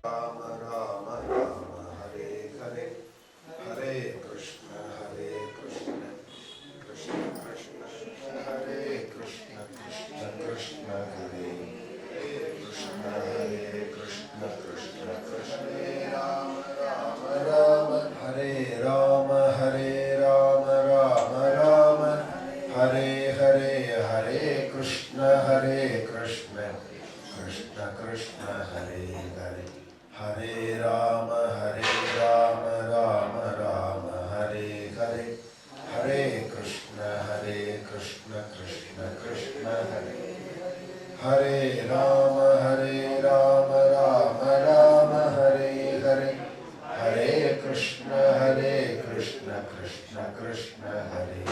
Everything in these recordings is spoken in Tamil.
राम राम राम हरे हरे हरे कृष्ण कृष्ण कृष्ण हरे कृष्ण कृष्ण हरे कृष्ण कृष्ण कृष्ण राम राम राम हरे राम राम राम हरे हरे हरे कृष्ण कृष्ण कृष्ण हरे हरे हरे राम राम राम हरे हरे हरे कृष्ण कृष्ण कृष्ण हरे हरे राम राम राम हरे हरे हरे कृष्ण कृष्ण कृष्ण हरे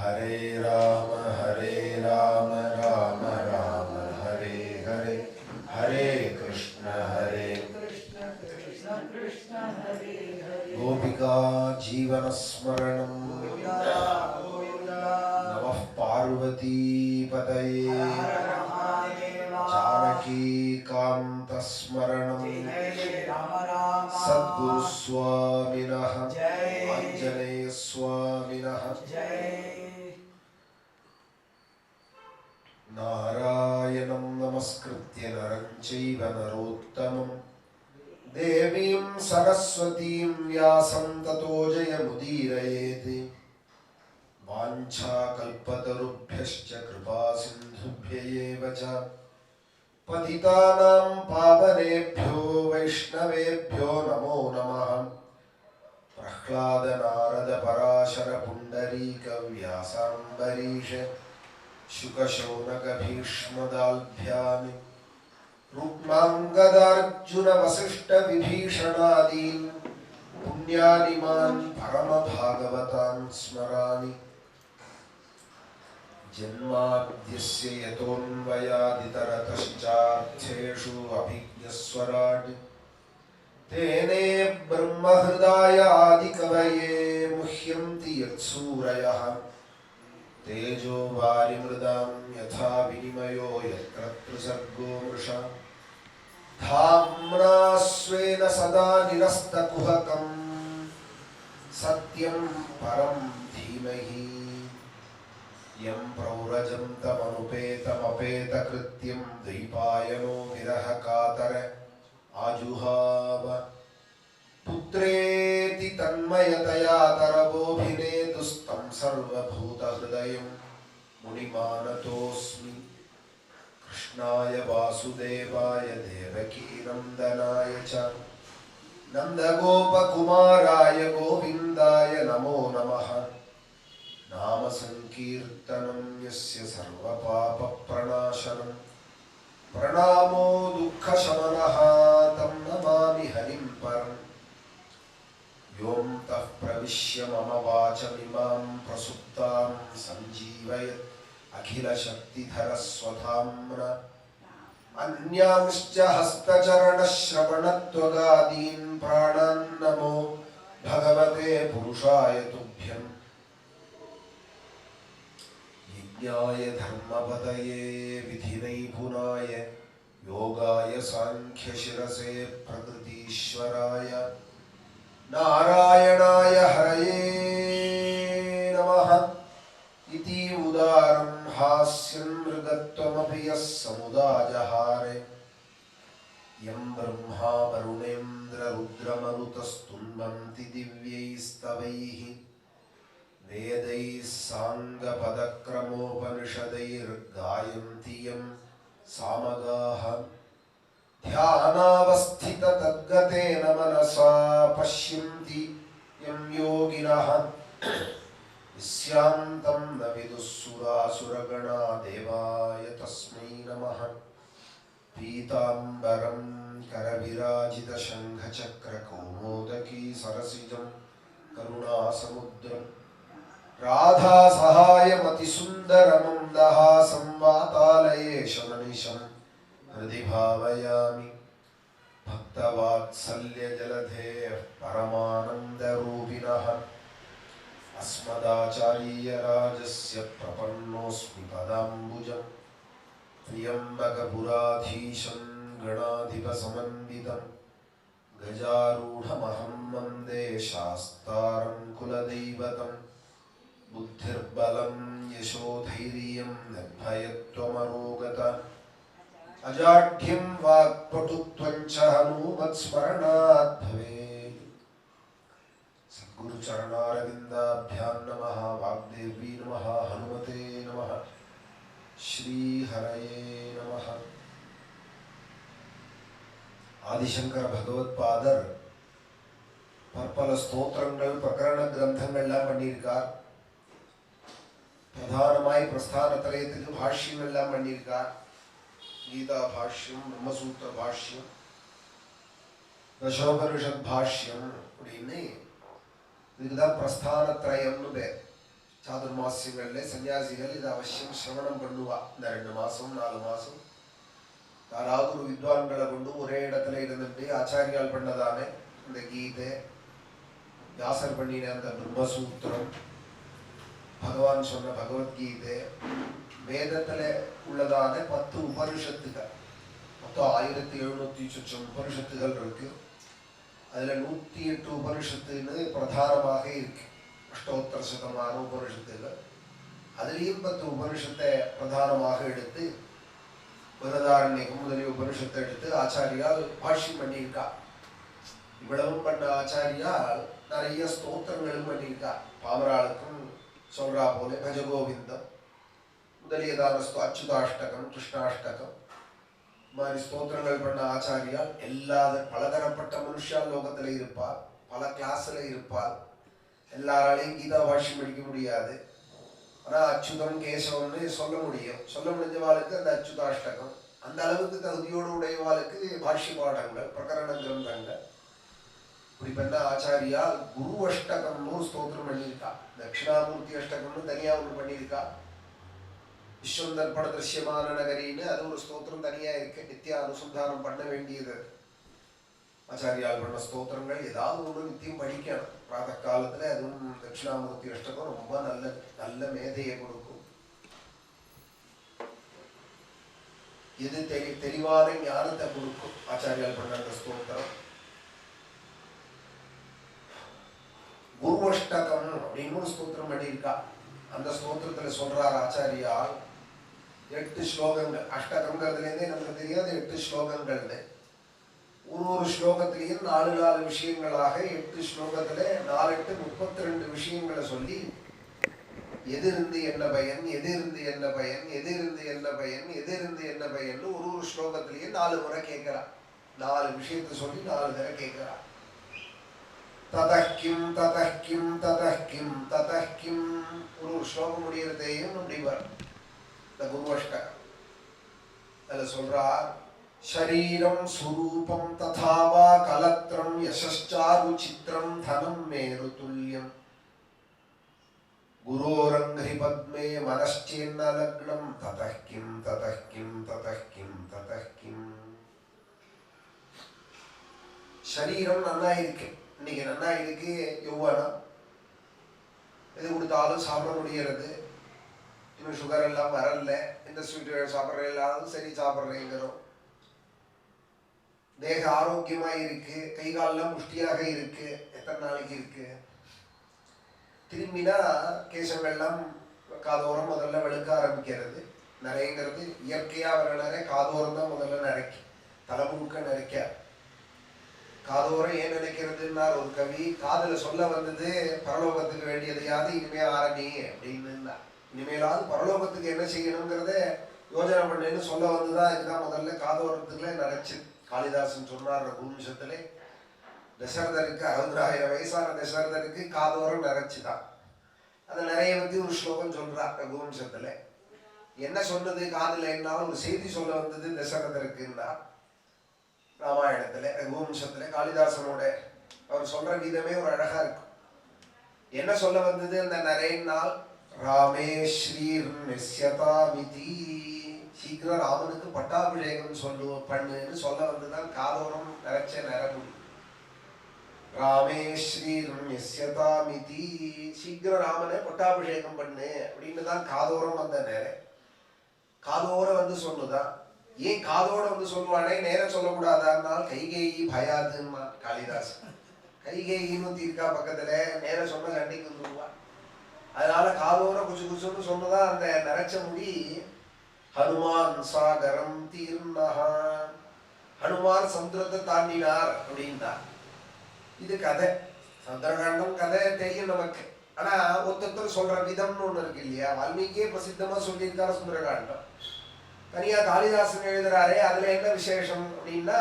हरे राम राम राम हरे हरे हरे कृष्ण कृष्ण हरे हरे गोपिका जीवन स्मरणं नमः पार्वती पतये जानकी कांत स्मरणं सद्गुरु स्वामिनः आंजनेय स्वामिनः नारायणं नमस्कृत्य नरं चैव नरोत्तमं देवीं सरस्वतीं व्यासं ततो जयमुदीरयेत् वाञ्छाकल्पतरुभ्यश्च कृपासिन्धुभ्य एव च पतितानां पावनेभ्यो वैष्णवेभ्यो नमो नमः। प्रह्लाद नारद पराशर पुण्डरीक व्यासाम्बरीष शुकशौनक भीष्मदाल्भ्यानि रुक्माङ्गदार्जुन वसिष्ठ विभीषणादीन् पुण्यानिमान् परमभागवतान् स्मरामि। जन्माद्यस्य यतोऽन्वयादितरतश्चार्थेषु अभिज्ञस्वराट् तेने ब्रह्महृदाय आदिकवये मुह्यन्ति यत्सूरयः तेजो वारिमृदां यथा विनिमयो यत्र त्रिसर्गो मृषा धाम्ना स्वेन सदा निरस्तकुहकं सत्यं परं धीमहि यं प्रव्रजन्तमनुपेतमपेतकृत्यं द्वैपायनो विरहकातर आजुहाव पुत्रेति तन्मयतया तरवोऽभिनेदुस्तं सर्वभूतहृदयं मुनिमानतोऽस्मि। कृष्णाय वासुदेवाय देवकीनन्दनाय च नन्दगोपकुमाराय गोविन्दाय नमो नमः। नाम संकीर्तनं यस्य सर्वपापप्रणाशनं प्रणामो दुःखशमनः तं नमामि हरिं परम्। योऽन्तः प्रविश्य मम वाचमिमां प्रसुप्तां सञ्जीवयत् अखिलशक्तिधरस्वधाम्ना अन्यांश्च हस्तचरणश्रवणत्वगादीन् प्राणान् नमो भगवते पुरुषाय तुभ्यम्। यज्ञाय धर्मपतये विधिनैपुणाय योगाय सांख्यशिरसे प्रकृतीश्वराय नारायणाय हरये नमः इति उदारं हास्यं मृगत्वमपि यः समुदाजहारे यं ब्रह्मा वरुणेन्द्र रुद्रमरुतस्तुन्वन्ति दिव्यैस्तवैः वेदैः साङ्गपदक्रमोपनिषदैर्गायन्ति यं सामगाः ध्यानावस्थिततद्गतेन मनसा पश्यन्ति यं योगिनः विस्यान्तं न विदुःसुरासुरगणा देवाय तस्मै नमः। पीताम्बरं करविराजितशङ्खचक्रकौमोदकी सरसिजं करुणासमुद्रम् राधासहायमतिसुन्दरमन्दहासं वातालयेशमनिशं हृदि भावयामि। भक्तवात्सल्यजलधेः परमानन्दरूपिणः अस्मदाचार्यराजस्य प्रपन्नोऽस्मि पदाम्बुजम्। त्र्यम्बकपुराधीशं गणाधिपसमन्वितं गजारूढमहं वन्दे शास्तारं कुलदैवतं बुद्धिर्बलं यशोधैर्यं निर्भयत्वमरोगता अजाढ्यं वाक्पटुत्वं च हनूमत्स्मरणात् भवेत्। सद्गुरु चरणारविन्दाभ्यां नमः। वाग्देवी नमः। हनुमते नमः। श्री हरये नमः। ஆதிசங்கர பகவத்பாதர் பற்பல ஸ்தோத்திரங்கள் பிரகரண கிரந்தங்கள்லாம் பண்ணியிருக்கார். பிரதானமாய் பிரஸ்தான திரயத்துக்கு பாஷ்யம் எல்லாம் பண்ணியிருக்கார். கீதா பாஷ்யம், பிரம்மசூத்திர பாஷ்யம், தசோபனிஷத் பாஷ்யம் அப்படின்னு இதுதான் பிரஸ்தான திரயம்னு பேர். சாதுர்மாசியங்கள்ல சன்னியாசிகள் இதை அவசியம் சிரவணம் பண்ணுவா. இந்த 2 மாசம் 4 மாசம் யாராவது ஒரு வித்வான்களை கொண்டு ஒரே இடத்துல இருந்துட்டு ஆச்சாரியால் பண்ணதானே இந்த கீதை, வியாசர் பண்ணின அந்த பிரம்மசூத்திரம், பகவான் சொன்ன பகவத்கீதை, வேதத்துல உள்ளதான 10 உபனிஷத்துகள், மொத்தம் 1700 சொச்சம் உபனிஷத்துகள் இருக்கு. அதுல 108 உபனிஷத்துன்னு பிரதானமாக இருக்கு. அஷ்டோத்தர சதமான உபனிஷத்துகள். அதுலேயும் 10 உபனிஷத்தை பிரதானமாக எடுத்து விரதாரண்யகம் முதலிய உபனிஷத்தை எடுத்து ஆச்சாரியால் பாஷ்யம் பண்ணியிருக்கா. இவ்வளவும் பண்ண ஆச்சாரியால் நிறைய ஸ்தோத்திரங்களும் பண்ணியிருக்கா. பாமராளுக்கும் சொல்றா போல பஜகோவிந்தம் முதலியதான அச்சுதாஷ்டகம், கிருஷ்ணாஷ்டகம் மாதிரி ஸ்தோத்திரங்கள் பண்ண ஆச்சாரியால் பலதரப்பட்ட மனுஷால் லோகத்துல இருப்பார். பல கிளாஸ்ல இருப்பார். எல்லாராலையும் கீதா பாஷ்யம் படிக்க முடியாது. ஆனால் அச்சுதம் கேசவம்னு சொல்ல முடியும். சொல்ல முடிஞ்சவாளுக்கு அந்த அச்சுதாஷ்டகம், அந்த அளவுக்கு தகுதியோடு உடையவாளுக்கு பாஷ்ய பாடங்கள், பிரகரண கிரந்தங்கள். இப்படி பண்ண ஆச்சாரியா குரு அஷ்டகம்னு ஒரு ஸ்தோத்திரம் பண்ணியிருக்கா. தட்சிணாமூர்த்தி அஷ்டகம்னு தனியா ஒன்று பண்ணியிருக்கா. விஸ்வந்தர்ப்பண திருஷ்யமான நகரின்னு அது ஒரு ஸ்தோத்திரம் தனியா இருக்கு. நித்திய அனுசந்தானம் பண்ண வேண்டியது. ஆச்சாரியால் பண்ண ஸ்தோத்திரங்கள் ஏதாவது ஒன்று நித்தியம் படிக்கணும். பிராத காலத்துல அதுவும் தட்சிணாமூர்த்தி அஷ்டகம் ரொம்ப நல்ல மேதையை கொடுக்கும். இது தெளிவான ஞானத்தை கொடுக்கும். ஆச்சாரியால் பண்ண அந்த ஸ்தோத்திரம் குரு அஷ்டகம் அப்படின்னு ஒரு ஸ்தோத்திரம் பண்ணியிருக்கா. அந்த ஸ்தோத்திரத்துல சொல்றார் ஆச்சாரியால் 8 ஸ்லோகங்கள். அஷ்டகங்கிறதுலேருந்தே நமக்கு தெரியாது 8 ஸ்லோகங்கள்னு. ஒரு ஸ்லோகத்திலையும் 4 விஷயங்களாக 8 ஸ்லோகத்துல 4 8 32 விஷயங்களை சொல்லி எதிர்ந்து என்ன பயன், எதிர்ந்து என்ன பயன், எதிர்ந்து என்ன பயன், எதிர்ந்து என்ன பயன் ஒரு ஸ்லோகத்திலையும் 4 முறை கேட்கிறார். 4 விஷயத்தை சொல்லி 4 தடவை கேட்கிறார். ததக்கிம் ததக்கிம் ததக்கிம் ததக்கிம் ஒரு ஸ்லோகம் முடியறதையும் அப்படி வரும். இந்த குருவஷ்டகம் அதில் சொல்றார், शरीरं स्वरूपं तथा वा कलत्रं यशश्चारु चित्रं धनं मेरुतुल्यं गुरोरंघ्रि पद्मे मनश्चेन्न लग्नं ततः किं ततः किं ततः किं ततः किं. शरीरम नन्ना इरुक्कु. இன்னைக்கு நன்னா இருக்கு. யௌவனம் எது கொடுத்தாலும் சாப்பிட முடியறது. இன்னும் சுகர் எல்லாம் வரல. இந்த ஸ்வீட் சாப்பிட்ற எல்லாரும் சரி சாப்பிட்றேங்கிறோம். தேக ஆரோக்கியமா இருக்கு. கை காலெல்லாம் புஷ்டியாக இருக்கு. எத்தனை நாளைக்கு இருக்கு? திரும்பினா கேசங்கள்லாம் காதோரம் முதல்ல வெளுக்க ஆரம்பிக்கிறது. நிறைங்கிறது இயற்கையா வர நிறைய காதோரம் தான் முதல்ல நிறைக்கு. தலைமுழுக்க நிறைக்க காதோரம் ஏன் நினைக்கிறதுன்னா ஒரு கவி காதல சொல்ல வந்தது பரலோகத்துக்கு வேண்டியதையாவது இனிமே ஆரணி அப்படின்னு. இனிமேலாவது பரலோகத்துக்கு என்ன செய்யணுங்கிறத யோஜனை பண்ணேன்னு சொல்ல வந்துதான் இதுதான் முதல்ல காதோரத்துக்குள்ள நினைச்சு. காளிதாசன் சொன்னார் ரகுவம்சத்திலே, தசரதருக்கு 60,000 வயசான தசரதருக்கு காதோரம் நிறைச்சுதான். அதை நிறைய பத்தி ஒரு ஸ்லோகம் சொல்றார் ரகுவம்சத்துல. என்ன சொன்னது காதுல என்னாலும் ஒரு செய்தி சொல்ல வந்தது தசரதருக்குன்னா ராமாயணத்துல ரகுவம்சத்துல காளிதாசனோட அவர் சொல்ற விதமே ஒரு அழகா இருக்கும். என்ன சொல்ல வந்தது அந்த நரேனால், ராமே ஸ்ரீர் நிஸ்யதாமிதி, சீக்கிரம் ராமனுக்கு பட்டாபிஷேகம் பண்ணுன்னு சொல்ல வந்துதான் காதோரம் நிறைச்ச நிறமுடி. ராமே ஸ்ரீர் நிஸ்யதாமிதி, சீக்கிரம் ராமனை பட்டாபிஷேகம் பண்ணு அப்படின்னு தான் காதோரம் வந்த நேரம். காதோரம் வந்து சொன்னதான் ஏன் காதோட வந்து சொல்லுவானே நேரம் சொல்லக்கூடாதான்னால் கைகேயி பயாதுன்னா காளிதாசன். கைகேயின்னு தீர்க்கா பக்கத்துல நேரம் சொன்ன சண்டைக்கு வந்துருவா. அதனால காதோர குசு குசுன்னு சொன்னதான் அந்த நரைச்ச முடி ஹனுமான் சாகரம் தீர்ணஹா, ஹனுமான் சமுத்திரத்தை தாண்டினார் அப்படின்னா. இது கதை, சுந்தரகாண்டம் கதை தெரியும் நமக்கு. ஆனா ஒருத்தர் சொல்ற விதம்னு ஒண்ணு இருக்கு இல்லையா. வால்மீகியே பிரசித்தமா சொல்லியிருக்காரு சுந்தரகாண்டம். தனியா காளிதாசன் எழுதுறாரே, அதுல என்ன விசேஷம் அப்படின்னா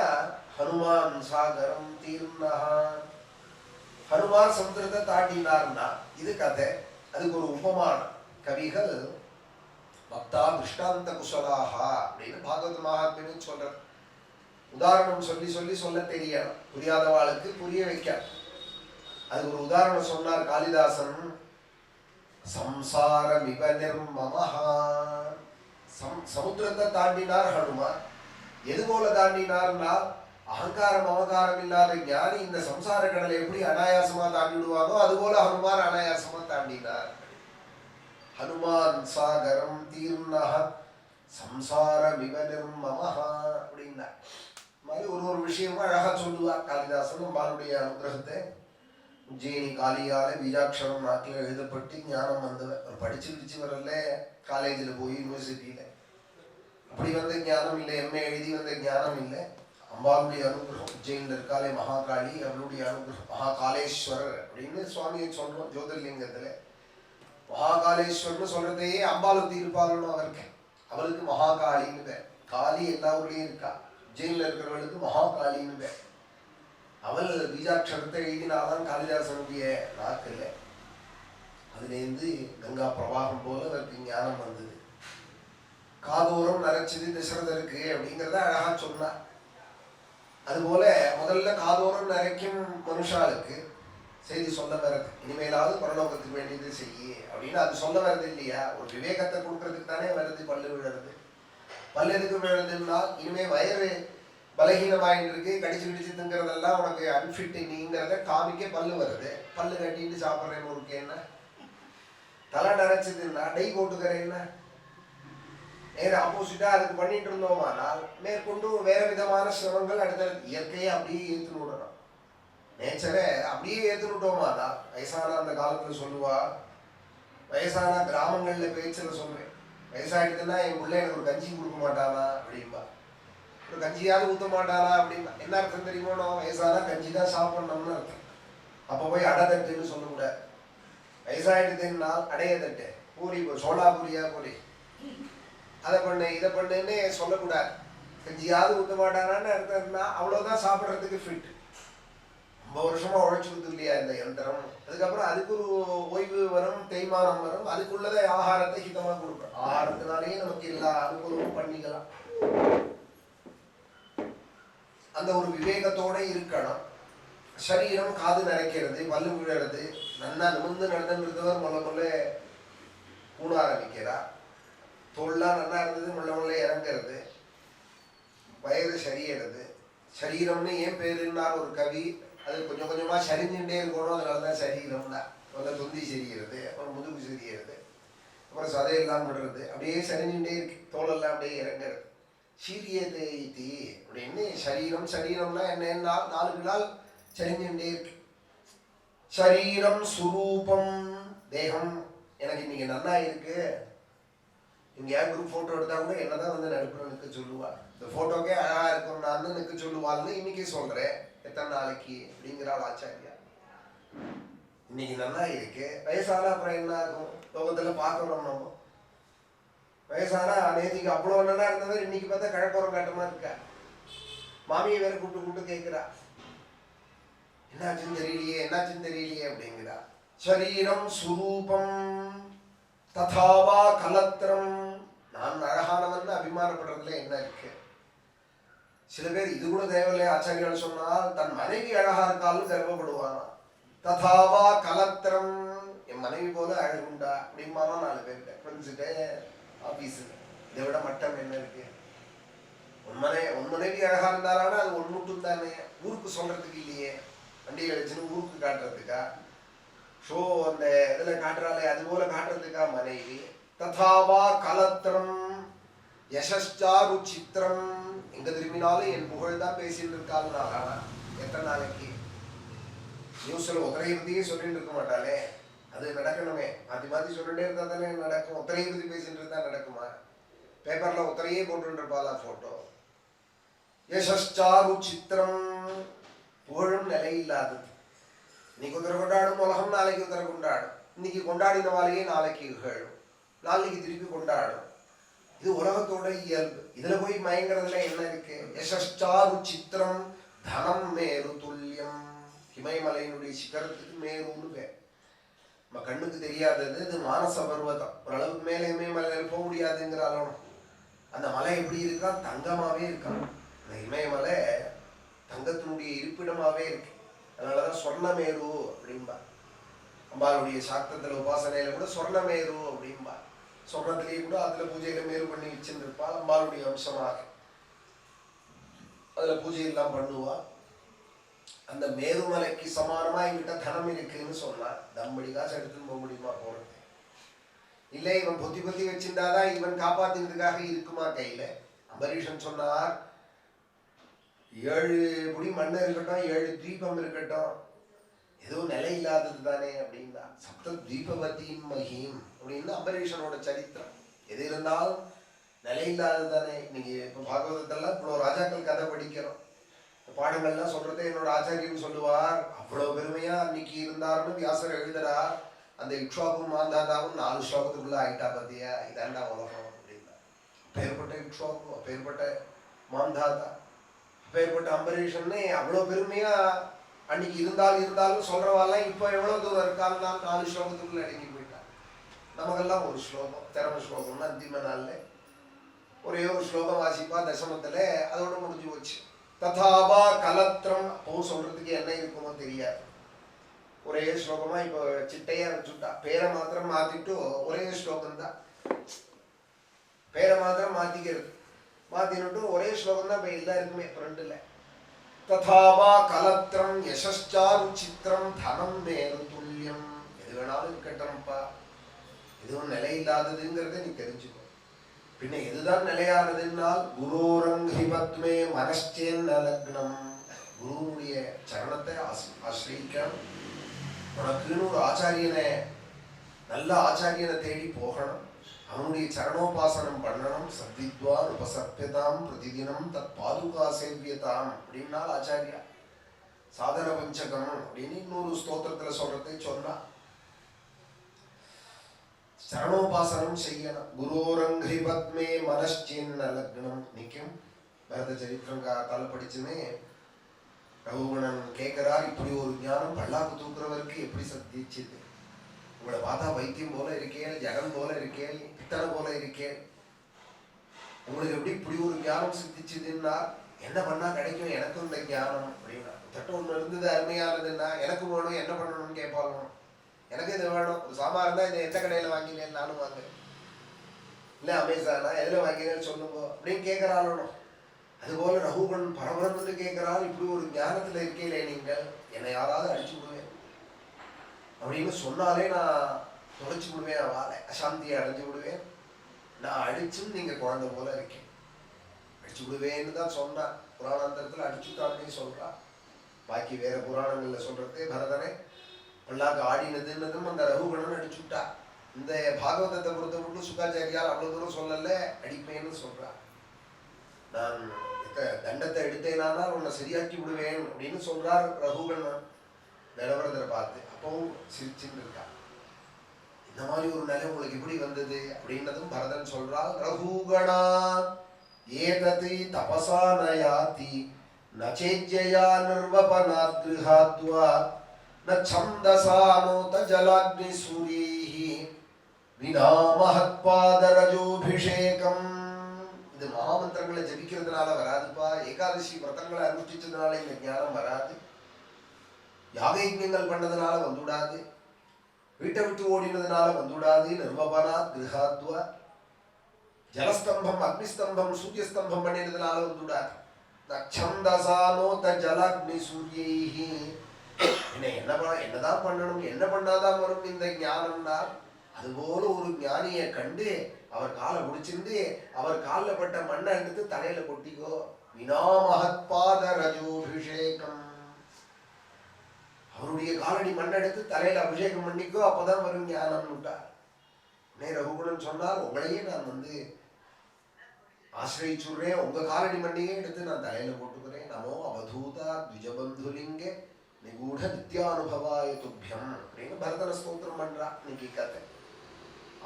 ஹனுமான் சாகரம் தீர்ணஹா, ஹனுமான் சமுத்திரத்தை தாண்டினார்னா இது கதை. அதுக்கு ஒரு உபமானம். கவிகள் பக்தா திருஷ்டாந்த குசலாகா அப்படின்னு பாகவத மகாத்மியம் சொல்றது. உதாரணம் சொல்லி சொல்லி சொல்ல தெரியணும், புரியாதவாளுக்கு புரிய வைக்க. அதுக்கு ஒரு உதாரணம் சொன்னார் காளிதாசன். சம்சாரமிவ நிர்மமஹா, சமுத்திரத்தை தாண்டினார் ஹனுமான். எது போல தாண்டினார்னா அகங்காரம் அமகாரம் இல்லாத ஞானி இந்த சம்சார கடலை எப்படி அனாயாசமா தாண்டிடுவானோ அதுபோல ஹனுமான் அனாயாசமா தாண்டினார். ஹனுமான் சாகரம் தீர்ணஹ சம்சாரமிவ நிர்மமஹா அப்படின்னா மாதிரி ஒரு விஷயமும் அழகா சொல்லுவார் காளிதாசன். அம்பாளுடைய அனுகிரகத்தை உஜ்ஜயினி காளியால பீஜாட்சரம் நாட்டில் எழுதப்பட்டு ஞானம் வந்தவர். படிச்சு பிடிச்சு வரல, காலேஜில் போய் யூனிவர்சிட்டியில அப்படி வந்த ஞானம் இல்லை, எம்ஏ எழுதி வந்த ஞானம் இல்லை. அம்பாளுடைய அனுகிரகம். உஜ்ஜயினில் இருக்காளே மகாகாளி, அவளுடைய அனுகிரகம். மகாகாலேஸ்வரர் அப்படின்னு சுவாமியை சொல்றோம் ஜோதிர்லிங்கத்துல. மகாகாலேஸ்வரர்னு சொல்றதையே அம்பாளுக்கு இருப்பாளுன்னு அவருக்கு, அவளுக்கு மகாகாளின்னு பேர். காளி எல்லா ஊர்லயும் இருக்கா, உஜ்ஜயினில் இருக்கிறவளுக்கு மகாகாளின்னு பேர். அவள் பீஜாட்சரத்தை எழுதினாதான் காளிதாசனுடைய நாக்கில். அதுலேருந்து கங்கா பிரவாகம் போல அவருக்கு ஞானம் வந்தது. காதோரம் நரைச்சது தசரதருக்கு அப்படிங்கிறத அழகா சொன்னார். அதுபோல முதல்ல காதோரம் நரைக்கும் மனுஷாளுக்கு செய்தி சொல்ல வர்றது, இனிமேலாவது பரலோகத்துக்கு வேண்டியது செய்ய அப்படின்னு அது சொல்ல வர்றது இல்லையா. ஒரு விவேகத்தை கொடுக்கறதுக்கு தானே வருது பல்லு விழுறது. பல்லு எதுக்கு விழுறதுன்னா இனிமே வயிறு பலகீனமாயின்னு இருக்கு, கடிச்சு கிடிச்சு திங்கிறதெல்லாம் உனக்கு அன்ஃபிட் நீங்கிறத காமிக்க பல்லு வருது. பல்லு கட்டிட்டு சாப்பிட்றேன்னு ஒரு என்ன, தலை நரைச்சதுன்னா டை போட்டுக்கிறேன்னா நேர ஆப்போசிட்டா அதுக்கு பண்ணிட்டு இருந்தோமானால் மேற்கொண்டு வேற விதமான சிரமங்கள் அடுத்த இயற்கையை அப்படியே ஏற்றுன்னு விடணும். நேச்சரை அப்படியே ஏற்றுன்னு விட்டோமானா வயசான அந்த காலத்துல சொல்லுவா, வயசான கிராமங்கள்ல பேச்சுல சொல்றேன், வயசாயிடுதுன்னா என் பிள்ளை எனக்கு ஒரு கஞ்சி கொடுக்க மாட்டானா அப்படின்பா. ஒரு கஞ்சியாவது ஊற்ற மாட்டானா அப்படின்னா என்ன அர்த்தம் தெரியுமோ, வயசானா கஞ்சி தான் சாப்பிடணும்னு அர்த்தம். அப்போ போய் அடை தட்டுன்னு சொல்லக்கூடாது. வயசாயிடுதுன்னா அடைய தட்டு, பூரி சோளா பூரியா பூரி, அதை பண்ணு இதை பண்ணுன்னு சொல்லக்கூடாது. கஞ்சியாவது ஊற்ற மாட்டானான்னு அர்த்தம்னா அவ்வளோதான் சாப்பிட்றதுக்கு ஃபிட். 50 வருஷமா உழைச்சுக்கிட்டு இல்லையா இந்த யந்திரம். அதுக்கப்புறம் அதுக்கு ஒரு ஓய்வு வரும், தேய்மானம் வரும். அதுக்குள்ளதை ஆகாரத்தை ஹிதமாக கொடுக்கணும். ஆகாரத்தினாலேயே நமக்கு எல்லா அனுகூலமும் பண்ணிக்கலாம். அந்த ஒரு விவேகத்தோட இருக்கணும். சரீரம் காது நரைக்கிறது, பல்லு விழுறது, நன்னா நிமிர்ந்து நடந்துன்றவர் முள்ள ஊன ஆரம்பிக்கிறார். தோல்லாம் நல்லா இருந்தது, முள்ள இறங்குறது, வயிறு சரியறது. சரீரம்னு ஏன் பேருன்னார் ஒரு கவி. அது கொஞ்சம் கொஞ்சமா சரிஞ்சுட்டே இருக்கணும், அதனாலதான் சரீரம்னா. முதல்ல தொந்தி சரியறது, அப்புறம் முதுகு சரியறது, அப்புறம் சதையெல்லாம் விடுறது, அப்படியே சரிஞ்சுட்டே இருக்கு. தோலெல்லாம் அப்படியே இறங்குறது. சீரியதை அப்படின்னு சரீரம். சரீரம்னா என்னன்னா 4 நாள் சரிஞ்சுட்டே இருக்கு. சரீரம் சுரூபம் தேகம். எனக்கு இன்னைக்கு நல்லா இருக்கு, இங்க யார் குரூப் போட்டோ எடுத்தா கூட என்னதான் வந்து நடுப்புற நிற்க சொல்லுவா. இந்த போட்டோக்கே அழகா இருக்கும் நான் நிற்க சொல்லுவாள்னு இன்னைக்கு சொல்றேன். எத்தனை நாளைக்கு அப்படிங்கிறாள் ஆச்சாரியா. இன்னைக்கு நல்லா இருக்கு, வயசான அப்புறம் என்ன ஆகும் லோகத்துல பார்க்கணும். நம்ம வயசானா நேற்றுக்கு அவ்வளோ நல்லா இருந்தவர் இன்னைக்கு பார்த்தா கழப்போரம் காட்டமா இருக்கா. மாமியை வேற கூப்பிட்டு கேட்கிறா, என்னாச்சுன்னு தெரியலையே என்னாச்சுன்னு தெரியலையே அப்படிங்கிறா. சரீரம் சுரூபம் ததாவா கலத்திரம். நான் அழகானவன் அபிமானப்படுறதுல என்ன இருக்கு. சில பேர் இது கூட தேவையில்லை, ஆச்சாரியால் சொன்னால் தன் மனைவி அழகா இருக்காலும் கர்வப்படுவானா. ததாவா கலத்திரம், என் மனைவி போல அழகுண்டா அப்படிமானா 4 பேர்கிட்ட ஃப்ரெண்ட்ஸுகிட்ட ஆபீஸுல. இதை விட மட்டம் என்ன இருக்கு. உன் மனைவி அழகா இருந்தாலும் அது ஒன்று மட்டும் தானே, ஊருக்கு சொல்றதுக்கு இல்லையே. வண்டியில வச்சுன்னு ஊருக்கு காட்டுறதுக்கா, ஷோ அந்த இதில் காட்டுறாலே அது போல காட்டுறதுக்கா மனைவி. ததாவா கலத்திரம், யசஸ்சாரு சித்திரம், எங்க திரும்பினாலும் என் புகழ் தான் பேசிட்டு இருக்காள். எத்தனை நாளைக்கு நியூஸ்ல உத்தரையை சொல்லிட்டு இருக்க மாட்டாளே, அது நடக்கணுமே. மாத்தி மாத்தி சொல்லிட்டே இருந்தா தானே நடக்கும். உத்தரையை பத்தி பேசிட்டு இருந்தா நடக்குமா? பேப்பர்ல உத்தரையே போட்டு இருப்பாளா போட்டோ. யசஸ்சாரு சித்திரம், புகழும் நிலை இல்லாதது. இன்னைக்கு உத்தர கொண்டாடும் உலகம் நாளைக்கு உத்தர கொண்டாடும். இன்னைக்கு கொண்டாடினவாலேயே நாளைக்கு இகழும், நாளைக்கு திருப்பி கொண்டாடும். இது உலகத்தோட இயல்பு. இதுல போய் மயங்கிறதுல என்ன இருக்கு? யசஸ்சாரு சித்திரம் தனம் மேரு துல்லியம். இமயமலையினுடைய சிகரத்துக்கு மேருன்னு பேர். நம்ம கண்ணுக்கு தெரியாதது இது மானச பர்வதம். ஓரளவுக்கு மேலே இமயமலையில போக முடியாதுங்கிறாலும் அந்த மலை எப்படி இருக்கா? தங்கமாவே இருக்கான். அந்த இமயமலை தங்கத்தினுடைய இருப்பிடமாவே இருக்கு. அதனாலதான் சொர்ணமேரு அப்படின்பா. அம்பாளுடைய சாக்தத்துல உபாசனையில கூட சொர்ணமேரு அப்படின்பா. சொர்ணத்திலேயே கூட அதுல பூஜையில மேரு பண்ணி வச்சுருப்பா. அம்பாளுடைய அம்சமாக அதுல பூஜை எல்லாம் பண்ணுவா. அந்த மேருமலைக்கு சமானமா என்கிட்ட தனம் இருக்குன்னு சொன்னா தம்படி காசு எடுத்துன்னு போக முடியுமா? போறது இல்லை. இவன் பொத்தி பொத்தி வச்சிருந்தாதான் இவன் காப்பாத்துறதுக்காக இருக்குமா கையில? அம்பரீஷன் சொன்னார், 7 புடி மண்ணு இருக்கட்டும், 7 தீபம் இருக்கட்டும், ஏதோ நிலை இல்லாதது தானே அப்படின்னா. சப்த தீபவதியும் மகிம் அப்படின்னு அம்பரீஷனோட சரித்திரம். எது இருந்தாலும் நிலை இல்லாதது தானே. இன்னைக்கு இப்போ பாகவதத்தெல்லாம் இவ்வளோ ராஜாக்கள் கதை படிக்கிறோம். பாடங்கள்லாம் சொல்றதே என்னோட ஆச்சாரியன் சொல்லுவார். அவ்வளோ பெருமையா அன்னைக்கு இருந்தாருன்னு வியாசர் எழுதுறார். அந்த இக்ஷ்வாக்கும் மாந்தாதாவும் 4 ஸ்லோகத்துக்குள்ள ஆயிட்டா பார்த்தியா? இதாண்டா உலகம் அப்படின்னா. அப்பேற்பட்ட இக்ஷ்வாக்கு, அப்பேற்பட்ட மாந்தாதா, அப்பேற்பட்ட அம்பரீஷன்னே அவ்வளோ பெருமையா அன்னைக்கு இருந்தாலும் சொல்றவாலாம் இப்போ எவ்வளோ தூரம் இருக்கான்னு 4 ஸ்லோகத்துக்குள்ள அடங்கி போயிட்டான். நமக்கெல்லாம் ஒரு ஸ்லோகம், திறம ஸ்லோகம்னா அந்திம நாள்ல ஒரே ஒரு ஸ்லோகம் வாசிப்பா தசமத்துல, அதோட முடிஞ்சு போச்சு. ததாபா கலத்திரம். அப்போ சொல்றதுக்கு என்ன இருக்குமோ தெரியாது. ஒரே ஸ்லோகமா இப்போ சிட்டையா வச்சுட்டா. பேரை மாத்திரம் மாத்திட்டு ஒரே ஸ்லோகம் தான். பேரை மாத்திரம் மாத்திக்கிறது. மாத்தினுட்டு ஒரே ஸ்லோகம் தான் இப்போ எல்லாருக்குமே ஃப்ரெண்டுல. ததாவா கலத்திரம் யசஸ்சாரு சித்திரம் தனம் மேரு துல்லியம். எது வேணாலும் இருக்கட்டும்ப்பா, எதுவும் நிலை இல்லாததுங்கிறத நீ தெரிஞ்சுக்கோ. பின்ன எதுதான் நிலையானதுன்னால் குருரங்கிபத்மே மனச்சேன் லக்னம். குருவுடைய சரணத்தை ஆசிரியக்கணும். உனக்குன்னு ஒரு ஆச்சாரியனை, நல்ல ஆச்சாரியனை தேடி போகணும். அவனுடைய சரணோபாசனம் பண்ணணும். சத்தித்வான் உபசர்ப்பியதாம் பிரதிதினம் தத் பாதுகா சேவியதாம் அப்படின்னால் ஆச்சாரியா. சாதன பஞ்சகம் அப்படின்னு இன்னொரு ஸ்தோத்திரத்துல சொல்றதை சொன்னா. சரணோபாசனம் செய்யணும். குருரங்கிபத்மே மனச்சின்ன லக்னம். நிற்கும் பரத சரித்திரம் தலை படிச்சுமே ரகுகுணன் கேட்கிறார், இப்படி ஒரு ஞானம் பல்லாக்கு தூக்குறவருக்கு எப்படி சத்திச்சுது? உங்களை பார்த்தா வைத்தியம் போல இருக்கேன், ஜடம் போல இருக்கேன், பித்தனை போல இருக்கேன், உங்களுக்கு எப்படி இப்படி ஒரு ஞானம் சித்திச்சுதுன்னா என்ன பண்ணா கிடைக்கும் எனக்கும் இந்த ஞானம் அப்படின்னா. தட்டு ஒன்று இருந்தது அருமையானதுன்னா எனக்கு வேணும், என்ன பண்ணணும்னு கேட்பாங்க. எனக்கு இது வேணும். ஒரு சாமான் இருந்தால் இதை எந்த கடையில் வாங்கினேன் நானும் வாங்குறேன், இல்லை அமேசானா எதில் வாங்கினேன்னு சொல்லுங்க அப்படின்னு கேட்குறாலும். அதுபோல ரகுகன் பரபரன்னு கேட்கிறார், இப்படி ஒரு ஞானத்துல இருக்கீங்களே நீங்கள், என்னை யாராவது அடிச்சு விடுவேன் அப்படின்னு சொன்னாலே நான் தொலைச்சு விடுவேன், அவளை அசாந்தியை அடைஞ்சு விடுவேன். நான் அடிச்சும் நீங்க குழந்தை போல இருக்கேன், அடிச்சு விடுவேன்னு தான் சொன்னா. புராணாந்தரத்துல அடிச்சுட்டான்னு சொல்றா. பாக்கி வேற புராணங்கள்ல சொல்றதே பரதனை பல்லாக்கு ஆடினதுன்னதும் அந்த ரகுகணன் அடிச்சுட்டா. இந்த பாகவதத்தை பொறுத்த மட்டும் சுகாச்சாரியால் அவ்வளவு தூரம் சொல்லல, அடிப்பேன்னு சொல்றா. நான் தண்டத்தை எடுத்தேனானால் உன்னை சரியாக்கி விடுவேன் அப்படின்னு சொல்றார் ரகுகணன் நிலவரத்தை பார்த்து. அப்பவும் சிரிச்சுன்னு இருக்கா. இந்த மாதிரி ஒரு நிலை உங்களுக்கு எப்படி வந்தது அப்படின்னதும் பரதன் சொல்றால், ரகுகணா ஏததி தபசா நயாதி நச்சேஜ்யயா நிர்வபனாத் கிருஹாத்வா நச்சந்தசா நோத ஜலாக்னி சூரியைஹி வினா மஹத்பாதரஜோபிஷேகம். இது மகாமந்திரங்களை ஜபிக்கிறதுனால வராதுப்பா. ஏகாதசி விரதங்களை அனுஷ்டிச்சதுனால இந்த ஞானம் வராது. யாகயஜ்ஞங்கள் பண்ணதுனால வந்துவிடாது. வீட்டை விட்டு ஓடினதுனால வந்துவிடாது. நிர்வபனா கிருஹாத்வா ஜலஸ்தம்பம் அக்னிஸ்தம்பம் சூரியஸ்தம்பம் பண்ணினதுனால வந்துவிடாது. நச்சந்தசானோத ஜலாக்னி சூரியைஹி. என்னதான் பண்ணணும், என்ன பண்ணாதான் வரும் இந்த ஞானம்னா, அதுபோல ஒரு ஞானியை கண்டு அவர் காலை பிடிச்சிருந்து அவர் காலில் பட்ட மண்ணை எடுத்து தலையில கொட்டிக்கோ. வினா மகத்பாத ரஜோபிஷேகம். அவருடைய காலடி மண்ணை எடுத்து தலையில அபிஷேகம் பண்ணிக்கோ, அப்பதான் வரும் ஞானம் விட்டார். ரகுகுணன் சொன்னார், உங்களையே நான் ஆசிரிச்சுடுறேன், உங்க காலடி மண்ணையே எடுத்து நான் தலையில போட்டுக்கிறேன். நமோ அவதூதா த்விஜபந்துலிங்க நிகூட நித்யானுபவாய துப்பியம் அப்படின்னு பரதன ஸ்தோத்திரம் பண்றா. இன்னைக்கு கதை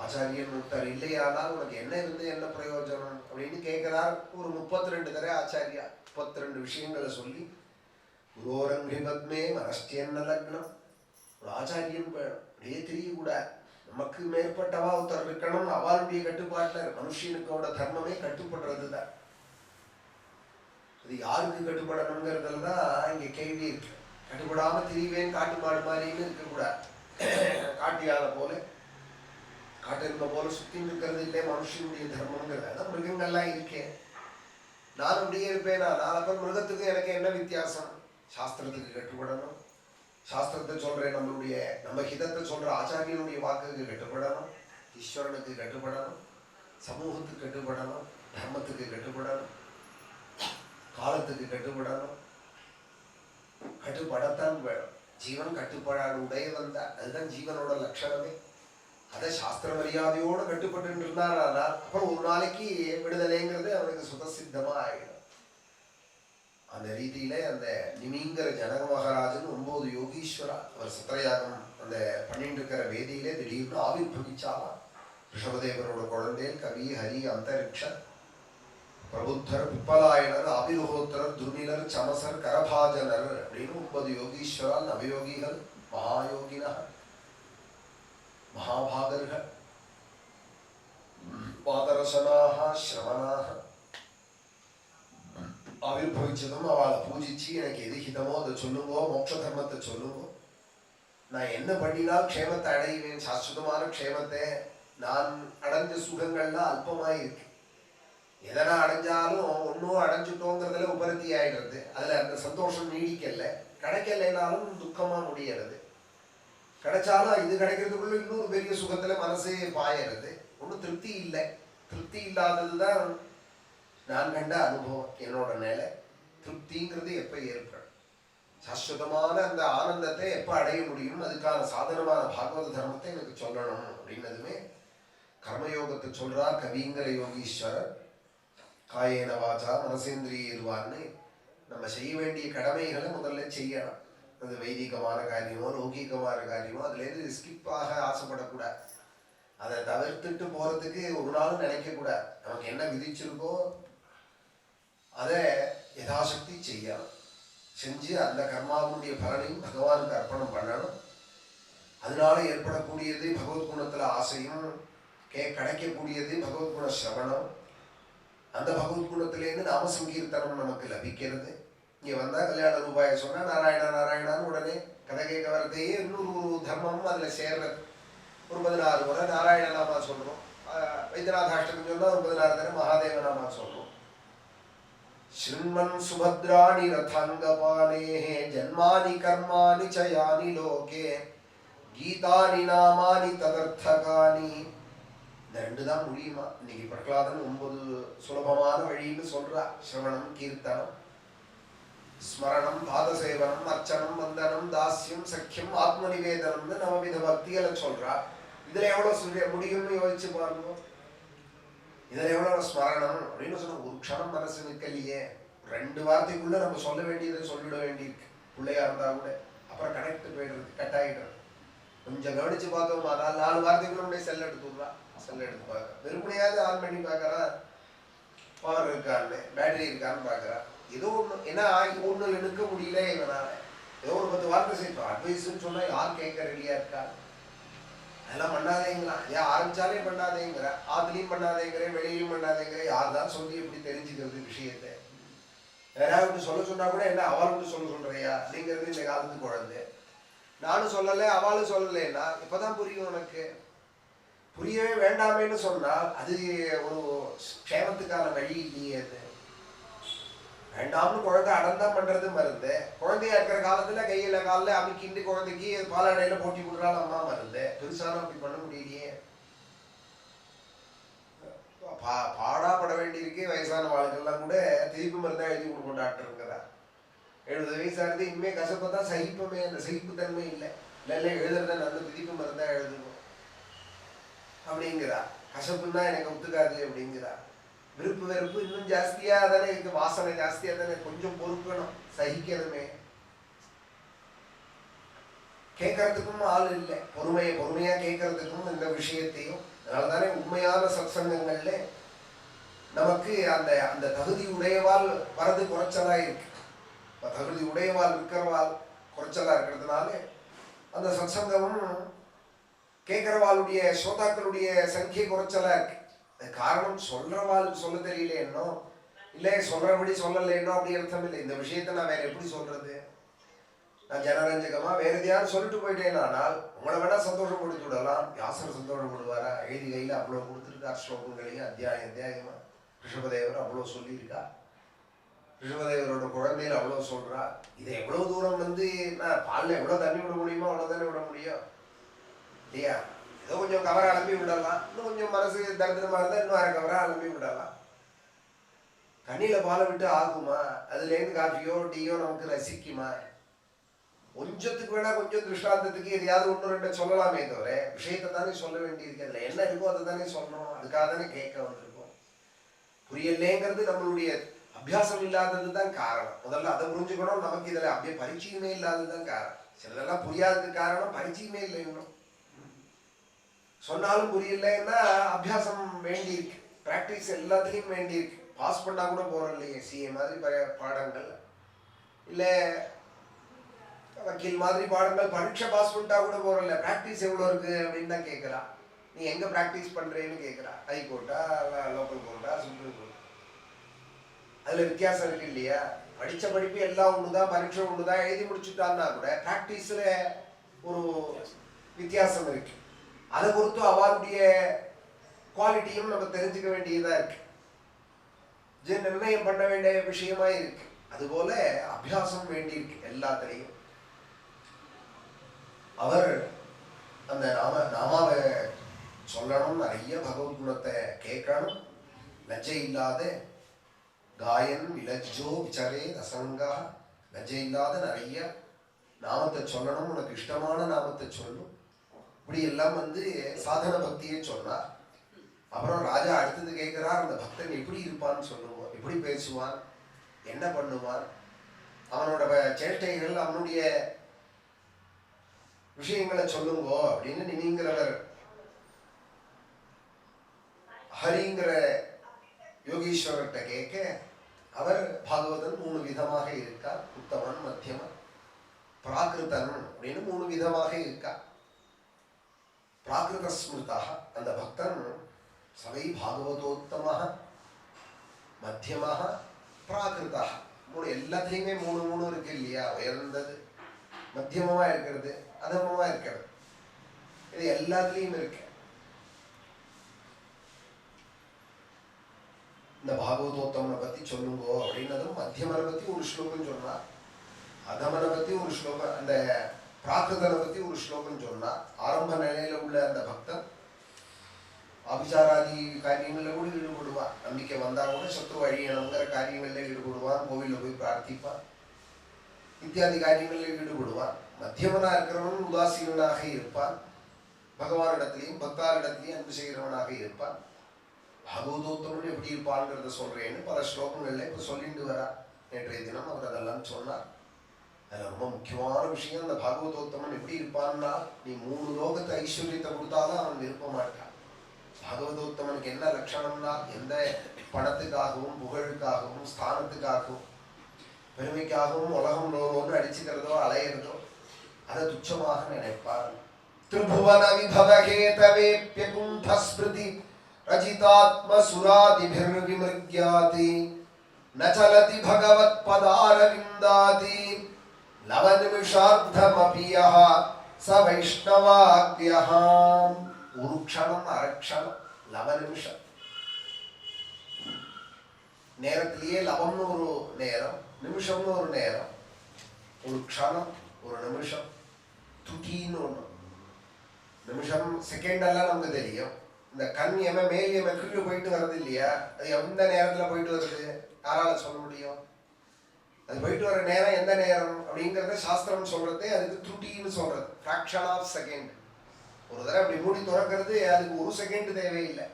ஆச்சாரியன் விட்டார். இல்லையானால் உனக்கு என்ன இருந்து என்ன பிரயோஜனம் அப்படின்னு கேட்கிறார். ஒரு 32 தடவை ஆச்சாரியா 32 விஷயங்களை சொல்லி குரோரங்கி பத்மே மனஸ்டியன்ன லக்னம். ஒரு ஆச்சாரியன் வேணும், அப்படியே தெரியக்கூடாது. நமக்கு மேற்பட்டவா ஒருத்தர் இருக்கணும், அவளுடைய கட்டுப்பாட்டில். மனுஷனுக்கோட தர்மமே கட்டுப்படுறது தான். அது யாருக்கு கட்டுப்படணுங்கிறதுல தான் இங்க கேள்வி இருக்கு. கட்டுப்படாம திரிவேன் காட்டு மாடு மாதிரின்னு இருக்கக்கூடாது. காட்டியாத போல காட்டிருந்த போல சுத்தி இருக்கிறது இல்லை மனுஷனுடைய தர்மங்கிறது. அதான் மிருகங்கள்லாம் இருக்கேன், நான் அப்படியே இருப்பேன். நான் மிருகத்துக்கு எனக்கு என்ன வித்தியாசம்? சாஸ்திரத்துக்கு கட்டுப்படணும், சாஸ்திரத்தை சொல்றேன், நம்ம ஹிதத்தை சொல்ற ஆச்சாரியனுடைய வாக்குக்கு கட்டுப்படணும், ஈஸ்வரனுக்கு கட்டுப்படணும், சமூகத்துக்கு கட்டுப்படணும், தர்மத்துக்கு கட்டுப்படணும், காலத்துக்கு கட்டுப்படணும். கட்டுப்படத்தான் வேணும். ஜீவன் கட்டுப்பாடு உடையவன் தான். அதுதான் ஜீவனோட லட்சணமே. அதை சாஸ்திர மரியாதையோடு கட்டுப்பட்டு இருந்தார். அப்புறம் ஒரு நாளைக்கு விடுதலைங்கிறது அவனுக்கு சுதசித்தமா ஆயிடும். அந்த ரீதியில அந்த நிமிங்கிற ஜனக மகாராஜன் 9 யோகீஸ்வரா அவர் சத்திரயாகம் அந்த பண்ணிட்டு இருக்கிற வேதியிலே திடீர்னு ஆவிர்பவிச்சாலாம். ரிஷபதேவரோட குழந்தைகள் கவி, ஹரி, அந்தரிக்ஷ, பிரபுத்தர், பிப்பலாயனர், ஆபிர்ஹோத்திரர், துர்மிலர், சமசர், கரபாஜனர் அப்படின்னு 9 யோகீஸ்வரா, நவயோகிகள், மகாயோகினா, மகாபாகர்கள், பாதரசனாக, ஸ்ரவணாக ஆவிர்பவிச்சதும் அவளை பூஜிச்சு எனக்கு எது ஹிதமோ அதை சொல்லுங்கோ, மோட்ச தர்மத்தை சொல்லுங்கோ, நான் என்ன பண்ணினால் க்ஷேமத்தை அடைவேன், சாஸ்வதமான க்ஷேமத்தை. நான் அடைஞ்ச சுகங்கள்லாம் அல்பமாயிருக்கு. எதனா அடைஞ்சாலும் ஒன்றும் அடைஞ்சிட்டோங்கிறதுல உபரத்தி ஆயிடுறது. அதில் அந்த சந்தோஷம் நீடிக்கல. கிடைக்கலைனாலும் துக்கமாக முடியறது. கிடைச்சாலும் இது கிடைக்கிறதுக்குள்ள இன்னொரு பெரிய சுகத்தில் மனசே பாயறது. ஒன்றும் திருப்தி இல்லை. திருப்தி இல்லாதது தான் நான் கண்ட அனுபவம். என்னோட நிலை திருப்திங்கிறது எப்போ ஏற்படும், சாஸ்வதமான அந்த ஆனந்தத்தை எப்போ அடைய முடியும், அதுக்கான சாதனமான பாகவத தர்மத்தை எனக்கு சொல்லணும் அப்படின்னதுமே கர்மயோகத்தை சொல்றார் கவிங்கிற யோகீஸ்வரர். காயேன வாச்சா மனசேந்திரியதுவான்னு நம்ம செய்ய வேண்டிய கடமைகளை முதல்ல செய்யணும். அது வைதிகமான காரியமோ லௌகிகமான காரியமோ அதுலேருந்து ஸ்கிப்பாக ஆசைப்படக்கூடாது. அதை தவிர்த்துட்டு போறதுக்கு ஒரு நாளும் நினைக்கக்கூடாது. நமக்கு என்ன விதிச்சிருக்கோ அதை யதாசக்தி செய்யணும். செஞ்சு அந்த கர்மாவுடைய பலனையும் பகவானுக்கு அர்ப்பணம் பண்ணணும். அதனால ஏற்படக்கூடியது பகவத்குணத்துல ஆசையும், கிடைக்கக்கூடியது பகவத்குண சிரவணம். அந்த பகவத்குணத்திலேருந்து நாம சங்கீர்த்தனம் நமக்கு லபிக்கிறது. இங்கே வந்தா கல்யாண ரூபாய சொன்னா நாராயணா நாராயணான்னு உடனே கதை கேட்க வரதையே இன்னொரு தர்மமும் அதில் சேர்றது. ஒரு 16 முறை நாராயண நாமா சொல்றோம். வைத்தியநாதாஷ்டமி சொன்னா ஒரு 16 தடவை மகாதேவ நாமா சொல்றோம். ஸ்ருண்வன் சுபத்ராணி ரதாங்கபாணேஹே ஜன்மானி கர்மாணி ச யானி லோகே கீதானி நாமானி ததர்த்தகானி. இந்த 2 தான் முடியுமா? இன்னைக்கு பிரகலாதன் 9 சுலபமான வழின்னு சொல்றா. சிரவணம், கீர்த்தனம், ஸ்மரணம், பாதசேவனம், அர்ச்சனம், வந்தனம், தாஸ்யம், சக்கியம், ஆத்ம நிவேதனம்னு நவவித பக்திகளை சொல்றா. இதுல எவ்வளவு முடியும்னு யோசிச்சு பாருங்க. இதில் எவ்வளோ ஸ்மரணம் அப்படின்னு சொன்ன ஒரு க்ஷணம் மனசு நிற்கலையே. 2 வார்த்தைக்குள்ள நம்ம சொல்ல வேண்டியதை சொல்லிட வேண்டியிருக்கு. பிள்ளையா இருந்தா கூட அப்புறம் கனெக்ட் போயிடுறது, கட் ஆகிடுறது. கொஞ்சம் கவனிச்சு பார்த்தோமா 4 வார்த்தைக்குள்ள உடைய செல் எடுத்துடுறா. செல் எடுத்து பார்க்க வெறுமனையாவது ஆன் பண்ணி பார்க்கறான், பவர் இருக்கான்னு, பேட்டரி இருக்கான்னு பார்க்கறான். ஏதோ ஒன்று ஏன்னா ஒன்றில் நிற்க முடியல இவனால. ஏதோ ஒரு 10 வார்த்தை செய்யணும். அட்வைஸ்ன்னு சொன்னால் யார் கேட்க ரெடியா இருக்கா? அதெல்லாம் பண்ணாதேங்களா? ஏன் ஆரம்பிச்சாலே பண்ணாதேங்கிற, ஆத்துலையும் பண்ணாதேங்கிறேன், வெளியிலும் பண்ணாதேங்கிறேன். யார் தான் சொல்லி எப்படி தெரிஞ்சுக்கிறது விஷயத்தை? யாராவது சொல்ல சொன்னா கூட என்ன அவளுக்கு சொல்ல சொல்றியா அப்படிங்கிறது இந்த காலத்து குழந்தை. நானும் சொல்லலை, அவளும் சொல்லலைன்னா இப்பதான் புரியும் உனக்கு. புரியவே வேண்டாமேன்னு சொன்னால் அது ஒரு க்ஷேமத்துக்கான வழி இல்லையே. அது வேண்டாம்னு குழந்தை அடந்தான் பண்றது மருந்து. குழந்தையா இருக்கிற காலத்துல கையில காலில் அமுக்கிண்டு குழந்தைக்கு பாலாடையில போட்டி கொடுக்குறாள் அம்மா மருந்து. பெருசாலும் அப்படி பண்ண முடியலையே. பாடாப்பட வேண்டியிருக்கே. வயசான வாழ்க்கெல்லாம் கூட திருப்பி மருந்தா எழுதி கொடுக்கும் டாக்டருங்கிறா. 70 வயசாகிறது இனிமே கசப்பை தான் சகிப்பமே, அந்த சகிப்புத்தன்மை இல்லை. இல்லை எழுதுறத நல்ல திருப்பி மருந்தா எழுதுவோம் அப்படிங்கிறா. கசப்புன்னா எனக்கு ஒத்துக்காது அப்படிங்கிறா. விருப்பு வெறுப்பு இன்னும் ஜாஸ்தியா தானே இருக்கு, வாசனை ஜாஸ்தியா தானே, கொஞ்சம் பொறுக்கணும், சகிக்கணுமே. கேட்கறதுக்கும் ஆள் இல்லை, பொறுமையா கேட்கறதுக்கும் இந்த விஷயத்தையும். அதனாலதானே உண்மையான சத்சங்கங்கள்ல நமக்கு அந்த அந்த தகுதி உடையவாள் வரது குறைச்சலா இருக்கு. தகுதி உடையவாள் இருக்கிறவாள் குறைச்சலா இருக்கிறதுனால அந்த சத்சங்கமும் கேட்கிறவாளுடைய ஸ்ரோதாக்களுடைய சங்கியை குறைச்சலா இருக்கு. அது காரணம் சொல்றவாளுக்கு சொல்ல தெரியல என்னோ, இல்லை சொல்றபடி சொல்லலைன்னோ அப்படி அர்த்தம் இல்லை. இந்த விஷயத்தை நான் வேற எப்படி சொல்றது? நான் ஜனரஞ்சகமா வேற எதையாவது சொல்லிட்டு போயிட்டேன். ஆனால் உங்களை வேணா சந்தோஷப்படுத்தி விடலாம். வியாசர் சந்தோஷப்படுவாரா? எழுதி கையில் அவ்வளோ கொடுத்துருக்கார் ஸ்லோகங்களையும் அத்தியாயமா. ரிஷபதேவர் அவ்வளோ சொல்லியிருக்கா. ரிஷபதேவரோட குழந்தைகள் அவ்வளோ சொல்றா. இதை எவ்வளோ தூரம் நான் பாலில் எவ்வளோ தண்ணி விட முடியுமோ அவ்வளோ தானே விட முடியும் இல்லையா? ஏதோ கொஞ்சம் கவரை அலம்பி விடலாம். இன்னும் கொஞ்சம் மனசு தரித்திரமா இருந்தால் இன்னும் அரை கவரை அலம்பி விடலாம். தண்ணியில் பாலை விட்டு ஆகுமா? அதுலேருந்து காஃபியோ டீயோ நமக்கு ரசிக்குமா? கொஞ்சத்துக்கு வேணா கொஞ்சம் திருஷ்டாந்தத்துக்கு எதையாவது ஒன்று ரெண்டு சொல்லலாமே தவிர விஷயத்தை தானே சொல்ல வேண்டியிருக்கு. அதில் என்ன இருக்கோ அதை தானே சொல்லணும். அதுக்காக தானே கேட்க வந்திருக்கோம். புரியலேங்கிறது நம்மளுடைய அபியாசம் இல்லாதது தான் காரணம். முதல்ல அதை புரிஞ்சுக்கணும். நமக்கு இதில் அப்படியே பரிச்சயமே இல்லாதது தான் காரணம். சிலதெல்லாம் புரியாததுக்கு காரணம் பரிச்சயமே இல்லை. இன்னும் சொன்னாலும் புரியலைன்னா அபியாசம் வேண்டியிருக்கு, ப்ராக்டிஸ் எல்லாத்துலேயும் வேண்டியிருக்கு. பாஸ் பண்ணா கூட போகிறோம் இல்லையே, சிஏ மாதிரி பாடங்கள், இல்லை வக்கீல் மாதிரி பாடங்கள் பரீட்சை பாஸ் பண்ணிட்டா கூட போகிறோம்ல. ப்ராக்டிஸ் எவ்வளோ இருக்கு அப்படின்னு தான் கேட்குறா. நீ எங்கே ப்ராக்டிஸ் பண்ணுறேன்னு கேட்குறா. ஹைகோர்ட்டா, லோக்கல் கோர்ட்டா, சுப்ரீம் கோர்ட், அதில் வித்தியாசம் இருக்கு இல்லையா? படித்த படிப்பு எல்லாம் ஒன்று தான், பரீட்சை ஒன்று தான், எழுதி முடிச்சுட்டான்னா கூட ப்ராக்டிஸில் ஒரு வித்தியாசம் இருக்கு. அதை பொறுத்து அவளுடைய குவாலிட்டியும் நம்ம தெரிஞ்சுக்க வேண்டியதாக இருக்கு, நிர்ணயம் பண்ண வேண்டிய விஷயமா இருக்கு. அதுபோல அபியாசம் வேண்டியிருக்கு எல்லாத்திலையும். அவர் அந்த நாமாவை சொல்லணும், நிறைய பகவத் குணத்தை கேட்கணும், லஜ்ஜை இல்லாத காயன் விலஜ்ஜோ விசரே அசங்கா, லஜ்ஜை இல்லாத நிறைய நாமத்தை சொல்லணும். உனக்கு இஷ்டமான நாமத்தை சொல்லும். இப்படி எல்லாம் சாதன பக்தியை சொன்னார். அப்புறம் ராஜா அடுத்தது கேட்கிறார், அந்த பக்தன் எப்படி இருப்பான்னு சொல்லுவான், எப்படி பேசுவான், என்ன பண்ணுவான், அவனோட சேஷ்டைகள், அவனுடைய விஷயங்களை சொல்லுங்கோ அப்படின்னு நீங்கிறவர் ஹரிங்கிற யோகீஸ்வரர்கிட்ட கேட்க, அவர் பாகவதன் 3 விதமாக இருக்கார். உத்தமன், மத்தியமன், பிராகிருதன் அப்படின்னு 3 விதமாக இருக்கார். பிராகிருத ஸ்மிருதாக அந்த பக்தன் சவை பாகவதோத்தமாக, மத்தியமாக, பிராகிருதாக. 3 எல்லாத்துலேயுமே 3 இருக்கு இல்லையா? உயர்ந்தது, மத்தியமா இருக்கிறது, அதமமா இருக்கிறது, இது எல்லாத்துலேயும் இருக்கு. இந்த பாகவதோத்தமனை பத்தி சொல்லுங்கோ அப்படின்னதும் மத்தியமனை பத்தி ஒரு ஸ்லோகம் சொன்னார், அதமனை பத்தி ஒரு ஸ்லோகம், அந்த பிராகிருதனை பத்தி ஒரு ஸ்லோகம் சொன்னார். ஆரம்ப நிலையில உள்ள அந்த பக்தன் அபிசாராதி காரியங்களில் கூட ஈடுபடுவான். நம்பிக்கை வந்தா கூட சத்ரு அழியணுங்கிற காரியங்களில் ஈடுபடுவான். கோவிலில் போய் பிரார்த்திப்பான், இத்தியாதி காரியங்களில் ஈடுபடுவான். மத்தியமனா இருக்கிறவன் உதாசீனாக இருப்பான். பகவானிடத்திலையும் பக்தாரிடத்திலையும் அன்பு செய்கிறவனாக இருப்பான். பாகவதோத்தமன் எப்படி இருப்பான்ங்கிறத சொல்றேன்னு பல ஸ்லோகங்கள்ல இப்ப சொல்லிட்டு வரா. நேற்றைய தினம் அவர் அதெல்லாம் சொன்னார். அதில் ரொம்ப முக்கியமான விஷயம், அந்த பாகவதோத்தமன் எப்படி இருப்பான்னா, நீ 3 லோகத்தை ஐஸ்வர்யத்தை கொடுத்தாலும் அவன் விரும்ப மாட்டான். பாகவதோத்தமனுக்கு என்ன லட்சணம்னா, எந்த பணத்துக்காகவும் புகழுக்காகவும் ஸ்தானத்துக்காகவும் பெருமைக்காகவும் உலகம் நோரோன்னு அடிச்சுக்கிறதோ அலையிறதோ அதை துச்சமாக நினைப்பார். திரிபுவன விபவகேதவேப்ய குண்டஸ்மிருதி ரஜிதாத்ம சுராதிபிர் விமிருக்யாதி நச்சலதி பகவத் பதாரவிந்தாதி லவநிமிஷார்த்தமபியஹ ச வைஷ்ணவாக்யஹ. ஒரு க்ஷணம், அரக்ஷணம், லவநிமிஷம். நேரத்திலேயே லவம்னு ஒரு நேரம், நிமிஷம்னு ஒரு நேரம், ஒரு க்ஷணம், ஒரு நிமிஷம், துட்டின்னு ஒன்று. நிமிஷம் செகண்ட் எல்லாம் நமக்கு தெரியும், இந்த கண் எம மேல் எம கீழே போயிட்டு வர்றது இல்லையா, அது எந்த நேரத்தில் போயிட்டு வருது, யாரால சொல்ல முடியும்? அது போயிட்டு வர நேரம் எந்த நேரம் அப்படிங்கிறத சாஸ்திரம் சொல்றது, அதுக்கு துட்டின்னு சொல்றது, ஃப்ராக்ஷன் ஆஃப் செகண்ட். ஒரு தடவை அப்படி மூடி திறக்கிறது, அதுக்கு ஒரு செகண்ட் தேவையில்லை.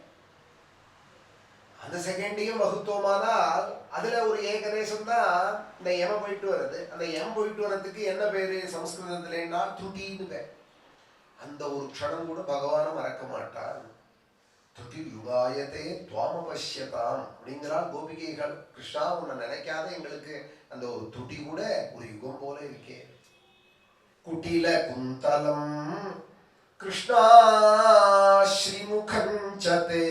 அந்த செகண்டையும் வகுத்தோமானால் அதுல ஒரு ஏகதேசம் தான் இந்த எம போயிட்டு வருது. அந்த எம் போயிட்டு வர்றதுக்கு என்ன பேரு சமஸ்கிருதத்துலன்னா துட்டின்னு பேர். அந்த ஒரு க்ஷணம் கூட பகவானை மறக்க மாட்டான். துட்டி யுகாயத்தே துவாம பஷ்யதாம் அப்படிங்கிறாள் கோபிகைகள். கிருஷ்ணா, உன்னை நினைக்காத எங்களுக்கு அந்த ஒரு துட்டி கூட ஒரு யுகம் போல இருக்கே. குட்டில குந்தலம் கிருஷ்ணா ஸ்ரீமுகஞ்சதே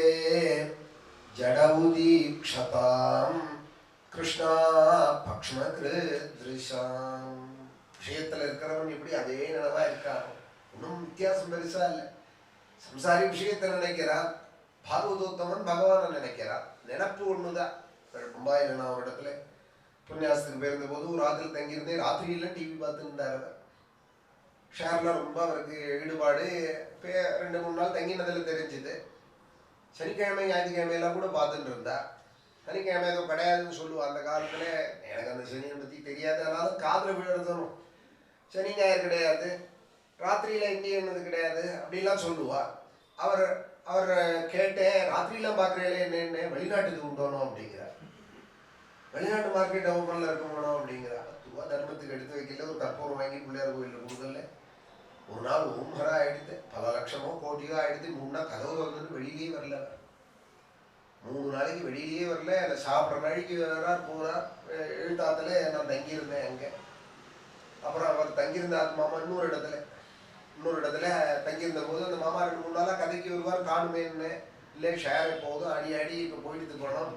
ஜடவுதீக்ஷதாம் கிருஷ்ணா பக்ஷ்மகிருத்ருஷாம். விஷயத்துல இருக்கிறவன் இப்படி அதே நினைவா இருக்கான். ஒன்றும் வித்தியாசம் பெருசா இல்லை. சம்சாரி விஷயத்தை நினைக்கிறான், பாகவதோத்தமன் பகவானை நினைக்கிறான். நினப்பு ஒண்ணுதான். மும்பாயில் நான் ஒரு இடத்துல புண்ணியாசத்துக்கு போயிருந்த போது ஒரு ராத்திரி தங்கியிருந்தேன். ராத்திரியில டிவி பார்த்து இருந்தார். ஷேர்ல ரொம்ப அவருக்கு ஈடுபாடு. 2-3 நாள் தங்கினதில் தெரிஞ்சுது. சனிக்கிழமை ஞாயிற்றுக்கிழமையெல்லாம் கூட பார்த்துட்டு இருந்தா. சனிக்கிழமை ஏதோ கிடையாதுன்னு சொல்லுவா. அந்த காலத்துல எனக்கு அந்த சனியை பற்றி தெரியாது, ஆனாலும் காதில் விழுறதும் சனி ஞாயிறு கிடையாது, ராத்திரியில இந்தியன்னது கிடையாது அப்படிலாம் சொல்லுவா. அவர் கேட்டேன், ராத்திரிலாம் பார்க்குறீங்களே என்னென்ன, வெளிநாட்டுக்கு உண்டோனோம் அப்படிங்கிறார். வெளிநாட்டு மார்க்கெட் ஓப்பனில் இருக்க போனோம் அப்படிங்கிறார். துவா தர்மத்துக்கு எடுத்து வைக்கல, ஒரு கற்பூரம் வாங்கி பிள்ளையார் கோயிலில் கொடுக்கல. ஒரு நாள் ஓம்பரா ஆயிடுத்து, பல லட்சமோ கோட்டியோ ஆயிடுத்து. 3 நாள் கதவு வந்துட்டு வெளியிலேயே வரல. 3 நாளைக்கு வெளியிலேயே வரல. அதை சாப்பிட்ற நாளைக்கு வர்றார் போகிறார். எழுத்தாத்துல நான் தங்கியிருந்தேன் அங்கே. அப்புறம் அவர் தங்கியிருந்த மாமா இன்னொரு இடத்துல தங்கியிருந்த போது அந்த மாமா 2-3 நாளாக கதைக்கு வருவார். காணுமேன்னு இல்லை, ஷேர் எப்போதும் அடி இப்போ போயிட்டு போனோம்,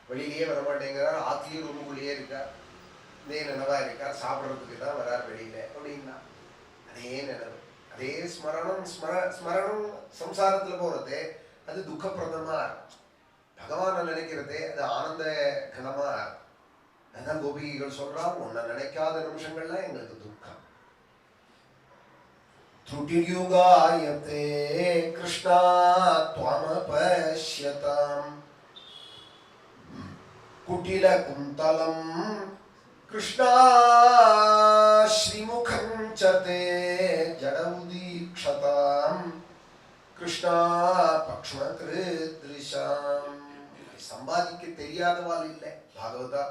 வெளியிலேயே வரமாட்டேங்கிறார். ஆத்திலையும் ரூமுக்குள்ளேயே இருக்கார். இதே நினைவா இருக்கார். சாப்பிட்றதுக்கு தான் வரார் வெளியில அப்படின்னா. அதே நினைவு, அதே ஸ்மரணம் சம்சாரத்துல போறது அது துக்கப்பிரதமா. பகவானை நினைக்கிறது அது ஆனந்த கனமா. அதான் கோபிகைகள் சொல்றான், உன்னை நினைக்காத நிமிஷங்கள்லாம் எங்களுக்கு துக்கம். துட்டியுகாயத்தே கிருஷ்ணா த்வாம பஷ்யதாம் குட்டில குந்தலம் கிருஷ்ணா ஸ்ரீமுகஞ்சதே ஜடவுதீக்ஷதாம் கிருஷ்ணா பக்ஷ்மகிருத்ருஷாம். சம்பாதிக்க தெரியாதவாள் இல்லை பாகவதா.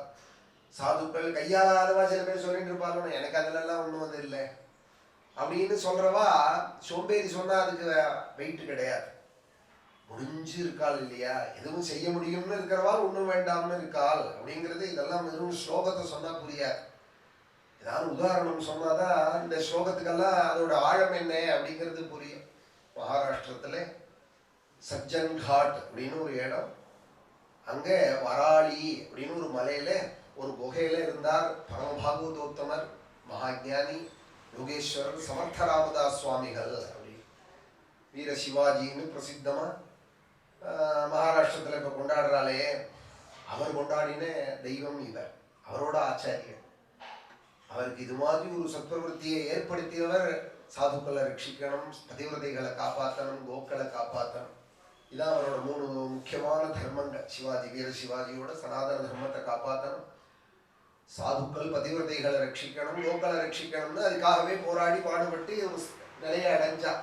சாதுக்கள் கையாளாதவா சில பேர் சொல்லிட்டு இருப்பாங்க, எனக்கு அதுலலாம் ஒன்றும் வந்து இல்லை அப்படின்னு சொல்றவா சோம்பேறி சொன்னா அதுக்கு வெயிட் கிடையாது. முடிஞ்சு இருக்காள் இல்லையா, எதுவும் செய்ய முடியும்னு இருக்கிறவாள், ஒன்றும் வேண்டாம்னு இருக்காள் அப்படிங்கிறது. இதெல்லாம் வெறும் ஸ்லோகத்தை சொன்னா புரியாது. ஏதாவது உதாரணம் சொன்னாதான் இந்த ஸ்லோகத்துக்கெல்லாம் அதோட ஆழம் என்ன அப்படிங்கிறது புரியும். மகாராஷ்டிரத்துல சஜ்ஜன் காட் அப்படின்னு ஒரு இடம். அங்க வராளி அப்படின்னு ஒரு மலையில ஒரு குகையில இருந்தார் பரமபாகவதோத்தமர், மகாஜானி, யோகேஸ்வரர் சமர்த்த ராமதாஸ் சுவாமிகள். அப்படி வீர சிவாஜின்னு பிரசித்தமா மகாராஷ்டிரத்தில் இப்போ கொண்டாடுறாளே, அவர் கொண்டாடின தெய்வம் இவர், அவரோட ஆச்சாரியர். அவருக்கு இது மாதிரி ஒரு சத்பிரவருத்தியை ஏற்படுத்தியவர். சாதுக்களை ரட்சிக்கணும், பதிவிரதைகளை காப்பாற்றணும், கோக்களை காப்பாற்றணும். இதான் அவரோட 3 முக்கியமான தர்மங்கள். சிவாஜி, வீர சிவாஜியோட சனாதன தர்மத்தை காப்பாற்றணும், சாதுக்கள் பதிவிரதைகளை ரட்சிக்கணும், கோக்களை ரட்சிக்கணும்னு அதுக்காகவே போராடி பாடுபட்டு ஒரு நிலையை அடைஞ்சா.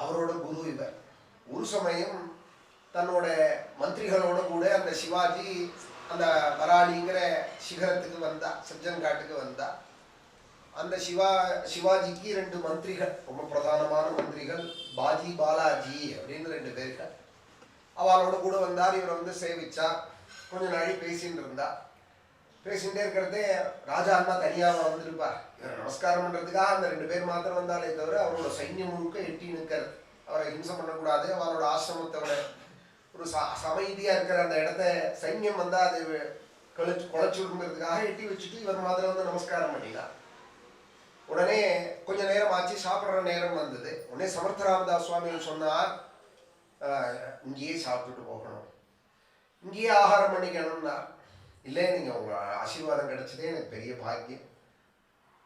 அவரோட குரு இவர். ஒரு சமயம் தன்னோட மந்திரிகளோட கூட அந்த சிவாஜி அந்த வராளிங்கிற சிகரத்துக்கு வந்தா, சஜ்ஜன் காட்டுக்கு வந்தா. அந்த சிவாஜிக்கு 2 மந்திரிகள், ரொம்ப பிரதானமான மந்திரிகள், பாஜி பாலாஜி அப்படின்னு 2 பேர்கள். அவளோட கூட வந்தார். இவர் வந்து சேவிச்சா. கொஞ்ச நாளை பேசிட்டு இருந்தா. பேசிகிட்டே இருக்கிறதே ராஜா அண்ணா தனியாக வந்துருப்பார். இவர் நமஸ்காரம் பண்ணுறதுக்காக அந்த 2 பேர் மாத்திரம் வந்தாலே தவிர அவரோட சைன்யம் முழுக்க எட்டி நிற்கிறது. அவரை ஹிம்சை பண்ணக்கூடாது, அவரோட ஆசிரமத்தோட ஒரு சமைதியாக இருக்கிற அந்த இடத்த சைன்யம் வந்தால் அது குலைச்சுடுங்கிறதுக்காக எட்டி வச்சுட்டு இவர் மாத்திரம் வந்து நமஸ்காரம் பண்ணினார். உடனே கொஞ்ச நேரம் ஆச்சு, சாப்பிட்ற நேரம் வந்தது. உடனே சமர்த்த ராமதாஸ் சுவாமிகள் சொன்னார், இங்கேயே சாப்பிட்டுட்டு போகணும், இங்கேயே ஆகாரம் பண்ணிக்கணும்னா. இல்லை, நீங்கள் உங்கள் ஆசீர்வாதம் கிடைச்சதே எனக்கு பெரிய பாக்கியம்.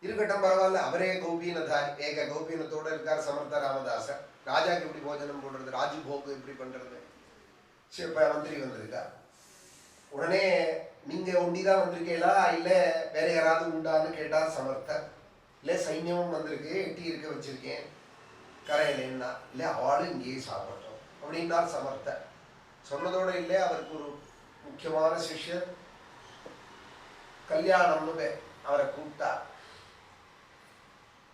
இருக்கட்டும் பரவாயில்ல, அவரே கௌபீனதாரி, ஏக கௌபீனத்தோட இருக்கார் சமர்த்த ராமதாசர். ராஜாக்கு எப்படி போஜனம் போடுறது, ராஜ்போக்கு எப்படி பண்றது, மந்திரி வந்திருக்கா. உடனே நீங்க ஒண்டிதான் வந்திருக்கீங்களா இல்ல வேற யாராவது உண்டான்னு கேட்டார் சமர்த்தர். இல்ல சைன்யமும் வந்திருக்கு, எட்டி இருக்க வச்சிருக்கேன் கரையிலன்னா. இல்ல அவளும் இங்கேயே சாப்பிட்டோம் அப்படின்னார் சமர்த்தர். சொன்னதோட இல்லை, அவருக்கு ஒரு முக்கியமான சிஷ்யர் கல்யாணம்னு அவரை கூப்பிட்டா.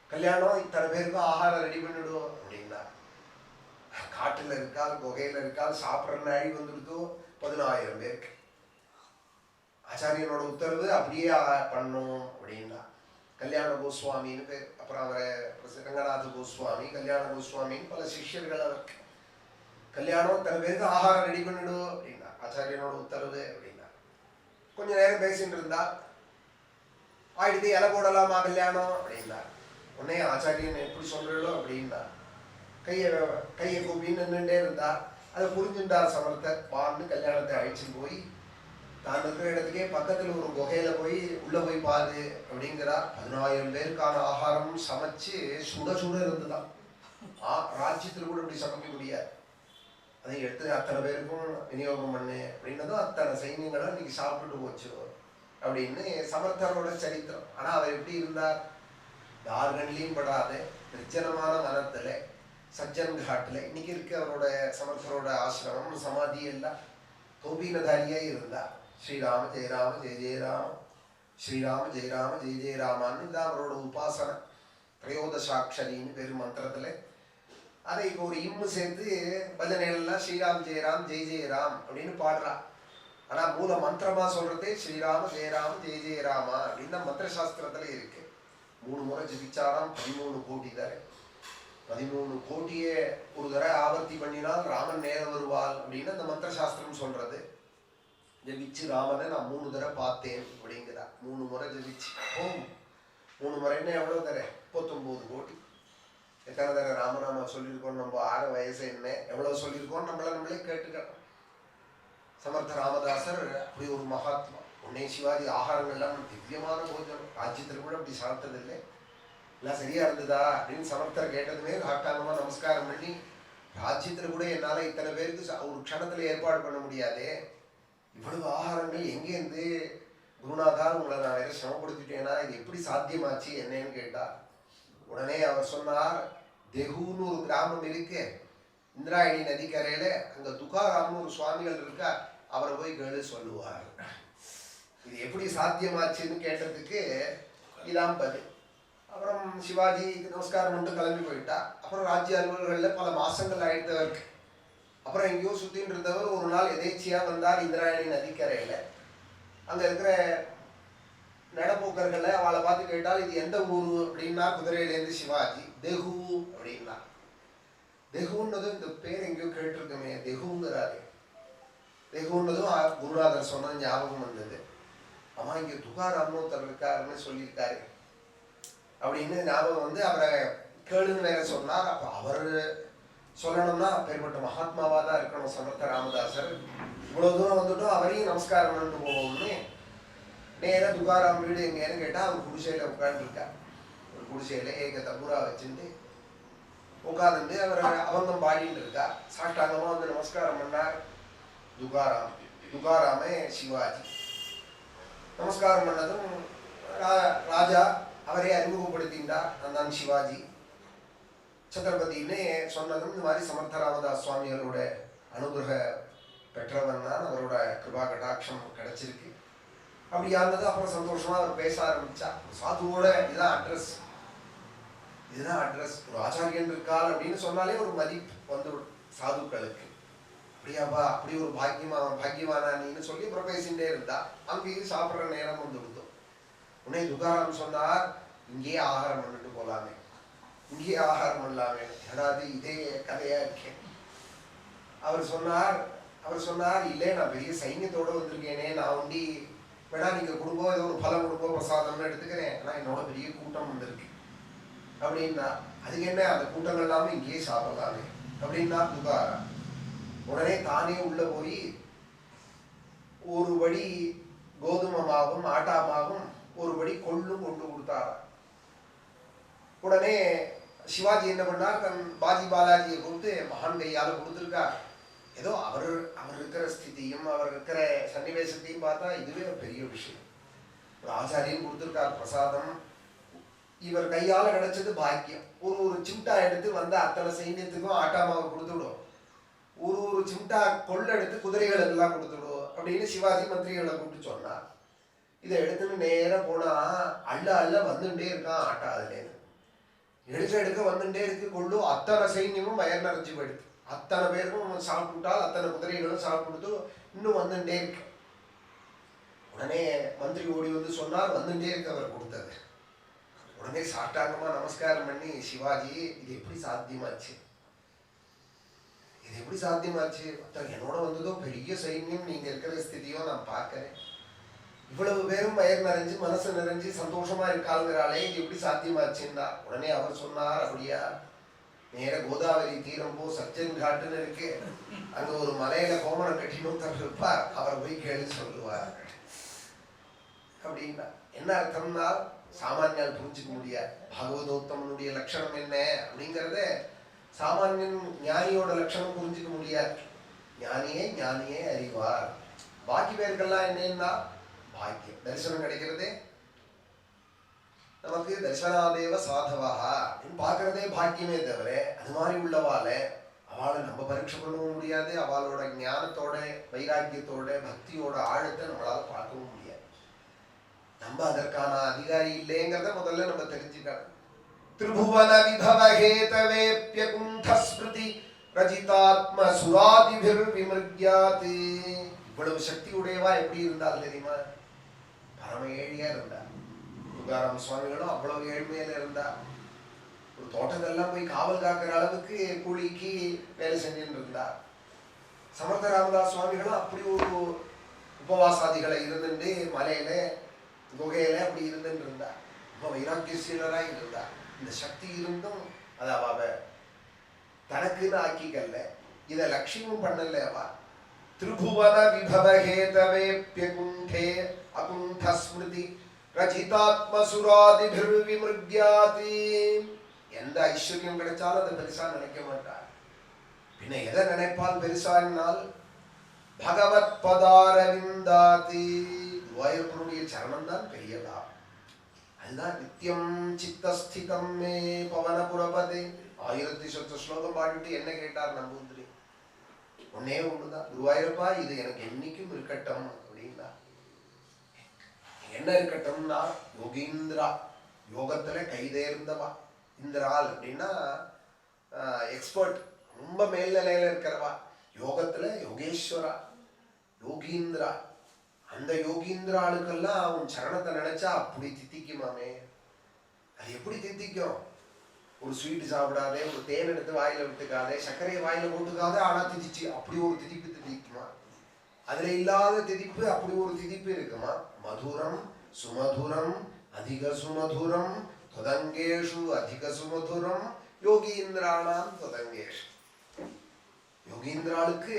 கல்யாணம் இத்தனை பேருக்கு ஆகாரம் ரெடி பண்ணிடுவோம் அப்படின்னா. காட்டுல இருக்கால் குகையில இருக்கால் சாப்பிட்ற நாழி வந்துடுதோ 10,000 பேருக்கு. ஆச்சாரியனோட உத்தரவு அப்படியே பண்ணும் அப்படின்னா. கல்யாண கோஸ்வாமின்னு பேர். அப்புறம் அவரை ரங்கநாத கோஸ்வாமி, கல்யாண கோஸ்வாமின்னு பல சிஷ்யர்கள் அவருக்கு. கல்யாணம் இத்தனை பேருக்கு ஆகாரம் ரெடி பண்ணிடும் அப்படின்னா. ஆச்சாரியனோட உத்தரவு அப்படின்னா. கொஞ்ச நேரம் பேசிட்டு இருந்தா. ஆயிடுது, இலை போடலாமா கல்யாணம் அப்படின்னா. உடனே ஆச்சாரியன் எப்படி சொல்றீங்களோ அப்படின்னா கையை கூப்பின்னு நின்றுட்டே இருந்தா. அதை புரிஞ்சுட்டார் சமர்த்தர். வான்னு கல்யாணத்தை அழைச்சிட்டு போய் தான் இருக்கிற இடத்துக்கே பக்கத்துல ஒரு குகையில போய் உள்ள போய் பாரு அப்படிங்கிறார். 10,000 பேருக்கான ஆகாரம் சமைச்சு சுட சுட இருந்துதான். ராஜ்யத்துல கூட இப்படி சமைக்க முடியாது. அதை எடுத்து அத்தனை பேருக்கும் விநியோகம் பண்ணு அப்படின்னதும் அத்தனை சைன்யங்களை இன்னைக்கு சாப்பிட்டு போச்சு அப்படின்னு சமர்த்தரோட சரித்திரம். ஆனா அவர் எப்படி இருந்தார், யார் கண்ணிலையும் படாத நிர்ஜனமான வனத்துல சஜ்ஜன் காட்டுல இன்னைக்கு இருக்கு அவரோட சமர்த்தரோட ஆசிரமம், சமாதி எல்லாம். கௌபீனதாரியா இருந்தார். ஸ்ரீராம ஜெய ராம ஜெய ஜெய ராம, ஸ்ரீராம ஜெய ராம ஜெய ஜெய ராமான்னு இதான் அவரோட உபாசனை. திரையோதசாட்சரின்னு பேரு மந்திரத்துல. அதை இப்போ ஒரு இம்மு சேர்த்து பஜனைகள்லாம் ஸ்ரீராம் ஜெயராம் ஜெய ஜெயராம் அப்படின்னு பாடுறா. ஆனா மூல மந்திரமா சொல்றதே ஸ்ரீராம ஜெயராம ஜெய ஜெயராமா அப்படின்னு தான் மந்திர சாஸ்திரத்துல இருக்கு. 3 முறை ஜபிச்சாராம் 13 கோடி தர. 13 கோடியே ஒரு தடவை ஆவர்த்தி பண்ணினால் ராமன் நேர வருவாள் அப்படின்னு அந்த மந்திர சாஸ்திரம் சொல்றது. ஜபிச்சு ராமனை நான் 3 தடவை பார்த்தேன் அப்படிங்கிறா. 3 முறை ஜபிச்சு 3 முறைன்னா எவ்வளவு தர? 39 கோடி. எத்தனை தடவை ராமநாமா சொல்லியிருக்கோம், நம்ம ஆற வயசு என்ன எவ்வளவு சொல்லியிருக்கோம் நம்மளே கேட்டுக்கிறோம். சமர்த்த ராமதாசர் அப்படி ஒரு மகாத்மா. உன்னை சிவாஜி ஆகாரங்கள்லாம் திவ்யமான போஜனம், ராஜ்யத்தில் கூட அப்படி சாப்பிட்டதில்லை, எல்லாம் சரியா இருந்ததா அப்படின்னு சமர்த்தர் கேட்டதுமே காட்டாங்கமா நமஸ்காரம் பண்ணி, ராஜ்யத்தில் கூட என்னால் இத்தனை பேருக்கு ஒரு க்ஷணத்தில் ஏற்பாடு பண்ண முடியாதே, இவ்வளவு ஆகாரங்கள் எங்கேருந்து குருநாதா உங்களை நான் வேற சிரமப்படுத்திட்டேன்னா இது எப்படி சாத்தியமாச்சு என்னன்னு கேட்டார். உடனே அவர் சொன்னார், தெஹூன்னு ஒரு கிராமம் இருக்கு இந்திராயணி நதிக்கரையில, அங்க துகாராம்னு ஒரு சுவாமிகள் இருக்கார், அவரை போய் கேளு சொல்லுவார். இது எப்படி சாத்தியமாச்சுன்னு கேட்டதுக்கு இதான் பதில். அப்புறம் சிவாஜி நமஸ்காரம் மட்டும் கிளம்பி போயிட்டா. அப்புறம் ராஜ்ய அலுவலர்களில் பல மாசங்கள் ஆயிடுத்தவருக்கு. அப்புறம் எங்கேயோ சுத்தின்னு இருந்தவர் ஒரு நாள் எதேச்சியா வந்தார் இந்திராயணி நதிக்கரையில. அங்க இருக்கிற நடப்போக்கர்களை அவளை பார்த்து கேட்டால் இது எந்த ஊரு அப்படின்னா குதிரையிலேருந்து சிவாஜி தெஹூ அப்படின்னா. தெஹூன்னதும் இந்த பேர் எங்கேயோ கேட்டிருக்கமே, தெஹூங்கிறாரு. தெஹூன்னதும் குருநாதர் சொன்ன ஞாபகம் வந்தது. அம்மா இங்க துகாராம்னு ஒருத்தர் இருக்காருன்னு சொல்லியிருக்காரு அப்படின்னு ஞாபகம் வந்து அவரை கேளுன்னு வேற சொன்னார். அப்ப அவர் சொல்லணும்னா அப்பேற்பட்ட மகாத்மாவா தான் இருக்கணும் சமர்த்த ராமதாசர். இவ்வளவு தூரம் வந்துட்டோம், அவரையும் நமஸ்காரம் பண்ணிட்டு போவோம்னு நேராக துகாராம் வீடு எங்கேன்னு கேட்டா அவர் குடிசையில உட்காந்துருக்கா. ஒரு குடிசையில ஏக தம்புரா வச்சுட்டு உட்காந்துட்டு அவர் அவந்தம் பாடிட்டு இருக்கா. சாஷ்டாங்கமா வந்து நமஸ்காரம் பண்ணார் துகாராம். துகாராமே சிவாஜி. நமஸ்காரம் பண்ணதும் ராஜா அவரே அறிமுகப்படுத்தின்றார், நான் சிவாஜி சத்ரபதினு சொன்னதும் இந்த மாதிரி சமர்த்த ராமதாஸ் சுவாமிகளோட அனுகிரக பெற்றவன் தான், அவரோட கிருபா கடாட்சம் கிடைச்சிருக்கு அப்படி இருந்தது. அப்புறம் சந்தோஷமா அவர் பேச ஆரம்பிச்சா. சாதுவோட இதுதான் அட்ரஸ், இதுதான் அட்ரஸ். ஒரு ஆச்சாரியன் இருக்கால் அப்படின்னு சொன்னாலே ஒரு மதிப்பு வந்து சாதுக்களுக்கு. அப்படியாப்பா அப்படி ஒரு பாக்கியமானா நீன்னு சொல்லி அப்புறம் பேசிகிட்டே இருந்தா. அங்கேயும் சாப்பிட்ற நேரம் வந்து கொடுத்தோம். உடனே துகாராம் சொன்னார், இங்கேயே ஆகாரம் பண்ணிட்டு போலாமே, இங்கேயே ஆகாரம் பண்ணலாமே, ஏதாவது இதே கதையா இருக்கேன். அவர் சொன்னார் இல்லை நான் பெரிய சைன்யத்தோட வந்திருக்கேனே, நான் ஒண்டி வேணா நீங்க கொடுப்போம் ஏதோ ஒரு பலம் கொடுப்போம் பிரசாதம்னு எடுத்துக்கிறேன், ஆனா என்னோட பெரிய கூட்டம் வந்திருக்கு அப்படின்னா. அதுக்கு என்ன அந்த கூட்டங்கள் எல்லாமே இங்கேயே சாப்பிடலாமே அப்படின்னா துகாராம். உடனே தானே உள்ள போய் ஒரு படி கோதுமை மாவும் ஆட்டா மாவும் ஒரு படி கொள்ளும் கொண்டு கொடுத்தாரா. உடனே சிவாஜி என்ன பண்ணார், தன் பாஜி பாலாஜியை கொடுத்து மகான் கையால் கொடுத்துருக்கார். ஏதோ அவர் இருக்கிற ஸ்திதியும் அவர் இருக்கிற சன்னிவேசத்தையும் பார்த்தா இதுவே ஒரு பெரிய விஷயம். ஒரு ஆச்சாரியும் கொடுத்துருக்கார் பிரசாதம், இவர் கையால் கிடைச்சது பாக்கியம். ஒரு சிம்டா எடுத்து வந்த அத்தனை சைன்யத்துக்கும் ஆட்டாமாவை கொடுத்து விடும், ஒரு சிம்டா கொள்ளெடுத்து குதிரைகள் எல்லாம் கொடுத்துடும் அப்படின்னு சிவாஜி மந்திரிகளை கூப்பிட்டு சொன்னார். இதை எடுத்துன்னு நேரம் போனா அள்ள வந்துட்டே இருக்கான் ஆட்டா. அதுலேருந்து எடுக்க வந்துட்டே இருக்கு கொள்ளு. அத்தனை சைன்யமும் வயர் நிறைஞ்சு போயிடுது. அத்தனை பேருக்கும் சாப்பிட்டால் அத்தனை குதிரைகளும் சாப்பிட்டு இன்னும் வந்துட்டே இருக்கு. உடனே மந்திரி ஓடி வந்து சொன்னார், வந்துட்டே இருக்கு அவர் கொடுத்தது. உடனே சாட்டாங்கமா நமஸ்காரம் பண்ணி, சிவாஜி இது எப்படி சாத்தியமாச்சு, இது எப்படி சாத்தியமாச்சு, என்னோட வந்ததோ பெரிய சைன்யம், நீங்க இருக்கிற ஸ்திதியோ நான் பார்க்கிறேன், இவ்வளவு பேரும் வயர் நிறைஞ்சு மனசு நிறைஞ்சு சந்தோஷமா இருக்காளுங்கிறாளே, இது எப்படி சாத்தியமாச்சுன்னா. உடனே அவர் சொன்னார், அப்படியா நேர கோதாவரி தீரம் போ, சச்சன் காட்டுன்னு இருக்கு, அங்க ஒரு மலையில கோமணம் கட்டினும் இருப்பார், அவரை போய் கேள்வி சொல்லுவார் அப்படின்னா. என்ன அர்த்தம்னா சாமானியால் புரிஞ்சுக்க முடியாது. பாகவதோத்தமனுடைய லட்சணம் என்ன அப்படிங்கிறத சாமானியன் ஞானியோட லட்சணம் புரிஞ்சுக்க முடியாது. ஞானியே அறிவார். பாக்கி பேருக்கெல்லாம் என்னன்னா பாக்கியம், தரிசனம் கிடைக்கிறதே நமக்கு தரிசனாதேவ சாதவா பார்க்கறதே பாக்கியமே தவிர, அது மாதிரி உள்ளவால அவளை நம்ம பரீட்சை பண்ணவும் முடியாது. அவளோட ஞானத்தோட வைராக்கியத்தோட பக்தியோட ஆழத்தை நம்மளால பார்க்கவும் முடியாது. நம்ம அதற்கான அதிகாரி இல்லைங்கிறத முதல்ல நம்ம தெரிஞ்சுக்கணும். திரிபுவன விபவஹேதவேப்யகுண்ட ஸ்மிருதி ரஜிதாத்ம சுராதிபிர் விமிருக்யாதி. இவ்வளவு சக்தி உடையவா எப்படி இருந்தால் தெரியுமா? பரம ஏழியா இருந்தா. துகாராம் சுவாமிகளும் அவ்வளவு ஏழ்மையில இருந்தா. ஒரு தோட்டத்தெல்லாம் போய் காவல் காக்கிற அளவுக்கு கூலிக்கு வேலை செஞ்சுட்டு இருந்தா. சமர்த்த ராமதாஸ் சுவாமிகளும் அப்படி ஒரு உபவாசாதிகளை இருந்துட்டு மலையில குகையில அப்படி இருந்துட்டு இருந்தா. ரொம்ப வைராக்கியசீலராய் இருந்தா. இந்த சக்தி இருந்தும் அதை அவ தனக்குன்னு ஆக்கிக்கல்ல, இதை லட்சியமும் பண்ணல அவ. திரிபுவன விபவஹேதவேப்யகுண்டே அகுண்ட ஸ்மிருதி ரஜிதாத்மசுராதிபிர் விமிருக்யாதி. எந்த ஐஸ்வர்யம் கிடைச்சாலும் அதை பெருசா நினைக்க மாட்டார். பின்ன எதை நினைப்பால் பெருசானால் பகவத் பதாரவிந்தாதி. குருவாயூரப்பனுடைய சரணம் தான் பெரிய லாபம். அதுதான் நித்தியம் சித்தஸ்திதம் மே பவனபுரபதே. 1008 ஸ்லோகம் பாடிட்டு என்ன கேட்டார் நம்பூதிரி? ஒன்னே ஒண்ணுதான், குருவாயூரப்பா இது எனக்கு என்னைக்கும் இருக்கட்டும் அப்படின்னா. என்ன இருக்கட்டும்னா யோகீந்திரா, யோகத்துல கைதேர்ந்தவா. இந்திரால் அப்படின்னா எக்ஸ்பர்ட், ரொம்ப மேல்நிலையில இருக்கிறவா. யோகத்துல யோகேஸ்வரா, யோகீந்திரா. அந்த யோகீந்திராளுக்கெல்லாம் அவன் சரணத்தை நினைச்சா அப்படி தித்திக்குமாமே. அது எப்படி தித்திக்கும்? ஒரு ஸ்வீட் சாப்பிடாதே, ஒரு தேன் எடுத்து வாயில விட்டுக்காதே, சர்க்கரையை வாயில போட்டுக்காதே, ஆனா திதிச்சு அப்படி ஒரு திதிப்பு திதிக்குமா? அதுல இல்லாத திதிப்பு அப்படி ஒரு திதிப்பு இருக்குமா? மதுரம் சுமதுரம் அதிக சுமதுரம் தொதங்கேஷு அதிக சுமதுரம் யோகீந்திரானாம் தொதங்கேஷு. யோகீந்திராளுக்கு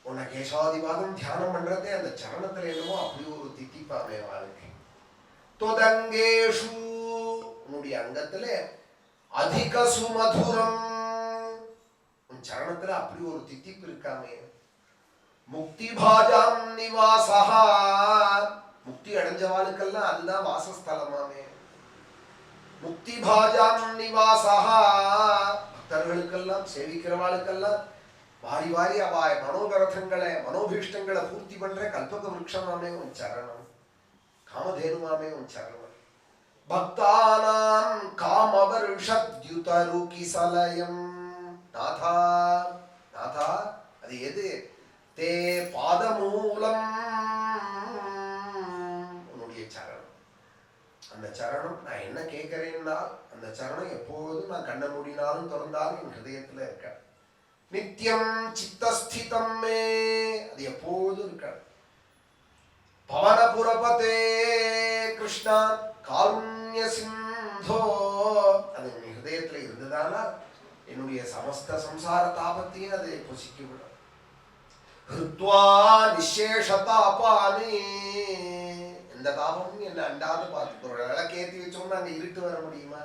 உன்னை கேசாதிபாதம் தியானம் பண்றதே அந்த சரணத்துல என்னமோ அப்படி ஒரு தித்திப்பாமே வாழ்க்கை. தொதங்கேஷு உன்னுடைய அங்கத்துல அதிக சுமதுரம், உன் சரணத்துல அப்படி ஒரு தித்திப்பு இருக்காமே. முக்தி பாஜாம் நிவாசா, முக்தி அடைஞ்சவாளுக்கெல்லாம் அதுதான் வாசஸ்தலமாமே. முக்தி பாஜாம் நிவாசா, பக்தர்களுக்கெல்லாம் சேவிக்கிறவாளுக்கெல்லாம் வாரி வாரி அவாய் மனோகரதங்களை மனோபீஷ்டங்களை பூர்த்தி பண்ற கல்பக விருட்சமாமே உன் சரணம். காமதேனுமாமே உன் சரணம். பக்தானாம் காமவருஷத்யுதருகிசலயம். நாதா நாதா, அது எது? தே பாதமூலம், உன்னுடைய சரணம். அந்த சரணம் நான் என்ன கேட்கிறேன்னா, அந்த சரணம் எப்போதும் நான் கண்ண மூடினாலும் திறந்தாலும் என் ஹிருதயத்துல இருக்க. நித்தியம் சித்தஸ்திதம் மே, அது எப்போதும் இருக்க. பவனபுரபதே கிருஷ்ணா காருண்ய சிந்தோ, அது என் ஹிருதயத்துல இருந்ததானா என்னுடைய சமஸ்த சம்சார தாபத்தையும் அது பொசிக்கப்படும். ஹிருத்வா நிசேஷதாபானி, எந்த தாபமும் என்ன அண்டாது பார்த்துக்கிறோம். விளக்கேற்றி வச்சோம்னா அங்க இருட்டு வர முடியுமா?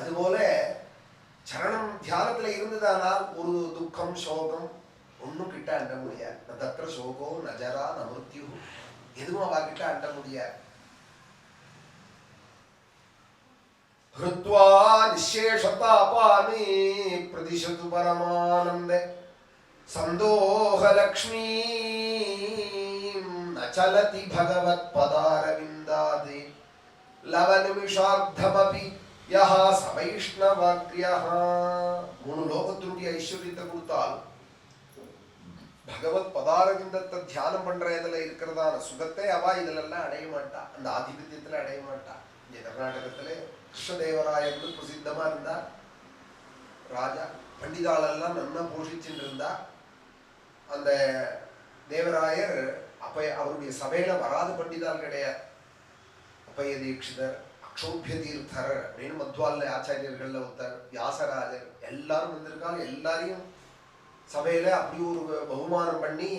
அதுபோல சரணம் தியானத்துல இருந்ததானால் ஒரு துக்கம் சோகம் ஒன்னும் கிட்ட அண்ட முடியாது. தத்திர சோகோ நஜரா நமிருத்யு எதுவும் அவ கிட்ட அண்ட முடியாது. ஹிருத்வா நிசேஷதாபானி பிரதிஷது பரமானந்த சந்தோகலக்ஷ்மீ நச்சலதி பகவத் பதாரவிந்தாதே லவநிமிஷார்த்தமபி யஹா சவைஷ்ணவாக்ரியஹ. 3 லோகத்தினுடைய ஐஸ்வர்யத்தை கொடுத்தால் பகவத் பதாரவிந்தத்தை தியானம் பண்ற இதுல இருக்கிறதான சுகத்தை அவ இதுல எல்லாம் அடைய மாட்டா. அந்த ஆதிபத்தியத்துல அடைய மாட்டா. இங்க கர்நாடகத்துல கிருஷ்ணதேவராயர் பிரசித்தமா இருந்தா ராஜா. பண்டிதாளெல்லாம் நல்லா போஷிச்சுட்டு இருந்தா. அந்த தேவராயர் அப்ப அவருடைய சபையில வராத பண்டிதால் கிடையாது. அப்பைய தீட்சிதர், அக்ஷோபிய தீர்த்தர் அப்படின்னு மத்வால ஆச்சாரியர்கள்ல ஒருத்தர், வியாசராஜர் எல்லாரும் வந்திருக்காங்க. எல்லாரையும் சபையில அப்படி ஒரு பகுமானம் பண்ணி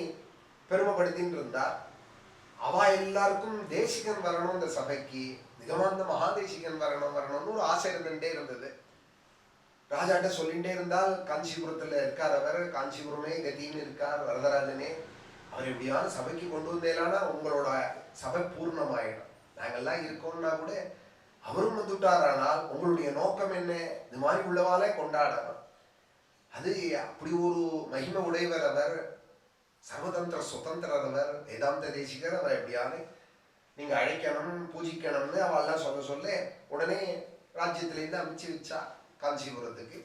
பெருமைப்படுத்தின்னு இருந்தார். அவ எல்லாருக்கும் தேசிகன் வரணும், இந்த சபைக்கு நிகமாந்த மகாதேசிகன் வரணும்னு ஒரு ஆசை இருந்துட்டே இருந்தது. ராஜாட்ட சொல்லிகிட்டே இருந்தால், காஞ்சிபுரத்துல இருக்கார் அவர், காஞ்சிபுரமே கதின்னு இருக்கார் வரதராஜனே, அவர் எப்படியான சபைக்கு கொண்டு வந்தேலானா உங்களோட சபை பூர்ணமாயிடும். நாங்கெல்லாம் இருக்கோம்னா கூட அவரும் வந்துட்டாரானால் உங்களுடைய நோக்கம் என்ன, இது மாதிரி உள்ளவாலே கொண்டாடணும். அது அப்படி ஒரு மகிமை உடையவர் அவர், சர்வதந்திர சுதந்திரர் அவர், வேதாந்த தேசிகர் அவர். எப்படியானு நீங்க அழைக்கணும் பூஜிக்கணும்னு அவெல்லாம் சொல்ல உடனே ராஜ்யத்திலேருந்து அனுப்பிச்சு வச்சா காஞ்சிபுரத்துக்கு.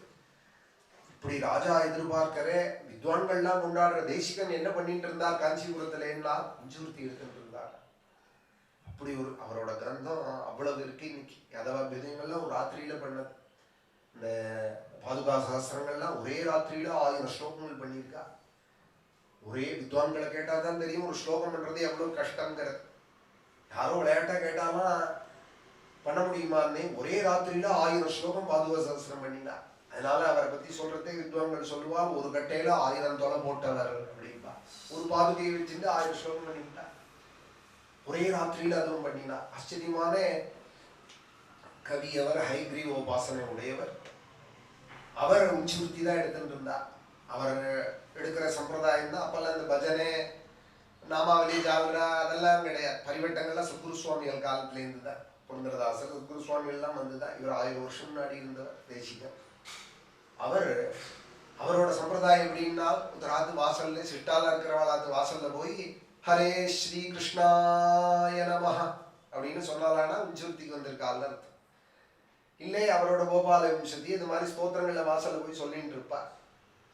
இப்படி ராஜா எதிர்பார்க்கிற வித்வான்கள்லாம் கொண்டாடுற தேசிகன் என்ன பண்ணிட்டு இருந்தார் காஞ்சிபுரத்துல எல்லாம் உஞ்சூர்த்தி எடுத்துட்டு இருந்தார். அப்படி ஒரு அவரோட கிரந்தம் அவ்வளவு இருக்கு. இன்னைக்கு யாதவ விதயங்கள்லாம் ஒரு ராத்திரியில பண்ணது. இந்த பாதுகா சாஸ்திரங்கள்லாம் ஒரே ராத்திரியில 1000 ஸ்லோகங்கள் பண்ணியிருக்கா. ஒரே வித்வான்களை கேட்டாதான் தெரியும் ஒரு ஸ்லோகம் பண்றது எவ்வளவு கஷ்டங்கிறது. யாரோ விளையாட்டா கேட்டாலும் பண்ண முடியுமான்னு ஒரே ராத்திரியில 1000 ஸ்லோகம் பாதுகா சாஸ்திரம் பண்ணினா. அதனால அவரை பத்தி சொல்றதே வித்வான்கள் சொல்லுவா, ஒரு கட்டையில 1000 தொலை போட்டவர் அப்படின்பா. ஒரு பாதுகையை வச்சுட்டு 1000 ஸ்லோகம் பண்ணிட்டா. ஒரே ராத்திரியில அதுவும் பண்ணினா. ஆச்சரியமான கவி அவர், ஹைகிரீவ உபாசனை உடையவர். அவர் உச்சுறுத்தி தான் எடுத்துட்டு இருந்தார். அவர் எடுக்கிற சம்பிரதாயம் தான். அப்பெல்லாம் இந்த பஜனை நாமாவளி ஜாகரா அதெல்லாம் கிடையாது. பரிவட்டங்கள்லாம் சத்குரு சுவாமிகள் காலத்துல இருந்துதான். புரந்தரதாசர் சத்குரு சுவாமிகள்லாம் வந்துதான். இவர் 1000 வருஷம் முன்னாடி இருந்தவர் தேசிகர். அவரோட சம்பிரதாயம் எப்படின்னா, ராத்து வாசல்ல சிட்டாலா இருக்கிறவாளாத்து வாசல்ல போய் ஹரே ஸ்ரீ கிருஷ்ணாய நமஹ அப்படின்னு சொன்னாலானா உஞ்சூர்த்திக்கு வந்திருக்காள் அர்த்தம். இல்லை அவரோட கோபால விம்சதி இது மாதிரி ஸ்தோத்திரங்களை வாசல்ல போய் சொல்லிட்டு இருப்பார்.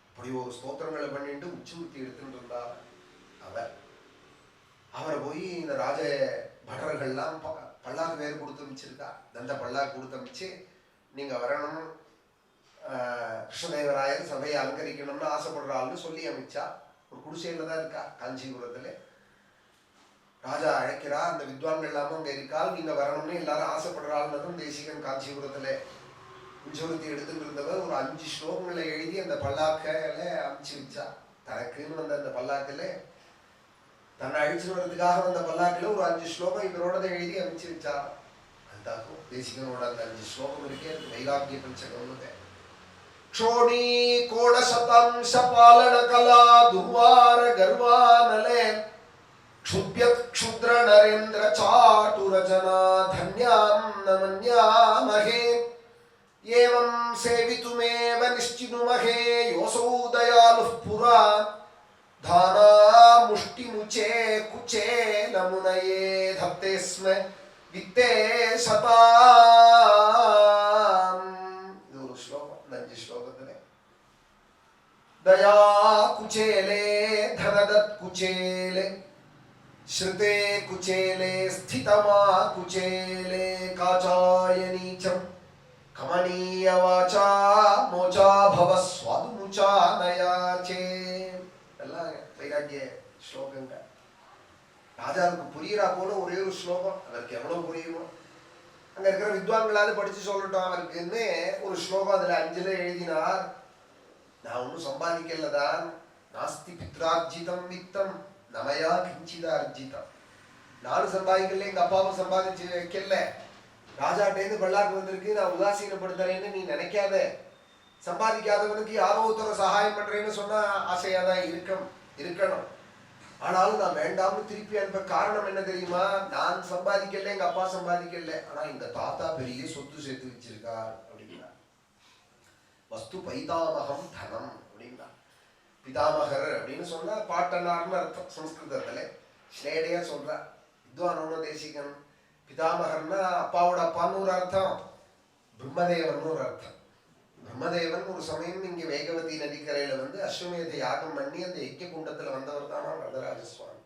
அப்படி ஒரு ஸ்தோத்திரங்களை பண்ணிட்டு உச்சூர்த்தி எடுத்துட்டு இருந்தார் அவர். அவரை போய் இந்த ராஜ பட்டர்கள்லாம் பல்லாக்கு வேறு கொடுத்து அமைச்சிருக்கா. தந்த பல்லாக்கு கொடுத்து அமைச்சு நீங்க வரணும், கிருஷ்ணதேவராயர் சபையை அலங்கரிக்கணும்னு ஆசைப்படுறாள்னு சொல்லி அமைச்சா. ஒரு குடிசையில தான் இருக்கா காஞ்சிபுரத்துல. ராஜா அழைக்கிறா. அந்த வித்வான்கள் எல்லாமும் அங்க இருக்கால், நீங்க வரணும்னு எல்லாரும் ஆசைப்படுறாள்னதும் தேசிகன் காஞ்சிபுரத்துல உஞ்சூர்த்தி எடுத்துட்டு இருந்தவர் ஒரு 5 ஸ்லோகங்களை எழுதி அந்த பல்லாக்கையில அமைச்சு வச்சா. தனக்குன்னு வந்த அந்த பல்லாக்கில தன்னை அழிச்சுட்டு வர்றதுக்காக வந்த பல்லாக்கில ஒரு 5 ஸ்லோகம் இவரோட எழுதி அமைச்சு வச்சா. அதுதாக்கும் தேசிகனோட அந்த 5 ஸ்லோகம் இருக்கே, அது வைராக்கிய பஞ்சகம்னு. க்ஷோணி கோண சதம்ச பாலன கலா துர்வார கர்வானலே க்ஷுப்யத் க்ஷுத்ர நரேந்திர சாட்டுரஜனா தன்யாம் நமன்யாமஹே ஏவம் சேவிதுமேவ நிஷ்சினுமஹே யோசௌ தயாலுः புரா தானா முஷ்டிமுச்சே குச்சே நமுனயே தப்தே ஸ்ம வித்தே சதாம். இது ஒரு ஸ்லோகம். 5 ஸ்லோகத்துல தயா குச்சேலே தனதத் குச்சேலே ஸ்ருதே குச்சேலே ஸ்திதமா குச்சேலே காச்சாய நீச்சம் கமனீய வாச்சா மோச்சா பவ ஸ்வாது முச்சா நயாச்சே. எல்லாம் வைராக்கிய ஸ்லோகங்கள். ராஜாவுக்கு புரியுறா போல ஒரே ஒரு ஸ்லோகம். அவருக்கு எவ்வளவு புரியுமோ அங்க இருக்கிற வித்வான்களாவது படிச்சு சொல்லட்டும் அவருக்குன்னு ஒரு ஸ்லோகம் அதுல 5ல எழுதினார். நான் ஒன்னும் சம்பாதிக்கலதான். நாஸ்தி பித்ரார்ஜிதம் வித்தம் நமயா கிஞ்சித அர்ஜிதம். நானும் சம்பாதிக்கல, எங்க அப்பாவும் சம்பாதிச்சு வைக்கல. ராஜாட்டேந்து பல்லாக்கு வந்திருக்கு, நான் உதாசீனப்படுத்துறேன்னு நீ நினைக்காத. சம்பாதிக்காதவனுக்கு யாரோ ஒருத்தர் சகாயம் பண்றேன்னு சொன்னா ஆசையாதான் இருக்கணும். ஆனாலும் நான் வேண்டாம்னு திருப்பி அனுப்ப காரணம் என்ன தெரியுமா? நான் சம்பாதிக்கல, எங்க அப்பா சம்பாதிக்கல, ஆனா எங்க தாத்தா பெரிய சொத்து சேர்த்து வச்சிருக்கார் அப்படின்னா. வஸ்து பைதாமகம் தனம் அப்படின்னா. பிதாமகர் அப்படின்னு சொன்னா பாட்டனார்னு அர்த்தம் சம்ஸ்கிருதத்துல. ஸ்லேடையா சொல்ற வித்வானோட தேசிகன். பிதாமகர்னா அப்பாவோட அப்பான்னு ஒரு அர்த்தம், பிரம்மதேவன் ஒரு அர்த்தம். பிரம்மதேவன் ஒரு சமயம் இங்க வேகவதி நதிக்கரையில வந்து அஸ்வமேத யாகம் பண்ணி அந்த யஜ்ய குண்டத்துல வந்தவர் தானா வரதராஜ சுவாமி.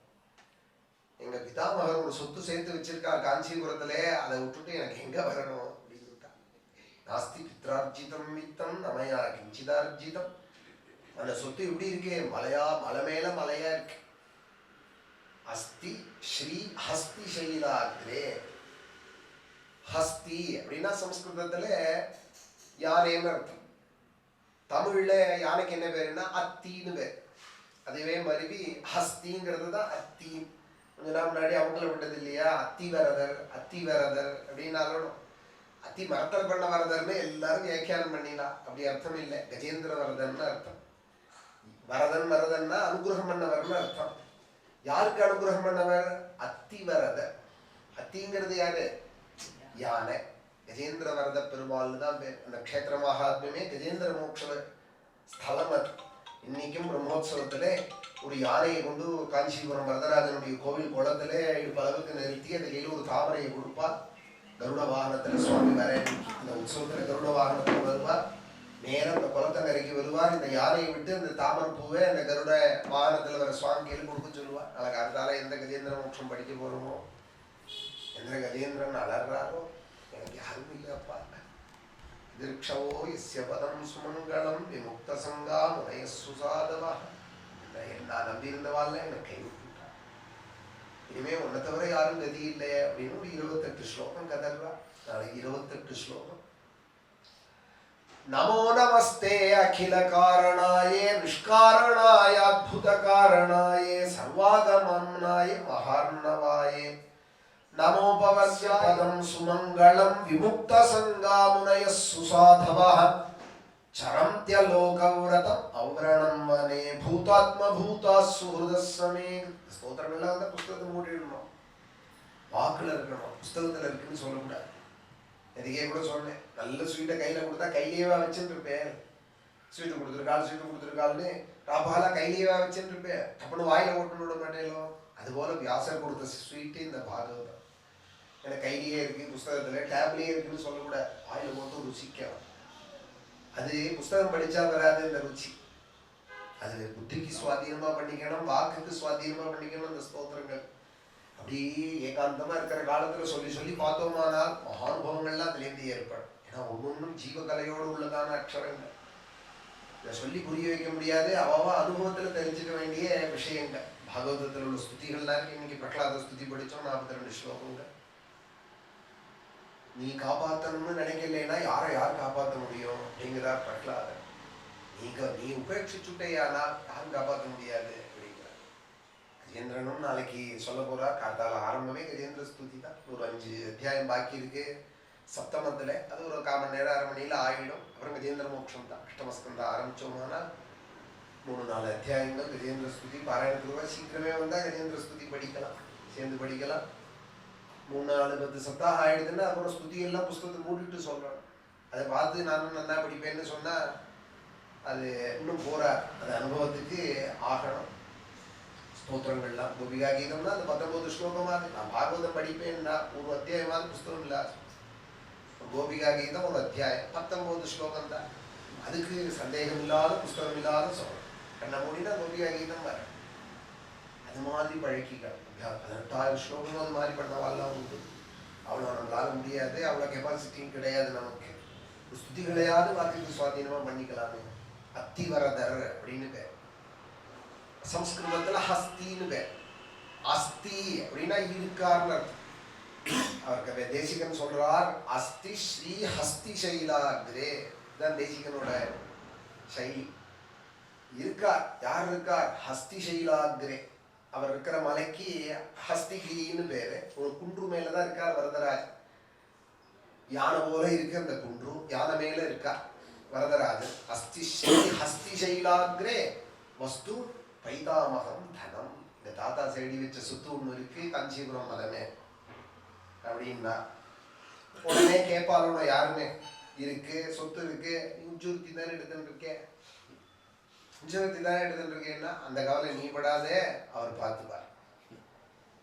எங்க பிதாமகர் ஒரு சொத்து சேர்த்து வச்சிருக்கார் காஞ்சிபுரத்துல, அதை விட்டுட்டு எனக்கு எங்க வரணும் அப்படின்னு. நாஸ்தி பித்ரார்ஜிதம் வித்தம் நமையா கிஞ்சிதார்ஜிதம். அந்த சொத்து எப்படி இருக்கு? மலை மேல மலையா இருக்கு. அஸ்தி ஸ்ரீ ஹஸ்தி சைலாக்ரே. ஹஸ்தி அப்படின்னா சம்ஸ்கிருதத்துல யானைன்னு அர்த்தம். தமிழ்ல யானைக்கு என்ன பேருன்னா அத்தின்னு பேர். அதுவே மருவி ஹஸ்திங்கிறது தான் அத்தி. கொஞ்ச நாள் முன்னாடி அவங்கள விட்டது இல்லையா, அத்திவரதர் அப்படின்னாலும் அத்தி மரத்தல் பண்ண வரதர்னு எல்லாரும் வியாக்கியானம் பண்ணிடலாம். அப்படி அர்த்தம் இல்லை, கஜேந்திர வரதன்னு அர்த்தம். வரதன்னா அனுகிரகம் பண்ணவர்னு அர்த்தம். யாருக்கு அனுகிரகம் பண்ணவர்? அத்திவரதர். அத்திங்கிறது யாரு? யானை. கஜேந்திர வரத பெருமாள்னு தான் பேர். அந்த க்ஷேத்திர மகாத்மியமே கஜேந்திர மோட்ச ஸ்தலம் அது. இன்னைக்கும் பிரம்மோத்சவத்துல ஒரு யானையை கொண்டு காஞ்சிபுரம் வரதராஜனுடைய கோவில் குளத்துல பலவுக்கு நிறுத்தி அந்த கையில் ஒரு தாமரையை கொடுப்பார். கருட வாகனத்துல சுவாமி வர அந்த உற்சவத்துல கருட வாகனத்துல வருவார். நேரம் அந்த குளத்தங்கரைக்கு வருவார். இந்த யானையை விட்டு அந்த தாமரை பூவை அந்த கருட வாகனத்துல வர சுவாமி கையில் கொடுக்க சொல்லுவார். நாளைக்கு அடுத்தால எந்த கஜேந்திர மோட்சம் படிக்க போறோமோ, எந்த கஜேந்திரன் அலறாரோ எனக்கு யாரும் இல்லப்பா. திருக்ஷவோ எஸ்ய பதம் சுமங்கலம் விமுக்த சங்கா முனைய சுசாதவா. நான் நம்பி இருந்தவாள் என்னை கைவிட்டுட்டா, இனிமே உன்னை தவிர யாரும் கதி இல்லை அப்படின்னு ஒரு 28 ஸ்லோகம் கதர்வா. நாளைக்கு 28 ஸ்லோகம். நமோ நமஸ்தே அகில காரணாயே நிஷ்காரணாய அத்புத காரணாயே சர்வாகமம்னாய மகார்ணவாயே நமோபவஸ்ய பதம் சுமங்கலம் விமுக்த சங்கா முனய சுசாதவः சரந்த்யலோகவ்ரதம் அவ்ரணம் வனே பூதாத்ம பூதா சுஹൃதஸ்ஸமே. ஸ்தோத்திரங்கள்லாம் வந்து புஸ்தகத்தை மூடிடணும், வாக்குல இருக்கணும், புஸ்தகத்துல இருக்குன்னு சொல்லக்கூடாது. எதுக்கே கூட சொன்னேன், நல்ல ஸ்வீட்டை கையில கொடுத்தா கையிலேயே வச்சுட்டு இருப்பேன். ஸ்வீட்டு கொடுத்துருக்காள்னு ராபாலா கையிலேயே வச்சுட்டு இருப்பேன். டப்புனு வாயில ஓட்டுன்னு விட மாட்டேனோ. அதுபோல வியாசர் கொடுத்த ஸ்வீட்டு இந்த பாகவதம் எனக்கு கையிலேயே இருக்கு, புஸ்தகத்துல டேப்லயே இருக்குன்னு சொல்லக்கூடாது. வாயில போட்டு ருசிக்கலாம். அது புஸ்தகம் படிச்சா வராது இந்த ருச்சி. அது புத்திக்கு சுவாதீனமா பண்ணிக்கணும், வாக்குக்கு சுவாதீனமா பண்ணிக்கணும். இந்த ஸ்தோத்திரங்கள் அப்படி ஏகாந்தமா இருக்கிற காலத்துல சொல்லி சொல்லி பார்த்தோமானால் மகானுபவங்கள்லாம் அதுலேருந்து ஏற்படும். ஏன்னா ஒவ்வொன்றும் ஜீவகலையோடு உள்ளதான அக்ஷரங்கள். இதை சொல்லி புரிய வைக்க முடியாது, அவ்வளவா அனுபவத்துல தெரிஞ்சுக்க வேண்டிய விஷயங்கள். பாகவதத்தில் உள்ள ஸ்துதிகள்லாம் இருக்கு. இன்னைக்கு பிரகலாத ஸ்துதி படித்தோம், 42 ஸ்லோகங்கள். நீ காப்பாற்றணும்னு நினைக்கலைன்னா யார் காப்பாற்ற முடியும் அப்படிங்கிறார் பிரகலாதன். நீ உபேட்சிச்சுட்டையானா யாரும் காப்பாற்ற முடியாது அப்படிங்கிறார். கஜேந்திரனும் நாளைக்கு சொல்ல போறார். காத்தால ஆரம்பமே கஜேந்திர ஸ்துதி தான். ஒரு 5 அத்தியாயம் பாக்கி இருக்கு சப்தமத்துல. அது ஒரு 1/4 மணி நேரம் 1/2 மணி நேரம் ஆகிடும். அப்புறம் கஜேந்திர மோட்சம் தான். அஷ்டமஸ்கந்தம் ஆரம்பிச்சோம்னா 3-4 அத்தியாயங்கள் கஜேந்திர ஸ்துதி பாராயணத்துக்கு சீக்கிரமே வந்தா கஜேந்திர ஸ்துதி படிக்கலாம், சேர்ந்து படிக்கலாம். 3-4-10 சப்தாகம் ஆயிடுதுன்னா அப்புறம் ஸ்துதி எல்லாம் புஸ்தகத்தை மூடிட்டு சொல்லணும். அதை பார்த்து நானும் நல்லா படிப்பேன்னு சொன்னா அது இன்னும் போறார். அது அனுபவத்துக்கு ஆகணும். ஸ்தோத்திரங்கள்லாம் கோபிகா கீதம்னா அந்த 19 ஸ்லோகமா இருக்கு. நான் பாகவதம் படிப்பேன்னா ஒரு அத்தியாயமாவது புஸ்தகம் இல்ல. கோபிகா கீதம் ஒரு அத்தியாயம் 19 ஸ்லோகம் தான். அதுக்கு சந்தேகம் இல்லாத புஸ்தகம் இல்லாத சொல்லணும். கண்ண மூடினா கோபிகா கீதம் வர அது மாதிரி பழக்கிக்கலாம். 18,000 ஸ்லோகமும் அது மாதிரி பண்ணவாலாம் உண்டு. அவ்வளோ நம்மளால முடியாது, அவ்வளோ கெப்பாசிட்டியும் கிடையாது நமக்கு. ஸ்துதிகளையாவது வார்த்தைக்கு சுவாதீனமா பண்ணிக்கலாமே. அத்திவரதர் அப்படின்னு பேர். சம்ஸ்கிருதத்துல ஹஸ்தின்னு பேர். அஸ்தி அப்படின்னா இருக்கார்னு அர்த்தம். அவருக்கு தேசிகன் சொல்றார், அஸ்தி ஸ்ரீ ஹஸ்தி சைலாகிரே. இதுதான் தேசிகனோட சைலி. இருக்கார். யார் இருக்கார்? ஹஸ்தி சைலாகிரே. அவர் இருக்கிற மலைக்கு ஹஸ்திகிரின்னு பேரு. ஒரு குன்று மேலதான் இருக்கார் வரதராஜ். யானை போல இருக்கு அந்த குன்று. யானை மேல இருக்கா வரதராஜன். ஹஸ்தி சைலாகிரே வஸ்து பைதாமகம் தனம். இந்த தாத்தா செடி வச்ச சுத்து ஒண்ணு இருக்கு காஞ்சிபுரம் மதமே அப்படின்னா உடனே கேட்பாளோ யாருமே இருக்கு சொத்து இருக்கு உஜூர்த்தி தானே எடுத்துட்டு இருக்கேன் உஜூர்த்தி தானே எடுத்துட்டு இருக்கேன்னா அந்த கவலை நீ படாதே அவர் பார்த்துப்பார்.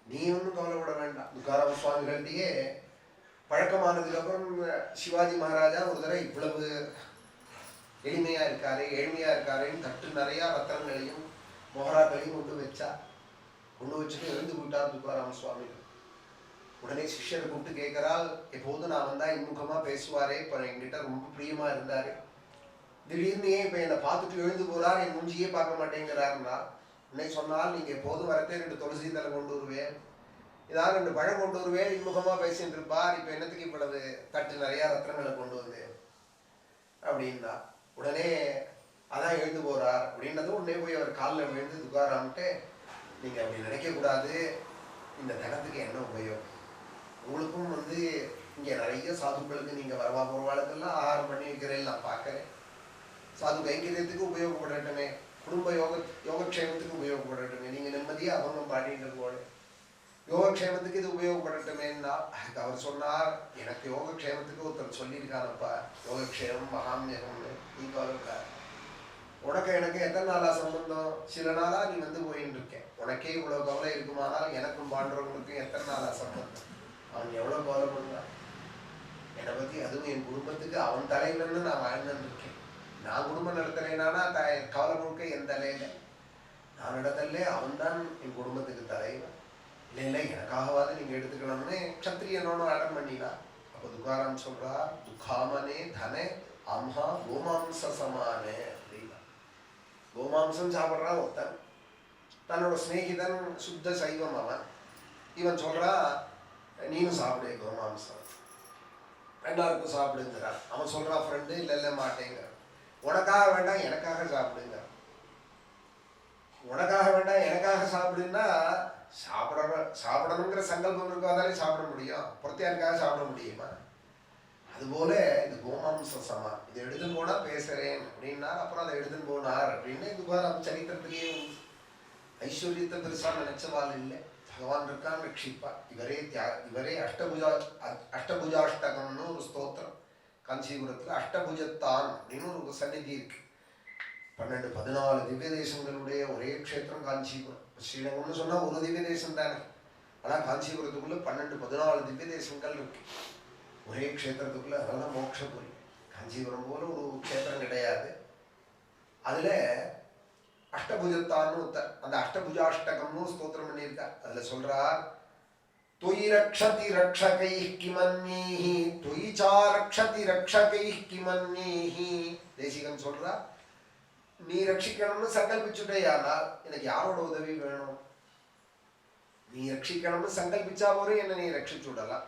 நீ ஒன்றும் கவலைப்பட வேண்டாம். துக்காராம சுவாமிகள்கிட்டயே பழக்கமானதுக்கு அப்புறம் சிவாஜி மகாராஜா ஒரு தடவை இவ்வளவு எளிமையா இருக்காருன்னு தட்டு நிறைய ரத்தனங்களையும் மொஹராக்களையும் கொண்டு வச்சுட்டு எழுந்து விட்டார் துக்காராம சுவாமிகள். உடனே சிஷ்யரை கூப்பிட்டு கேட்கிறாள், எப்போதும் நான் வந்தா இன்முகமா பேசுவாரே, இப்ப என்கிட்ட ரொம்ப பிரியமா இருந்தாரு, திடீர்னு ஏன் இப்ப என்னை பார்த்துட்டு எழுந்து போறார், என் மூஞ்சியே பார்க்க மாட்டேங்கிறாருன்னா. உன்னை சொன்னால் நீங்க எப்போதும் வரத்தே 2 துளசி தலை கொண்டு வருவேன், ஏதாவது 2 பழம் கொண்டு வருவேன், இன்முகமா பேசிட்டு இருப்பார், இப்ப என்னத்துக்கு இவ்வளவு தட்டு நிறைய ரத்னங்களை கொண்டு வந்து அப்படின்னா. உடனே அதான் எழுந்து போறார் அப்படின்னதும் உடனே போய் அவர் காலில் விழுந்து துக்காராம்ட்டு, நீங்க அப்படி நினைக்க கூடாது, இந்த தனத்துக்கு என்ன உபயோகம், உங்களுக்கும் இங்க நிறைய சாதுக்களுக்கு நீங்க வரவா போறவாளுக்கெல்லாம் ஆகாரம் பண்ணி வைக்கிறேன் நான் பார்க்கறேன், சாது கைங்கரியத்துக்கு உபயோகப்படட்டுமே, குடும்ப யோகக்ஷேமத்துக்கு உபயோகப்படட்டுமே, நீங்க நிம்மதியா அவங்க பாடிட்டு போல யோகக்ஷேமத்துக்கு இது உபயோகப்படட்டுமேன்னா. அதுக்கு அவர் சொன்னார், எனக்கு யோகக்ஷேமத்துக்கு ஒருத்தர் சொல்லியிருக்கானப்பா, யோகக்ஷேமம் மகாமியகம்னு. நீ கவலைப்படாது, உனக்கு எனக்கு எத்தனை நாளா சம்பந்தம், சில நாளா நீ போயின்னு இருக்கேன், உனக்கே இவ்வளவு கவலை இருக்குமானால் எனக்கும் பாண்டவர்களுக்கும் எத்தனை நாளா சம்பந்தம். அவன் எவ்வளவு கவலை பண்ணுவான் என்னை பத்தி, அதுவும் என் குடும்பத்துக்கு அவன் தலையிலன்னு நான் வாழ்ந்துட்டு இருக்கேன். நான் குடும்பம் நடத்துறேனானா கவலை முழுக்க என் தலையில, நான் நடத்தல அவன் தான் என் குடும்பத்துக்கு தலைவன். இல்லை எனக்காகவாது நீங்க எடுத்துக்கணும்னு க்ஷத்ரியனோட அடம் பண்ணினா. அப்போ துக்காராம் சொல்றா, துக்காமனே தனே அம்ஹா கோமாம்ச சமானே அப்படின்னா. கோமாம்சம் சாப்பிட்றான் ஒருத்தன், தன்னோட ஸ்நேகிதன் சுத்த சைவம் அவன், இவன் சொல்றா நீனும் சாப்பிடு கோமாம்சம், எல்லாருக்கும் சாப்பிடுங்கிறான். அவன் சொல்றான் ஃப்ரெண்டு இல்லை மாட்டேங்க, உனக்காக வேண்டாம் எனக்காக சாப்பிடுங்க. உனக்காக வேண்டாம் எனக்காக சாப்பிடுன்னா சாப்பிடணுங்கிற சங்கல்பம் இருக்காதாலே சாப்பிட முடியும், பொறுத்தியாருக்காக சாப்பிட முடியுமா? அதுபோல இது கோமாம்ச சமா, இதை எடுத்துன்னு போனா பேசுறேன் அப்படின்னார். அப்புறம் அதை எடுத்துன்னு போனார் அப்படின்னு துக்காராம் சரித்திரத்திலேயே ஐஸ்வர்யத்தை பெருசா நினைச்சவாள் இல்லை. பகவான் இருக்கான் ரட்சிப்பா. இவரே அஷ்டபுஜாஷ்டகம்னு ஒரு ஸ்தோத்திரம் காஞ்சிபுரத்துல அஷ்டபுஜத்தான் அப்படின்னு ஒரு சன்னிதி இருக்கு. 12-14 திவ்ய தேசங்களுடைய ஒரே க்ஷேத்திரம் காஞ்சிபுரம். ஸ்ரீரங்கம்னு சொன்னா ஒரு திவ்ய தேசம் தானே, ஆனா காஞ்சிபுரத்துக்குள்ள 12-14 திவ்ய தேசங்கள் இருக்கு ஒரே க்ஷேத்திரத்துக்குள்ள. அதெல்லாம் மோட்சபுரி. காஞ்சிபுரம் போல ஒரு க்ஷேத்திரம் கிடையாது. அதுல அஷ்டபுஜத்தான்னு அந்த அஷ்டபுஜாஷ்டகம்னு ஸ்தோத்திரம் பண்ணியிருக்கார். அதுல சொல்றார், தொயி ரக்ஷதி ரக்ஷகை கிமன்யீஹி தொயி சா ரக்ஷதி ரக்ஷகை கிமன்யீஹி. தேசிகன் சொல்றார், நீ ரட்சிக்கணும்னு சங்கல்பிச்சுட்டேயானால் எனக்கு யாரோட உதவி வேணும்? நீ ரட்சிக்கணும்னு சங்கல்பிச்சா போறே என்ன நீ ரட்சிச்சு விடலாம்.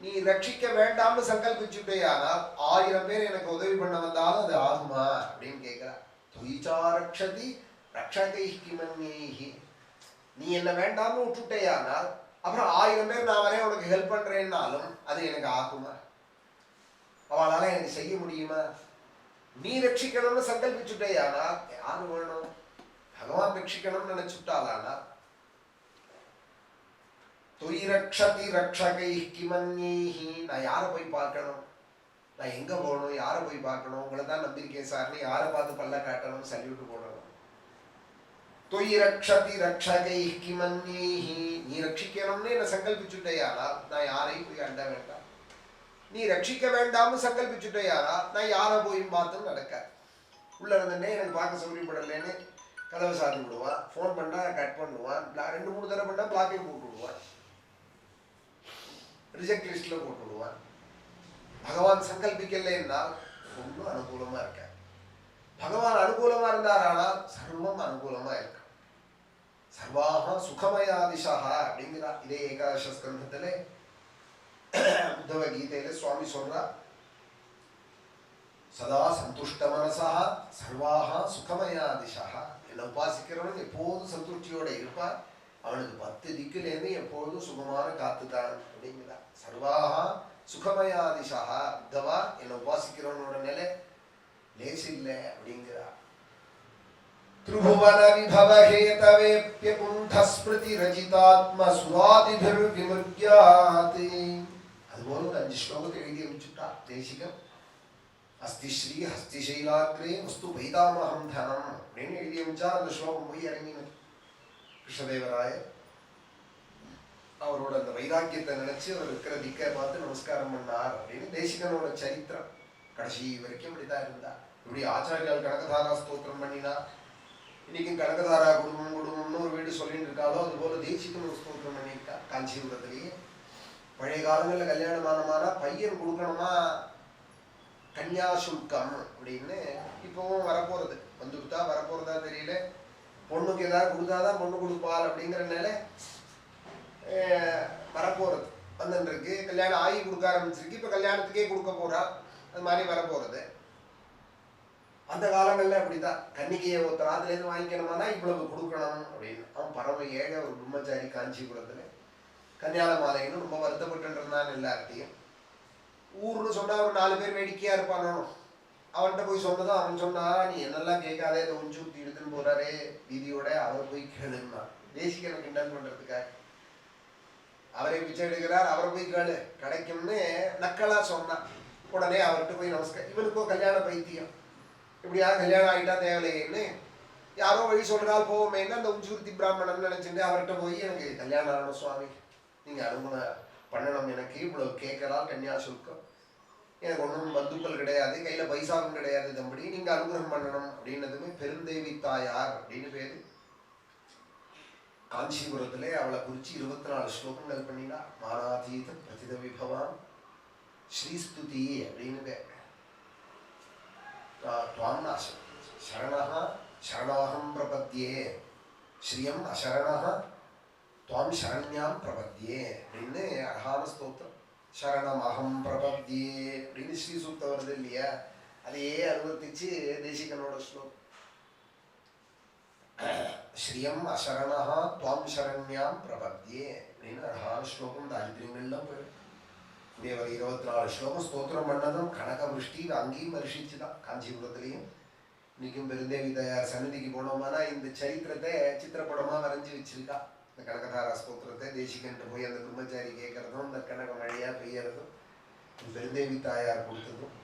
நீ ரட்சிக்க வேண்டாம்னு சங்கல்பிச்சுட்டேயானால் 1000 பேர் எனக்கு உதவி பண்ண வந்தாலும் அது ஆகுமா அப்படின்னு கேட்கிறா. துயிச்சா ரக்ஷதி ரக்ஷகை கிமன்யீஹி. நீ என்ன வேண்டாம்னு விட்டுட்டேயானால் அப்புறம் 1000 பேர் நான் வரேன் உனக்கு ஹெல்ப் பண்றேன்னாலும் அது எனக்கு ஆகுமா? அவளால எனக்கு செய்ய முடியுமா? நீ ரட்சிக்கணும்னு சங்கல்பிச்சுட்டேயானா யாரு வேணும்? பகவான் ரட்சிக்கணும்னு நினைச்சுட்டாளானா தொயி ரக்ஷதி ரக்ஷகை கிமன்யீஹி. நான் யாரை போய் பார்க்கணும், நான் எங்க போகணும், யாரை போய் பார்க்கணும், உங்களை தான் நம்பியிருக்கேன் சார்னு யாரை பார்த்து பல்ல காட்டணும், சல்யூட் போடணும். தொயி ரக்ஷதி ரக்ஷகை கிமன்யீஹி. நீ ரட்சிக்கணும்னு என்ன சங்கல்பிச்சுட்டேயானா நான் யாரையும் போய் அண்ட வேண்டாம். நீ ரட்சிக்க வேண்டாம்னு சங்கல்பிச்சுட்டேயானா நான் யாரை போய் பார்த்துன்னு நடக்க. உள்ள இருந்தே எனக்கு பார்க்க சௌகரியப்படலைன்னு கதவை சாத்தி விடுவான், ஃபோன் பண்ணா கட் பண்ணுவான், 2-3 தடவை பண்ணா பிளாக்கிங் போட்டு விடுவான், ரிஜெக்ட் லிஸ்ட்ல போட்டு விடுவான். பகவான் சங்கல்பிக்கலைன்னா ஒன்றும் அனுகூலமா இருக்க. பகவான் அனுகூலமா இருந்தாரானால் சர்வம் அனுகூலமா இருக்க. சர்வாக சுகமயாதிஷா அப்படிங்கிறா இதே ஏகாதச ஸ்கந்தத்துல உத்தவ கீதையில சுவாமி சொல்றா, சதா சந்துஷ்ட மனசா சர்வாக சுகமயாதிஷா. என்னை உபாசிக்கிறவன் எப்போதும் சந்துஷ்டியோட இருப்பான், அவனுக்கு 10 திக்குலேருந்து எப்போதும் சுகமான காத்துதான் அப்படிங்கிறா. சர்வாக சுகமயாதிஷா உத்தவா என்னை உபாசிக்கிறவனோட நிலை லேசு இல்லை அப்படிங்கிறா. திரிபுவன விபவஹேதவேப்ய குண்டஸ்மிருதி ரஜிதாத்ம சுராதிபிர் விமுர்யாத். அதுபோல ஒரு 5 ஸ்லோகத்தை எழுதி வச்சுட்டா தேசிகம். அஸ்தி ஸ்ரீ ஹஸ்திசைலாக்ரே வஸ்து வைதாமகம் தனம் அப்படின்னு எழுதி வச்சா அந்த ஸ்லோகம் போய் இறங்கினது. கிருஷ்ணதேவராயர் அவரோட அந்த வைராக்கியத்தை நினைச்சு அவர் இருக்கிற திக்கை பார்த்து நமஸ்காரம் பண்ணார் அப்படின்னு தேசிகனோட சரித்திரம் கடைசி வரைக்கும் இப்படிதான் இருந்தா. இப்படி ஆச்சாரியால் கனகதாரா ஸ்தோத்திரம் பண்ணினா இன்னைக்கும் கனகதாரா குடும்பம் குடும்பம்னு ஒரு வீடு சொல்லிட்டு இருக்காளோ அதுபோல தேசிகன் ஒரு ஸ்தோத்திரம் பண்ணியிருக்கா காஞ்சிபுரத்திலேயே. பழைய காலங்களில் கல்யாணமானமானா பையன் கொடுக்கணுமா கன்யாசுல்கம் அப்படின்னு இப்பவும் வரப்போறது வந்துட்டா வரப்போறதா தெரியல. பொண்ணுக்கு ஏதாவது கொடுத்தாதான் பொண்ணு கொடுப்பாள் அப்படிங்கிறனால வரப்போறது வந்துருக்கு. கல்யாணம் ஆகி கொடுக்க ஆரம்பிச்சிருக்கு. இப்ப கல்யாணத்துக்கே கொடுக்க போறா. அது மாதிரி வரப்போறது. அந்த காலங்கள்ல அப்படிதான் கன்னிகையை ஒருத்தர் ஆத்துலேருந்து வாங்கிக்கணுமானா இவ்வளவு கொடுக்கணும் அப்படின்னு. அவன் பரம ஏழை ஒரு பிரம்மச்சாரி காஞ்சிபுரத்துல கல்யாண மாலைன்னு ரொம்ப வருத்தப்பட்டு இருந்தான் எல்லார்ட்டையும். ஊர்னு சொன்னா ஒரு 4 பேர் வேடிக்கையா இருப்பானோ. அவன்கிட்ட போய் சொன்னதும் அவன் சொன்னா நீ என்னெல்லாம் கேட்காதே இதை உஞ்சூர்த்தி எடுத்துன்னு போறாரே வீதியோட அவரை போய் கேளுன்னா. தேசிகனை கிண்டல் பண்றதுக்காக அவரை பிச்சை எடுக்கிறார் அவரை போய் கேளு கிடைக்கும்னு நக்கலா சொன்னான். உடனே அவர்கிட்ட போய் நமஸ்காரம். இவனுக்கோ கல்யாண பைத்தியம். இப்படியா கல்யாணம் ஆகிட்டா தேவையில்லைன்னு யாரோ வழி சொல்றால் போவோமேன்னு அந்த உஞ்சூர்த்தி பிராமணன் நினைச்சுட்டு அவர்கிட்ட போய் எனக்கு கல்யாணம் ஆகணும் சுவாமி நீங்க அனுமதி பண்ணணும் எனக்கு இவ்வளவு கேட்கறால் கன்யாசுல்கம் எனக்கு ஒன்றும் பந்துக்கள் கிடையாது கையில பைசாவும் கிடையாது தம்படி நீங்க அனுகிரகம் பண்ணணும் அப்படின்னதுமே பெருந்தேவி தாயார் அப்படின்னு பேரு. காஞ்சிபுரத்திலே அவளை குறிச்சு 24 ஸ்லோகங்கள் பண்ணினா. மானாதீத பிரதித விபவான் ஸ்ரீஸ்துதி அப்படின்னு பேர். துவாம் சரணஹ சரணாஹம் பிரபத்யே ஸ்ரீயம் அசரணஹ துவாம் சரண்யாம் பிரபத்யே அப்படின்னு அழகான ஸ்தோத்திரம். சரணம் அகம் பிரபத்யே அப்படின்னு ஸ்ரீ சூக்த வருது இல்லையா. அதையே அனுவர்த்திச்சு தேசிகனோட ஸ்லோகம். ஸ்ரீயம் அசரணஹா துவாம் சரண்யாம் பிரபத்யே அப்படின்னு அழகான ஸ்லோகம். தாரித்ரியங்கள்லாம் போயிடும். இப்படி ஒரு 24 ஸ்லோகம் ஸ்தோத்திரம் பண்ணதும் கனக விருஷ்டி அங்கேயும் வருஷிச்சுதான் காஞ்சிபுரத்துலையும். இன்னைக்கும் பெருந்தேவி தயார் சன்னதிக்கு போனோம்னா இந்த சரித்திரத்தை சித்திரப்படமா வரைஞ்சி வச்சிருக்கா. இந்த கனகதாரா ஸ்தோத்திரத்தை தேசிகன்ட்டு போய் அந்த பிரம்மச்சாரி கேட்கறதும் இந்த கனக மழையா பெய்யறதும் பெருந்தேவி தாயார் கொடுத்ததும்.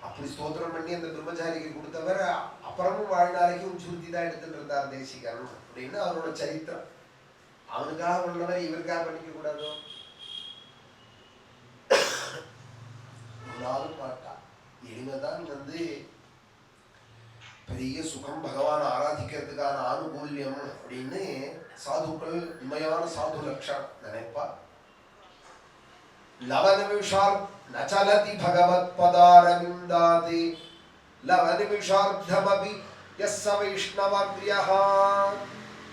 அப்படி ஸ்தோத்திரம் பண்ணி அந்த பிரம்மச்சாரிக்கு கொடுத்தவர் அப்புறமும் வாழ்நாளைக்கு உச்சுறுத்தி தான் எடுத்துட்டு இருந்தார் தேசிகன் அப்படின்னு அவரோட சரித்திரம். அவனுக்காக பண்ணவர் இவருக்காக பண்ணிக்க கூடாதோ. நாளும் மாட்டா எளிமைதான் பெரிய சுகம் பகவான் ஆராதிக்கிறதுக்கான ஆனுகூல்யம் அப்படின்னு சாதுக்கள் உண்மையான சாது லட்சணம் நினைப்பா. லவநிமிஷார் நச்சலதி பகவத் பதாரவிந்தாதி லவநிமிஷார்த்தமபி யஸ்ஸ வைஷ்ணவாக்ரியஹ.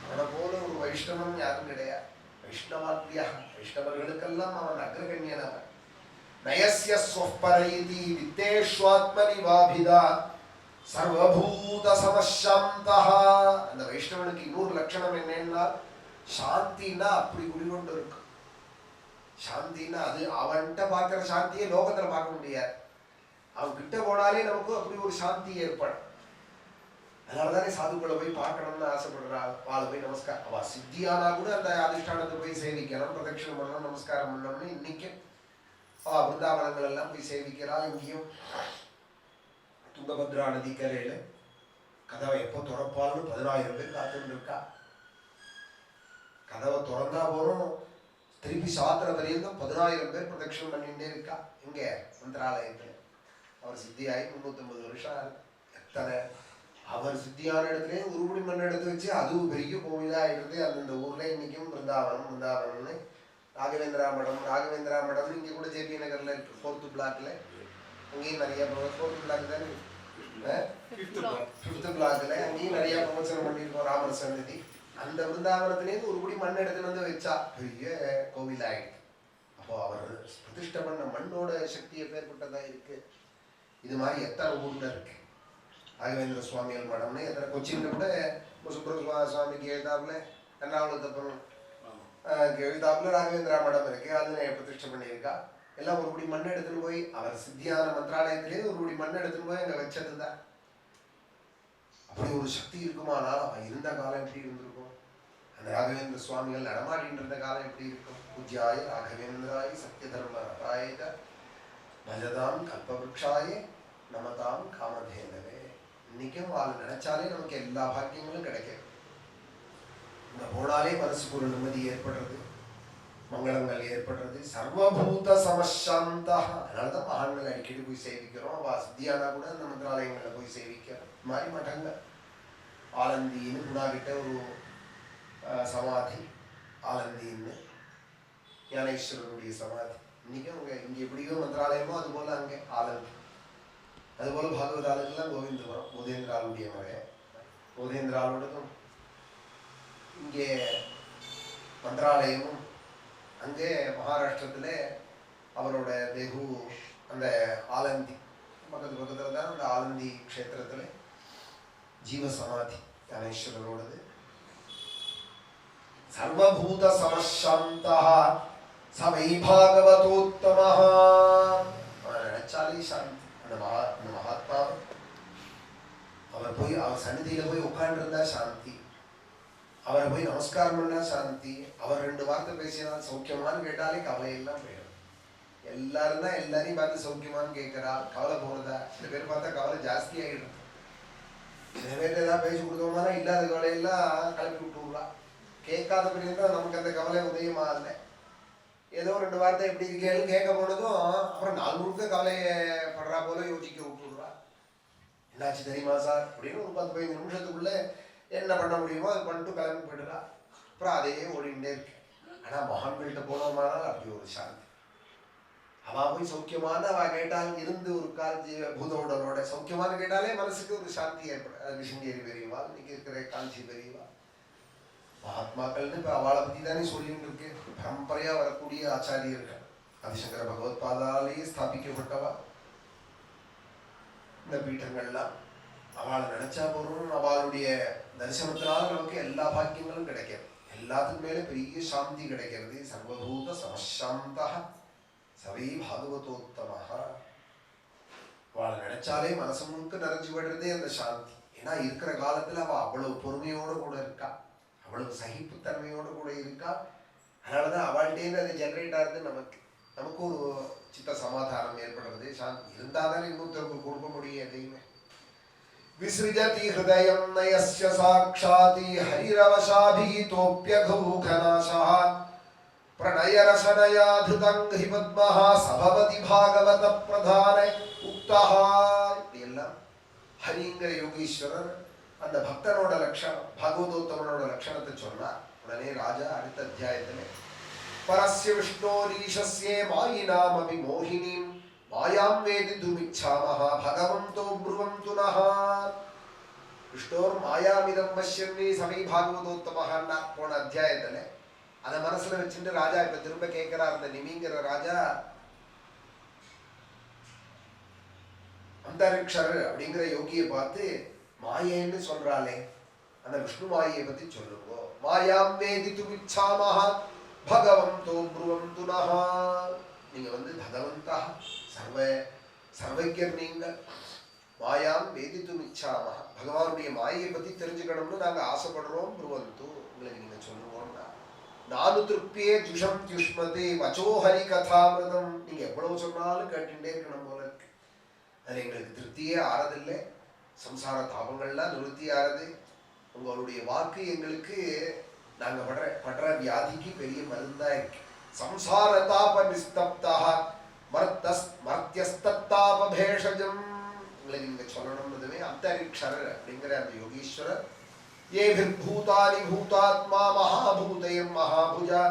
அவனை போல ஒரு வைஷ்ணவன் யாரும் கிடையாது. வைஷ்ணவாக்ரியஹ வைஷ்ணவர்களுக்கெல்லாம் அவன் அக்ரகண்யனவன். நயஸ்ய ஸ்வப்பரைதி வித்தேஷ்வாத்மனி வாபிதா சர்வபூத சமசாந்தஹ. அந்த வைஷ்ணவனுக்கு இன்னொரு லட்சணம் என்னன்னா சாந்தின்னா அப்படி குடிகொண்டு இருக்கும். சாந்தின்னா அது அவன்கிட்ட பார்க்கிற சாந்தியை லோகத்துல பார்க்க முடியாது. அவன் கிட்ட போனாலே நமக்கு அப்படி ஒரு சாந்தி ஏற்படும். அதனாலதானே சாதுக்களை போய் பார்க்கணும்னு ஆசைப்படுறா. அவளை போய் நமஸ்காரம் அவ சித்தியானா கூட அந்த அதிஷ்டானத்தை போய் சேவிக்கணும் பிரதட்சணம் பண்ணணும் நமஸ்காரம் பண்ணணும்னு இன்னைக்கும் பிருந்தாவனங்கள் எல்லாம் போய் சேவிக்கிறா. இங்கேயும் துங்கபத்ரா நதி கரையில கதவை எப்போ திறப்பால்னு 10,000 பேர் காத்துட்டு இருக்கா. கதவை திறந்தா போறோம் திருப்பி சாத்திர வரையும் 10,000 பேர் பிரதட்சணம் பண்ணிட்டே இருக்கா. இங்க மந்திராலயத்துல அவர் சித்தியாகி 350 வருஷம். எத்தனை அவர் சித்தியான இடத்துலயே உருகுடி மண் எடுத்து வச்சு அதுவும் பெரிய கோவிலா ஆயிடுது. அந்தந்த ஊர்ல இன்னைக்கும் பிருந்தாவனம்னு ராகவேந்திரா மடம் இங்க கூட ஜேபி நகர்ல இருக்கு 4th பிளாக்ல. அங்கேயும் நிறைய 4th பிளாக் தானே 5th பிளாக்ல அங்கேயும் நிறைய பிரவச்சனம் பண்ணிருக்கோம். ராமர் சன்னதி அந்த பிருந்தாவனத்திலேருந்து ஒரு குடி மண் எடுத்துன்னு வந்து வச்சா பெரிய கோவில் ஆயிடுது. அப்போ அவர் பிரதிஷ்டை பண்ண மண்ணோட சக்தி எப்பேற்பட்டதா இருக்கு. இது மாதிரி எத்தனை ஊர்ல இருக்கு. ராகவேந்திர சுவாமிகள் மடம்னு எத்தனை கொச்சின்ல கூட சுப்ர சுவாமிக்கு எழுதாப்புல எர்ணாகுளத்தப்பன் எழுதாப்புல ராகவேந்திரா மடம் இருக்கு. அதுல பிரதிஷ்டை பண்ணியிருக்கா. எல்லாம் ஒரு குடி மண் எடுத்துன்னு போய் அவர் சித்தியான மந்திராலயத்திலே ஒரு குடி மண் எடுத்துன்னு போய் அங்க வச்சதுதான். அப்படி ஒரு சக்தி இருக்குமானால் அவன் இருந்த காலம் எப்படி இருந்திருக்கும்? அந்த ராகவேந்திர சுவாமிகள் நடமாடிட்டு இருந்த காலம் எப்படி இருக்கும்? பூஜ்யாய ராகவேந்திராய சத்திய தர்ம ரதாய பஜதாம் கல்பவருஷாய நமதாம் காமதேனவே. இன்னைக்கும் வாழ் நினைச்சாலே நமக்கு எல்லா பாக்கியங்களும் கிடைக்கும். இந்த போனாலே மனசுக்கு ஒரு நிம்மதி ஏற்படுறது, மங்களங்கள் ஏற்படுறது. சர்வபூத சமசாந்தா. அதனாலதான் மகான்கள் அடிக்கடி போய் சேவிக்கிறோம். சித்தியானா கூட அந்த மந்திராலயங்களில் போய் சேவிக்கிறோம். இந்த மாதிரி மடங்கள் ஆலந்தின்னு குணாகிட்ட ஒரு சமாதி, ஆலந்தின்னு ஞானேஸ்வரனுடைய சமாதி. இன்னைக்கும் அங்கே இங்கே எப்படியோ மந்திராலயமோ அதுபோல் அங்கே ஆலந்தி. அதுபோல் பாகவதாளுக்கெல்லாம் கோவிந்தபுரம் போதேந்திராளுடைய மகன். போதேந்திராளோடதும் இங்கே மந்திராலயமும் அங்கே மகாராஷ்டிரத்தில் அவரோட வெகு அந்த ஆலந்தி பக்கத்தில் தான் அந்த ஆலந்தி க்ஷேத்திரத்தில் ஜீவசமாதி ஞானேஸ்வரரோடது. சர்வபூத சமசாந்தா சவை பாகவதோத்தமஹ. அவன் நினைச்சாலே சாந்தி. அந்த மகாத்மா அவர் போய் அவர் சன்னிதியில போய் உட்கார்ந்துருந்தா சாந்தி, அவரை போய் நமஸ்காரம் பண்ணா சாந்தி, அவர் 2 வார்த்தை பேசினால் சௌக்கியமானு கேட்டாலே கவலையெல்லாம் போயிடும். எல்லாரும் தான் எல்லாரையும் பார்த்து சௌக்கியமானு கேட்கிறா, கவலை போறதா? சில பேர் பார்த்தா கவலை ஜாஸ்தி ஆகிடும். சில பேர் ஏதாவது பேசி கொடுத்தோம்னா இல்லாத கவலையெல்லாம் கிளப்பி விட்டுருவா. கேட்காத பிரிவுதான் நமக்கு அந்த கவலை உதயமா இல்லை. ஏதோ 2 வார்த்தை எப்படி இருக்கேன்னு கேட்க போனதும் அப்புறம் 4 முழுக்க கவலைப்படுறா போல யோசிக்க விட்டுடுறா. என்னாச்சு தெரியுமா சார் அப்படின்னு ஒரு 10-15 நிமிஷத்துக்குள்ள என்ன பண்ண முடியுமோ அது பண்ணிட்டு கிளம்பி போயிடுறா. அப்புறம் அதே ஓடிண்டே இருக்கு. ஆனா மகான்கள்கிட்ட போனோம்னாலும் அப்படி ஒரு சாந்தி. அவ போய் சௌக்கியமான அவ கேட்டாலும் இருந்து ஒரு காஞ்சி பூதோடனோட சௌக்கியமான கேட்டாலே மனசுக்கு ஒரு சாந்தி ஏற்படும். அது கிருஷ்ணகிரி பெரியவா, இன்னைக்கு இருக்கிற காஞ்சி பெரியவா மகாத்மாக்கள்னு இப்போ அவளை பற்றி தானே சொல்லிட்டு இருக்கு. பரம்பரையா வரக்கூடிய ஆச்சாரியர்கள் ஆதிசங்கர பகவத்பாதாலேயே ஸ்தாபிக்கப்பட்டவா இந்த பீட்டங்கள்லாம். அவளை நினைச்சா போறோம், அவளுடைய தரிசனத்தினால நமக்கு எல்லா பாக்கியங்களும் கிடைக்கிறது. எல்லாத்துக்கு மேல பெரிய சாந்தி கிடைக்கிறது. சர்வபூத சமசாந்தா சவை பாகவதோத்தமஹ. அவளை நினைச்சாலே மனசு முழுக்க நிறைஞ்சு விடுறதே அந்த சாந்தி. ஏன்னா இருக்கிற காலத்துல அவ அவ்வளவு பொறுமையோடு கூட இருக்கா, அவ்வளவு சகிப்புத்தன்மையோடு கூட இருக்கா. அதனாலதான் அவள்கிட்டேருந்து அது ஜென்ரேட் ஆகுது. நமக்கு ஒரு சித்த சமாதானம் ஏற்படுறது, சாந்தி. இருந்தாதானே இன்னொருத்தருக்கு கொடுக்க முடியும் எதையுமே. விஸ்ருஜதி ஹிருதயம் நயஸ்ய சாக்ஷாதி ஹரிரவசாபீதோப்யகௌகநாசஹ பிரணயரசனயா திருதங் ஹிபத்மஹ சபவதி பாகவத பிரதான உக்தஹ. இப்படி எல்லாம் ஹரிங்கிற யோகீஸ்வரர் அந்த பக்தனோட லட்சணம், பாகவதோத்தமனோட லட்சணத்தை சொன்னார். உடனே ராஜா அடுத்த அத்தியாயத்திலே பரஸ்ய விஷ்ணோரீஷஸ்யே மாயினாமபி மோகினீம் மாயாம் வேதிதுமிச்சாமஹ பகவந்தோ ப்ருவந்து நஹ. விஷ்ணோர் மாயாமிதம் பஷ்யன்னி சமை பாகவதோத்தமஹன்னா போன அத்தியாயத்துல அதை மனசுல வச்சுட்டு ராஜா இப்ப திரும்ப கேட்கிறார். அந்த நிமிங்கிற ராஜா அந்தரிக்ஷர் அப்படிங்கிற யோகியை பார்த்து மாயேன்னு சொல்றாளே அந்த விஷ்ணு மாயை பத்தி சொல்லுங்க. மாயாம் வேதிதுமிச்சாமஹ பகவந்தோ ப்ருவந்து நஹ. நீங்க பகவந்தா சர்வஜர். நீங்கள் மாயாம் வேதிதுமிச்சாமஹ பகவானுடைய மாயை பத்தி தெரிஞ்சுக்கணும்னு நாங்க ஆசைப்படுறோம். ப்ருவந்து உங்களுக்கு நீங்க சொல்லுவோம்னா நானு திருப்தியே ஜுஷம் ஜுஷ்மதே வச்சோ ஹரி கதாமிரதம். நீங்க எவ்வளவு சொன்னாலும் கேட்டுட்டே இருக்கணும் போல இருக்கு. அது எங்களுக்கு திருப்தியே ஆறதில்லை. சம்சார தாபங்கள்லாம் நிவர்த்தி ஆறது. உங்களுடைய வாக்கு எங்களுக்கு நாங்க படுற வியாதிக்கு பெரிய மருந்தா இருக்கு. சம்சார தாப நிஸ்தப்தா மர்த்தியஸ்தாபேஷஜம். உங்களுக்கு நீங்க சொல்லணும்னதுமே அந்தரிக்ஷர் அப்படிங்கிற அந்த யோகீஸ்வரர். ஏபிர்பூதானி பூதாத்மா மகாபூதயம் மகாபுஜா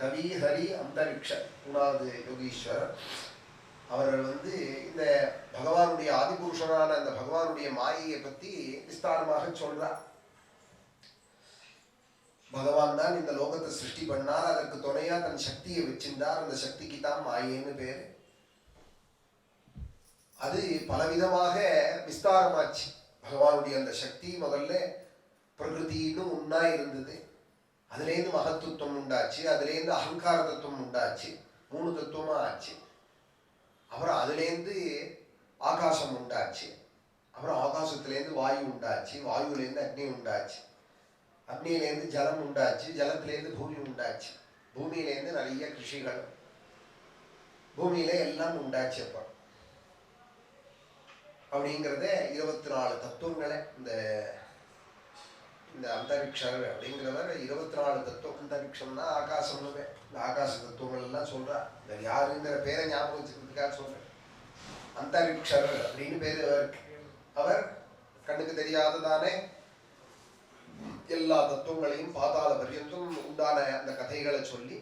கவி ஹரி அந்தரிக்ஷ 3வது யோகீஸ்வரர். அவர் இந்த பகவானுடைய ஆதிபுருஷனான அந்த பகவானுடைய மாயையை பத்தி விஸ்தாரமாக சொல்றார். பகவான் தான் இந்த லோகத்தை சிருஷ்டி பண்ணார். அதற்கு துணையா தன் சக்தியை வச்சிருந்தார். அந்த சக்திக்கு தான் மாயைன்னு பேரு. அது பலவிதமாக விஸ்தாரமாச்சு. பகவானுடைய அந்த சக்தி முதல்ல பிரகிருதின்னு ஒன்னா இருந்தது. அதுலேருந்து மகத்துவம் உண்டாச்சு, அதுலேருந்து அகங்கார தத்துவம் உண்டாச்சு. 3 தத்துவமா ஆச்சு. அதுலேருந்து ஆகாசம் உண்டாச்சு. அப்புறம் ஆகாசத்துலேருந்து வாயு உண்டாச்சு. வாயுலேருந்து அக்னி உண்டாச்சு. அக்னியிலேருந்து ஜலம் உண்டாச்சு. ஜலத்திலேருந்து பூமி உண்டாச்சு. பூமியிலேருந்து நிறைய கிருஷிகள், பூமியில எல்லாம் உண்டாச்சு. அப்போ அப்படிங்கிறத 24 தத்துவங்களை இந்த இந்த அந்தரிக்ஷர் அப்படிங்கிறவர் 24 தத்துவம். அந்தரிக்ஷம்னா ஆகாசம்னு. இந்த ஆகாச தத்துவங்கள் எல்லாம் சொல்றா. இந்த யாருங்கிற பேரை ஞாபகம் வச்சுக்கிறதுக்காக சொல்றேன். அந்தரிக்ஷர் அப்படின்னு பேரு அவருக்கு. அவர் கண்ணுக்கு தெரியாததானே எல்லா தத்துவங்களையும் பாதாள பர்யந்தம் உண்டான அந்த கதைகளை சொல்லி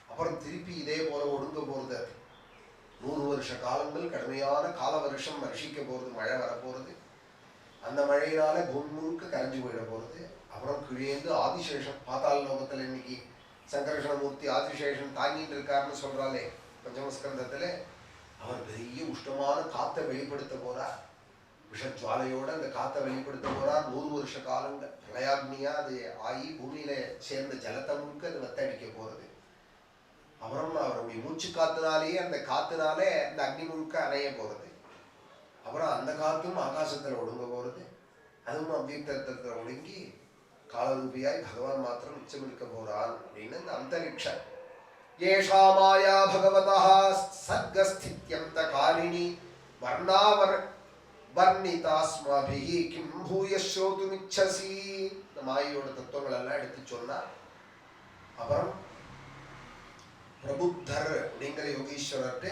அப்புறம் திருப்பி இதே போல ஒடுங்க போறது. 100 வருஷ காலங்கள் கடுமையான கால வருஷம் வருஷிக்க போறது. மழை வரப்போறது. அந்த மழையினால பூமி முழுக்க கரைஞ்சு போயிட போறது. அப்புறம் கீழேந்து ஆதிசேஷன் பாதாள லோகத்துல இன்னைக்கு சங்கரகிருஷ்ணமூர்த்தி ஆதிசேஷன் தாங்கிட்டு இருக்காருன்னு சொல்றாலே பஞ்சமஸ்கந்தத்துல, அவர் பெரிய உஷ்ணமான காத்தை வெளிப்படுத்த போறார். விஷஜுவாலையோட அந்த காத்தை வெளிப்படுத்த போறார். 100 வருஷ காலங்கள் பிரளயாக்னியா அது ஆகி பூமியில சேர்ந்த ஜலத்தை முழுக்க அது வத்தடிக்க போறது. அப்புறம் அவருடைய மூச்சு காத்துனாலேயே அந்த காத்துனாலே அந்த அக்னி முழுக்க அணைய போறது. அப்புறம் அந்த காத்தும் ஆகாசத்துல ஒடுங்க போறது. அதுவும் அவ்வியக்தத்துல ஒடுங்கி காலரூபியாய் பகவான் மாத்திரம் மிச்சம் இருக்க போறான் அப்படின்னு இந்த அந்தரிக்ஷ ஏஷா மாயா பகவதா சர்க்கஸ்தித்யந்த காலினி வர்ணாவர் வர்ணிதாஸ்மாபிஹி கிம் பூய ஸ்ரோதுமிச்சசி. இந்த மாயோட தத்துவங்கள் எல்லாம் எடுத்து சொன்னார். அப்புறம் பிரபுத்தர் அப்படிங்கிற யோகீஸ்வரர்கிட்ட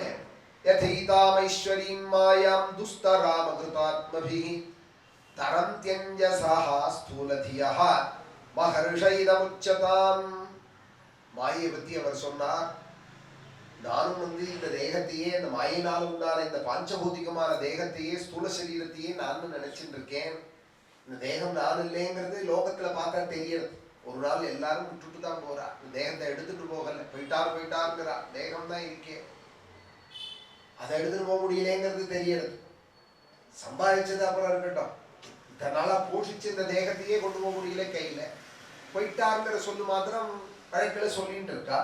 யதீதாமைஸ்வரீம் மாயாம் துஸ்தராமகிருதாத்மபிஹி தரந்த்யஞ்சசஹா ஸ்தூலதியஹ மஹர்ஷைதமுச்சதாம். மாயை பத்தி அவர் சொன்னார். நானும் இந்த தேகத்தையே, இந்த மாயினால் உண்டான இந்த பாஞ்சபூதிகமான தேகத்தையே, ஸ்தூல சரீரத்தையே நான் நினைச்சுட்டு இருக்கேன். இந்த தேகம் நான் இல்லைங்கிறது லோகத்துல பார்த்தா தெரியுது. ஒரு நாள் எல்லாரும் விட்டுட்டு தான் போறா. இந்த தேகத்தை எடுத்துட்டு போகல, போயிட்டாருங்கிறா. தேகம் தான் இருக்கே, அதை எடுத்துட்டு போக முடியலேங்கிறது தெரியுது. சம்பாதிச்சது அப்புறம் இருக்கட்டும், இதனால போஷிச்சு இந்த தேகத்தையே கொண்டு போக முடியல கையில. போயிட்டாருங்கிற சொல்லு மாத்திரம் வழக்கில சொல்லிட்டு இருக்கா.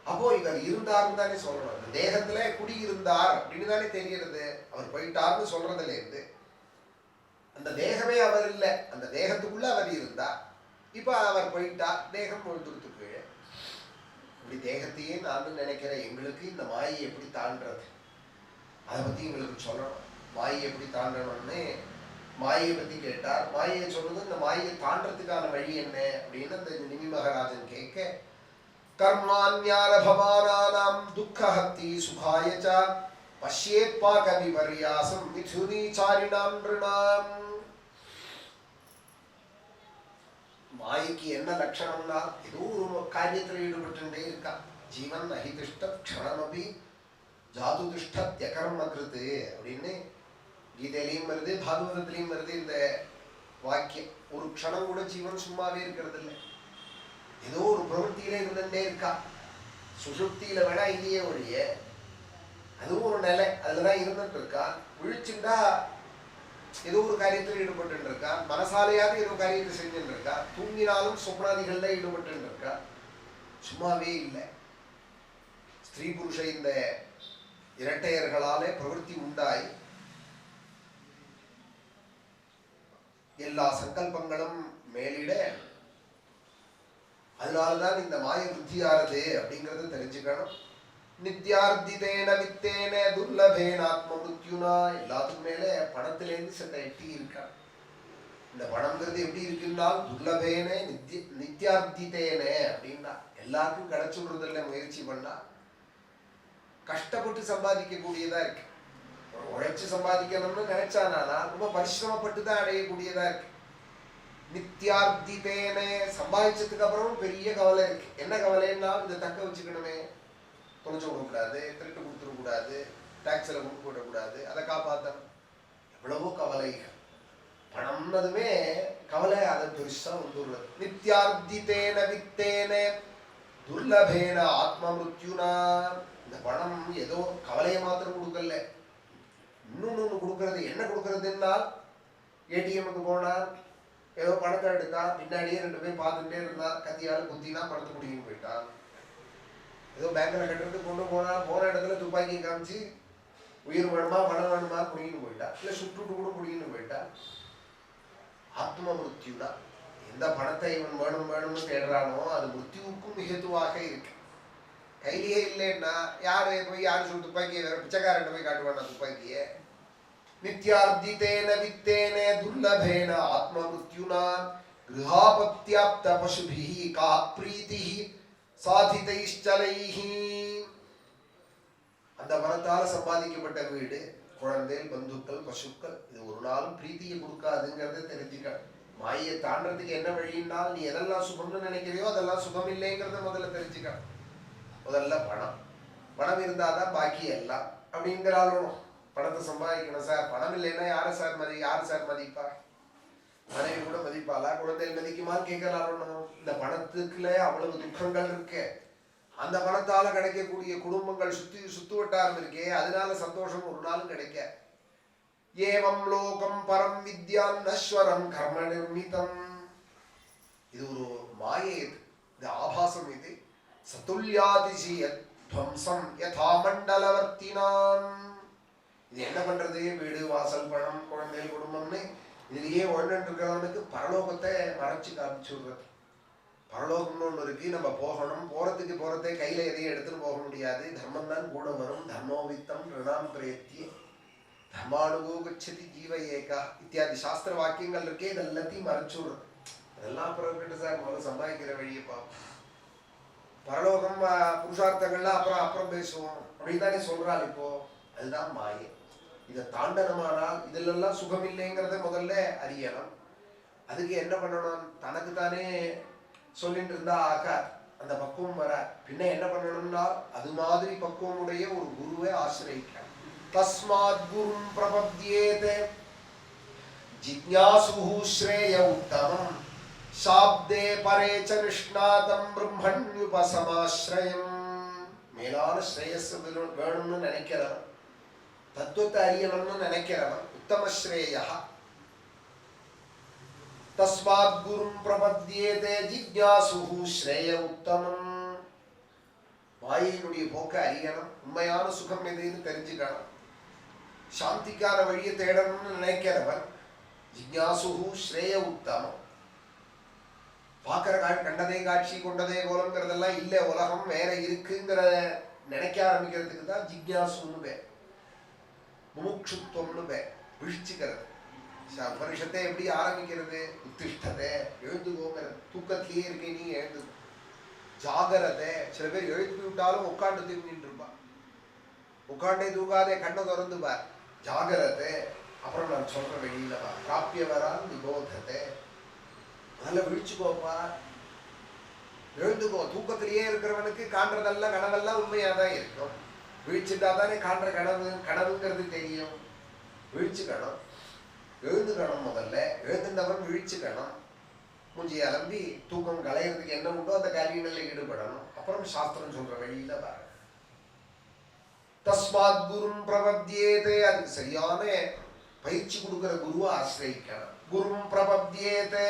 அப்போ இவர் இருந்தாருன்னு தானே சொல்லணும். இந்த தேகத்துல குடியிருந்தார் அப்படின்னு தானே தெரிகிறது. அவர் போயிட்டார்னு சொல்றதுல இருந்து அந்த தேகமே அவர் இல்லை, அந்த தேகத்துக்குள்ள அவர் இருந்தார். இப்ப அவர் போயிட்டார், தேகம் பொழுதுறதுக்கு. இப்படி தேகத்தையே நான் நினைக்கிறேன். எங்களுக்கு இந்த மாயை எப்படி தாண்டது, அதை பத்தி எங்களுக்கு சொல்லணும். மாயை எப்படி தாண்டணும்னு மாயை பத்தி கேட்டார். மாயை சொன்னது, இந்த மாயை தாண்டறதுக்கான வழி என்ன அப்படின்னு அந்த நிமி மகாராஜன் கேட்க, கர்மான்யாரபமானானாம் துக்கஹத்தி சுகாயச்ச பஷ்யேத்பாக விபர்யாசம் மிதுனீச்சாரிணாம் நிருணாம். மாய்க்கு என்ன லட்சணம்னா, ஏதோ ஒரு காரியத்தில் ஈடுபட்டுட்டே இருக்கா. ஜீவன் அஹிதிஷ்ட க்ஷணமபி ஜாது திஷ்டத்யகர்மகிருத்து அப்படின்னு கீதையிலையும் வருது, பாகவதத்திலையும் வருது இந்த வாக்கியம். ஒரு க்ஷணம் கூட ஜீவன் சும்மாவே இருக்கிறது இல்லை, ஏதோ ஒரு பிரவൃத்தியில இருந்துட்டே இருக்கா. சுசுப்தியில வேணா இல்லையே ஒழிய அதுவும் ஒரு நிலை, அதுலதான் இருந்துட்டு இருக்கா. விழிச்சுட்டா ஏதோ ஒரு காரியத்தில் ஈடுபட்டு இருக்கா. மனசாலையாவது ஏதோ காரியத்தை செஞ்சுட்டு இருக்கா. தூங்கினாலும் சொப்னாதிகள்ல ஈடுபட்டு இருக்கா. சும்மாவே இல்லை. ஸ்திரீ புருஷ இந்த இரட்டையர்களாலே பிரவೃತ್ತಿ உண்டாய் எல்லா சங்கல்பங்களும் மேலிட, அதனாலதான் இந்த மாய புத்தியானது அப்படிங்கறத தெரிஞ்சுக்கணும். நித்யார்த்திதேன வித்தேன துர்லபேன ஆத்ம மிருத்யுனா. எல்லாத்துக்கும் மேல பணத்திலேருந்து சென்ற எட்டி இருக்கா. இந்த பணம்ங்கிறது எப்படி இருக்குன்னா, துர்லபேன நித்யார்த்திதேன அப்படின்னா எல்லாருக்கும் கிடைச்சுடுறது இல்லை. முயற்சி பண்ணா கஷ்டப்பட்டு சம்பாதிக்க கூடியதா இருக்கு. உழைச்சு சம்பாதிக்கணும்னு நினைச்சானா ரொம்ப பரிசிரமப்பட்டு தான் அடையக்கூடியதா இருக்கு. நித்யார்த்திதேன சம்பாதிச்சதுக்கு அப்புறம் பெரிய கவலை இருக்கு. என்ன கவலைன்னா, இதை தக்க வச்சுக்கணுமே, தொலைச்சு விடக்கூடாது, திருட்டு கொடுத்துடக்கூடாது, டாக்ஸில் கொண்டு போயிடக்கூடாது, அதை காப்பாற்றணும். எவ்வளவோ கவலைகள். பணம்னதுமே கவலை, அதை பெருசா வந்துள்ளது. நித்யார்த்திதேன வித்தேன துர்லபேன ஆத்ம மிருத்யுனா. இந்த பணம் ஏதோ கவலையை மாத்திரம் கொடுக்கல, இன்னொன்னு கொடுக்கறது. என்ன கொடுக்கறதுன்னா, ஏடிஎம்முக்கு போனா ஏதோ பணத்தை எடுத்தா, பின்னாடியே 2 பேர் பார்த்துட்டே இருந்தா, கத்தியால குத்தினா பணத்தை முடியும் போயிட்டான். ஏதோ பேங்க்ல கட்டுறதுக்கு கொண்டு போன இடத்துல துப்பாக்கி காமிச்சு உயிர் வேணுமா பணம் வேணுமா குடின்னு போயிட்டா, இல்லை சுட்டுட்டு கூட குடின்னு போயிட்டா. ஆத்ம மிருத்யு தான். எந்த பணத்தை இவன் வேணும் வேணும்னு தேடுறானோ அது மிருத்யுவுக்கும் ஹேதுவாக இருக்கு. கையிலேயே இல்லைன்னா யாரு போய் யாரு சொல்லி துப்பாக்கியை வேற பிச்சைக்காரன் போய் காட்டுவானா துப்பாக்கியை? நித்யார்ஜிதேன வித்தேன துர்லபேன ஆத்ம மிருத்யுனா கிருஹாபத்யாப்த பசுபிஹி கா பிரீதிஹி சாதிதைஷ்சலைஹி. அந்த பணத்தால சம்பாதிக்கப்பட்ட வீடு, குழந்தை, பந்துக்கள், பசுக்கள் இது ஒரு நாளும் பிரீத்தியை கொடுக்காதுங்கிறத தெரிஞ்சுக்க. மாயை தாண்டறதுக்கு என்ன வழினால் நீ எதெல்லாம் சுகம்னு நினைக்கிறியோ அதெல்லாம் சுகம் இல்லைங்கிறத முதல்ல தெரிஞ்சுக்க. முதல்ல பணம் இருந்தாதான் பாக்கி எல்லாம் அப்படிங்கிறாலும். பணத்தை சம்பாதிக்கணும் சார், பணம் இல்லைன்னா யாரு சார் மதிப்பா? மனைவி கூட மதிப்பாளா? குழந்தைகள் மதிக்குமான்னு கேட்கலாம். இந்த பணத்துக்குள்ள அவ்வளவு துக்கங்கள் இருக்கு. அந்த பணத்தால கிடைக்கக்கூடிய குடும்பங்கள் சுத்து வட்டாரம் இருக்கே, அதனால சந்தோஷம் ஒரு நாளும் கிடைக்க. ஏவம் லோகம் பரம் வித்யான் நஸ்வரம் கர்ம நிர்மிதம். இது ஒரு மாயை, இது ஆபாசம். இது சதுல்யாதிசி துவம்சம் யதா மண்டலவர்த்தினான். இது என்ன பண்றது? வீடு வாசல் பணம் குழந்தைகள் குடும்பம்னு இதுலயே ஒழுங்கு இருக்கிறவனுக்கு பரலோகத்தை மறைச்சு காமிச்சு விடுறது. பரலோகம்னு ஒன்று இருக்கு, நம்ம போகணும். போறதே கையில எதையும் எடுத்துன்னு போக முடியாது. தர்மம் தான் கூட வரும். தர்மோவித்தம் ரிணாம் பிரயத்தி தர்மானுகோ கச்சதி ஜீவ ஏகா இத்தியாதி சாஸ்திர வாக்கியங்கள் இருக்கே, இது எல்லாத்தையும் மறைச்சு விடுறது. அதெல்லாம் அப்புறம் கிட்ட சார் முதல்ல சம்பாதிக்கிற வழியை பார்ப்போம். பரலோகம் புருஷார்த்தங்கள்லாம் அப்புறம் பேசுவோம் அப்படின்னு தானே சொல்றாள் இப்போ. அதுதான் மாயை. இதை தாண்டனமானால் இதிலெல்லாம் சுகம் இல்லைங்கிறத முதல்ல அறியணும். அதுக்கு என்ன பண்ணணும்? தனக்கு தானே சொல்லிட்டு இருந்தா ஆகார், அந்த பக்குவம் வர. பின்ன என்ன பண்ணணும்னா அது மாதிரி பக்குவம் உடைய ஒரு குருவை ஆசிரியிக்க. தஸ்மாத் குரும் பிரபத்யேதே ஜிக்ஞாசுஹு ஸ்ரேய உத்தமம் சாப்தே பரேச்ச நிஷ்ணாதம் பிரம்மண்யுபசமாஸ்ரயம். மேலான ஸ்ரேயஸ் வேணும்னு நினைக்கிறவன், தத்துவத்தை அறியணும்னு நினைக்கிறவன் உத்தம ஸ்ரேயா. தஸ்மாத் குரும் பிரபத்யேதே ஜிக்ஞாசுஹு ஸ்ரேய உத்தமம். மாயினுடைய போக்க அறியணும், உண்மையான சுகம் எதுன்னு தெரிஞ்சுக்கணும், சாந்திக்கான வழியை தேடணும்னு நினைக்கிறவன் ஜிக்ஞாசுஹு ஸ்ரேய உத்தமம். பார்க்கிற கண்டதே காட்சி கொண்டதே கோலங்கிறதெல்லாம் இல்லை, உலகம் வேற இருக்குங்கிற நினைக்க ஆரம்பிக்கிறதுக்கு தான் ஜிக்ஞாசுன்னு பேர். முமுட்சுத்துவம்னு பேர், விழிச்சுக்கிறது. பரிஷத்தை எப்படி ஆரம்பிக்கிறது? உத்திஷ்டத்தை, எழுந்துகோங்கிறது. தூக்கத்திலேயே இருக்கே நீ எழுந்துக்கோ. ஜாகிரதை, சில பேர் எழுப்பி விட்டாலும் உட்காந்து தூங்கிட்டு இருப்பா. உட்காண்டே தூங்காதே, கண்ணை திறந்து பார். ஜாகிரதை. அப்புறம் நான் சொல்ற வெளியில வா. பிராப்பியவரால் நிபோதத்தை. அதனால விழிச்சுக்கோப்பா, எழுந்துக்கோ. தூக்கத்திலேயே இருக்கிறவனுக்கு காண்றதெல்லாம் கனவெல்லாம் உண்மையாதான் இருக்கும். விழிச்சுட்டா தானே காண்ற கனவுங்கிறது தெரியும். விழிச்சுக்கணும், எழுந்துக்கணும். முதல்ல எழுந்துட்டவன் விழிச்சுக்கணும். மூஞ்சி அலம்பி தூக்கம் களையிறதுக்கு என்ன உண்டோ அந்த காரியங்களில் ஈடுபடணும். அப்புறம் சாஸ்திரம் சொல்ற வழியில வர. தஸ்மாத் குரும் பிரபத்யேதே. அதுக்கு சரியான பயிற்சி கொடுக்கிற குருவை ஆசிரியிக்கணும். குரும் பிரபத்யேதே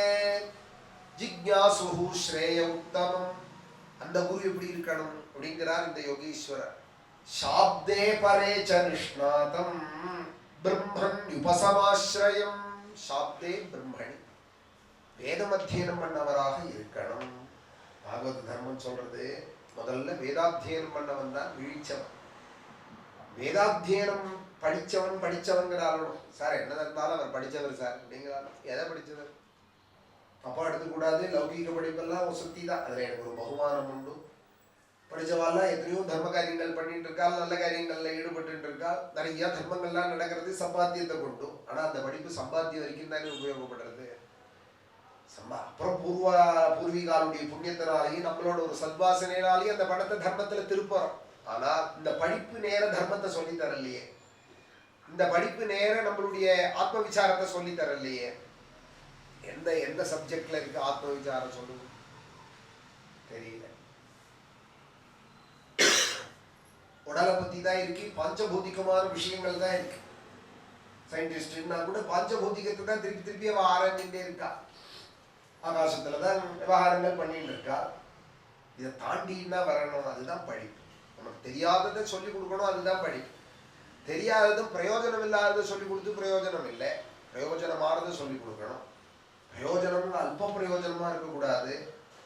ஜிக்ஞாசுஹு ஸ்ரேய உத்தமம். அந்த குரு எப்படி இருக்கணும் அப்படிங்கிறார் இந்த யோகீஸ்வரர். சாப்தே பரேச்ச நிஷ்ணாதம் பிரம்மன் உபசமாஸ்ரயம். சாப்தே பிரம்மணி, வேதம் அத்தியனம் பண்ணவராக இருக்கணும். பாகவத தர்மம் சொல்றது முதல்ல வேதாத்தியனம் பண்ணவன் தான் வீழ்ச்சவன். வேதாத்தியனம் படிச்சவன்கிறாலும் சார் என்ன இருந்தாலும் அவர் படித்தவர் சார் அப்படிங்கிறாலும் எதை படித்தவர்? அப்பா எடுத்துக்கூடாது. லௌகீக படிப்பெல்லாம் சுத்தி தான். அதில் எனக்கு ஒரு பகுமானம் உண்டு. படித்தவாள்லாம் எத்தனையோ தர்ம காரியங்கள் பண்ணிட்டு இருக்காள், நல்ல காரியங்கள்ல ஈடுபட்டு இருக்காள். நிறைய தர்மங்கள்லாம் நடக்கிறது சம்பாத்தியத்தை கொண்டு. ஆனால் அந்த படிப்பு சம்பாத்தியம் வரைக்கும் தானே உபயோகப்படுறது. அப்புறம் பூர்வீகாலுடைய புண்ணியத்தினாலேயும் நம்மளோட ஒரு சத்வாசனையினாலேயும் அந்த பணத்தை தர்மத்துல திருப்புறோம். ஆனா இந்த படிப்பு நேர தர்மத்தை சொல்லி தரலையே. இந்த படிப்பு நேர நம்மளுடைய ஆத்ம விசாரத்தை சொல்லி தரலையே. எந்த சப்ஜெக்ட்ல இருக்கு ஆத்ம விசாரம் சொல்லுங்க? தெரியல. உடலை பத்தி தான் இருக்கு, பஞ்சபௌதிகமான விஷயங்கள் தான் இருக்கு. சயின்டிஸ்ட்னா கூட பஞ்சபௌதிகத்தை தான் திருப்பி அவ ஆராய்ச்சிட்டே இருக்கா. ஆகாசத்துல தான் விவகாரங்கள் பண்ணிட்டு இருக்கா. இதை தாண்டின்னா வரணும். அதுதான் படிப்பு. நமக்கு தெரியாததை சொல்லிக் கொடுக்கணும், அதுதான் படிப்பு. தெரியாததும் பிரயோஜனம் இல்லாததை சொல்லிக் கொடுத்து பிரயோஜனம் இல்லை. பிரயோஜனமானதை சொல்லிக் கொடுக்கணும். பிரயோஜனம் அல்ப பிரயோஜனமா இருக்கக்கூடாது,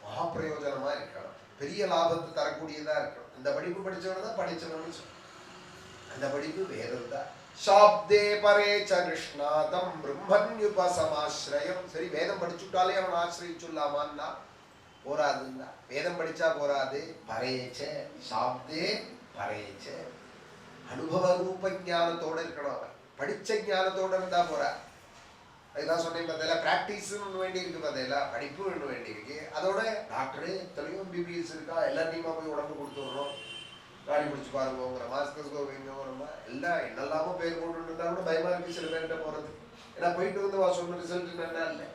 மகா பிரயோஜனமா இருக்கணும், பெரிய லாபத்தை தரக்கூடியதா இருக்கணும். அந்த படிப்பு படிச்சவன தான் படிச்சவன்னு சொல்லணும். அந்த படிப்பு வேதம் தான். சாப்தே பரே நிஷ்ணாதம் பிரம்மன்யுபசமாஸ்ரயம். சரி, வேதம் படிச்சுட்டாலே அவன் ஆசிரியிச்சுள்ளாமான்னா போராதுன்னா. வேதம் படிச்சா போராது. பரேச்ச, சாப்தே பரேச்ச, அனுபவ ரூப ஞானத்தோட இருக்கணும். அவன் படிச்ச ஞானத்தோட இருந்தா போறா. அதுதான் சொன்னேன் பார்த்தீங்களா, ப்ராக்டிஸும் ஒன்று வேண்டி இருக்கு பார்த்தீங்களா, படிப்பும் ஒன்று வேண்டி இருக்கு. அதோட டாக்டரு எத்தனையோ பிபிஎஸ் இருக்கா, எல்லாத்தையுமா போய் உடம்பு கொடுத்துடுறோம், காடி பிடிச்சி பாருங்கிற மாஸ்டர்ஸ்கோங்கிறமா எல்லாம் என்னெல்லாமோ பேர் போட்டு இருந்தா கூட பயமா இருக்கு சில பேர்கிட்ட போறது. ஏன்னா போயிட்டு வந்து சொன்ன ரிசல்ட் நல்லா இல்லை.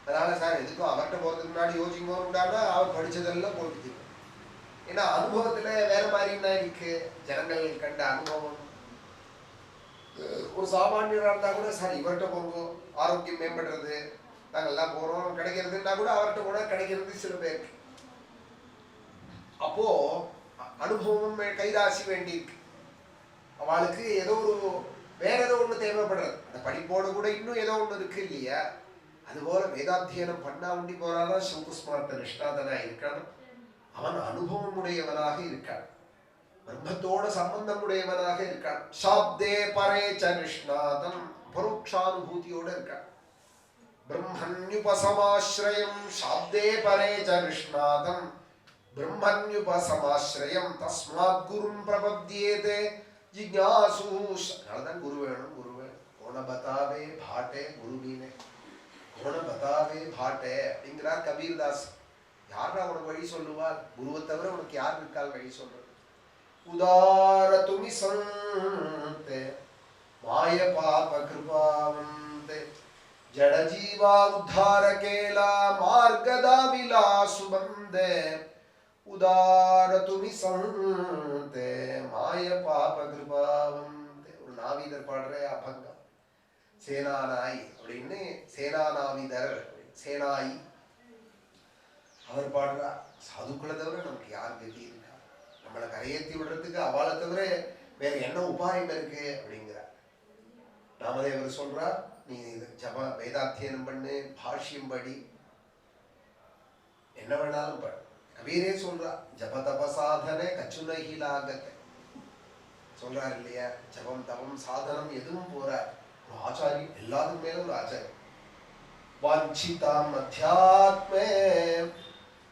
அதனால சார் எதுக்கும் அவர்கிட்ட போறதுக்கு முன்னாடி யோசிக்கணும்டானா அவர் படிச்சதெல்லாம் போட்டு. ஏன்னா அனுபவத்துல வேற மாதிரின்னா இருக்கு. ஜனங்கள் கண்ட அனுபவம். ஒரு சாமானியராக இருந்தா கூட சார் இவர்கிட்ட போகும், ஆரோக்கியம் மேம்படுறது, நாங்கெல்லாம் போறோம் கிடைக்கிறதுன்னா கூட அவர்கிட்ட போனா கிடைக்கிறது சில பேருக்கு. அப்போ அனுபவம் கைராசி வேண்டியிருக்கு. அவளுக்கு ஏதோ ஒரு வேற ஏதோ ஒண்ணு தேவைப்படுறது. அந்த படிப்போடு கூட இன்னும் ஏதோ ஒண்ணு இருக்கு இல்லையா? அதுபோல வேதாத்தியனம் பண்ணா உண்டி போறாதான் சிவகுஸ்மார்த்த நிஷ்ணாதனா இருக்கான். அவன் அனுபவம் உடையவனாக இருக்கான், பிரம்மத்தோட சம்பந்தம் உடையவனாக இருக்கான். சாப்தே பரேச்ச நிஷ்ணாதம், பரோட்சானுபூதியோட இருக்கான். பிரம்மன்யுபசமாஸ்ரயம், சாப்தே பரேச்ச நிஷ்ணாதம் பிரம்மன்யுபசமாஸ்ரயம், தஸ்மாத் குரும் பிரபத்யேதே ஜிக்ஞாசு. அதனாலதான் குரு வேணும், குரு வேணும். கோண பதாவே பாட்டே குரு மீனே, கோண பதாவே பாட்டே அப்படிங்கிறார் கபீர்தாஸ். யாரா உனக்கு வழி சொல்லுவார்? குருவை தவிர உனக்கு யார் இருக்கால் வழி சொல்றது? உதார துமி சந்தே மாய பாப கிருபாவந்தே ஜட ஜீவா உத்தார கேலா மார்கதா விலாசு வந்தே. உதார துமி சந்தே மாய பாப கிருபாவந்தே. ஒரு நாவீதர் பாடுற அபங்கம், சேனானாய் அப்படின்னு. சேனானாவிதர், சேனாயி அவர் பாடுறார். சாதுக்களை தவிர நமக்கு யார் கதி இருக்கா? நம்மளை கரையேற்றி விடுறதுக்கு அவளை தவிர வேற என்ன உபாயம் இருக்கு அப்படிங்கிறார். நாமதேவர் சொல்றார், நீ ஜப வேதாத்தியனம் பண்ணு, பாஷ்யம் படி, என்ன வேணாலும் படி. கபீரே சொல்றார், ஜப தப சாதனை கச்சுனகிலாகத்தை சொல்றார் இல்லையா? ஜபம் தபம் சாதனம் எதுவும் போறார். ஒரு ஆச்சாரியம் எல்லாத்துக்கும் மேல ஒரு ஆச்சாரியம். வாஞ்சிதாம் அத்தியாத்மே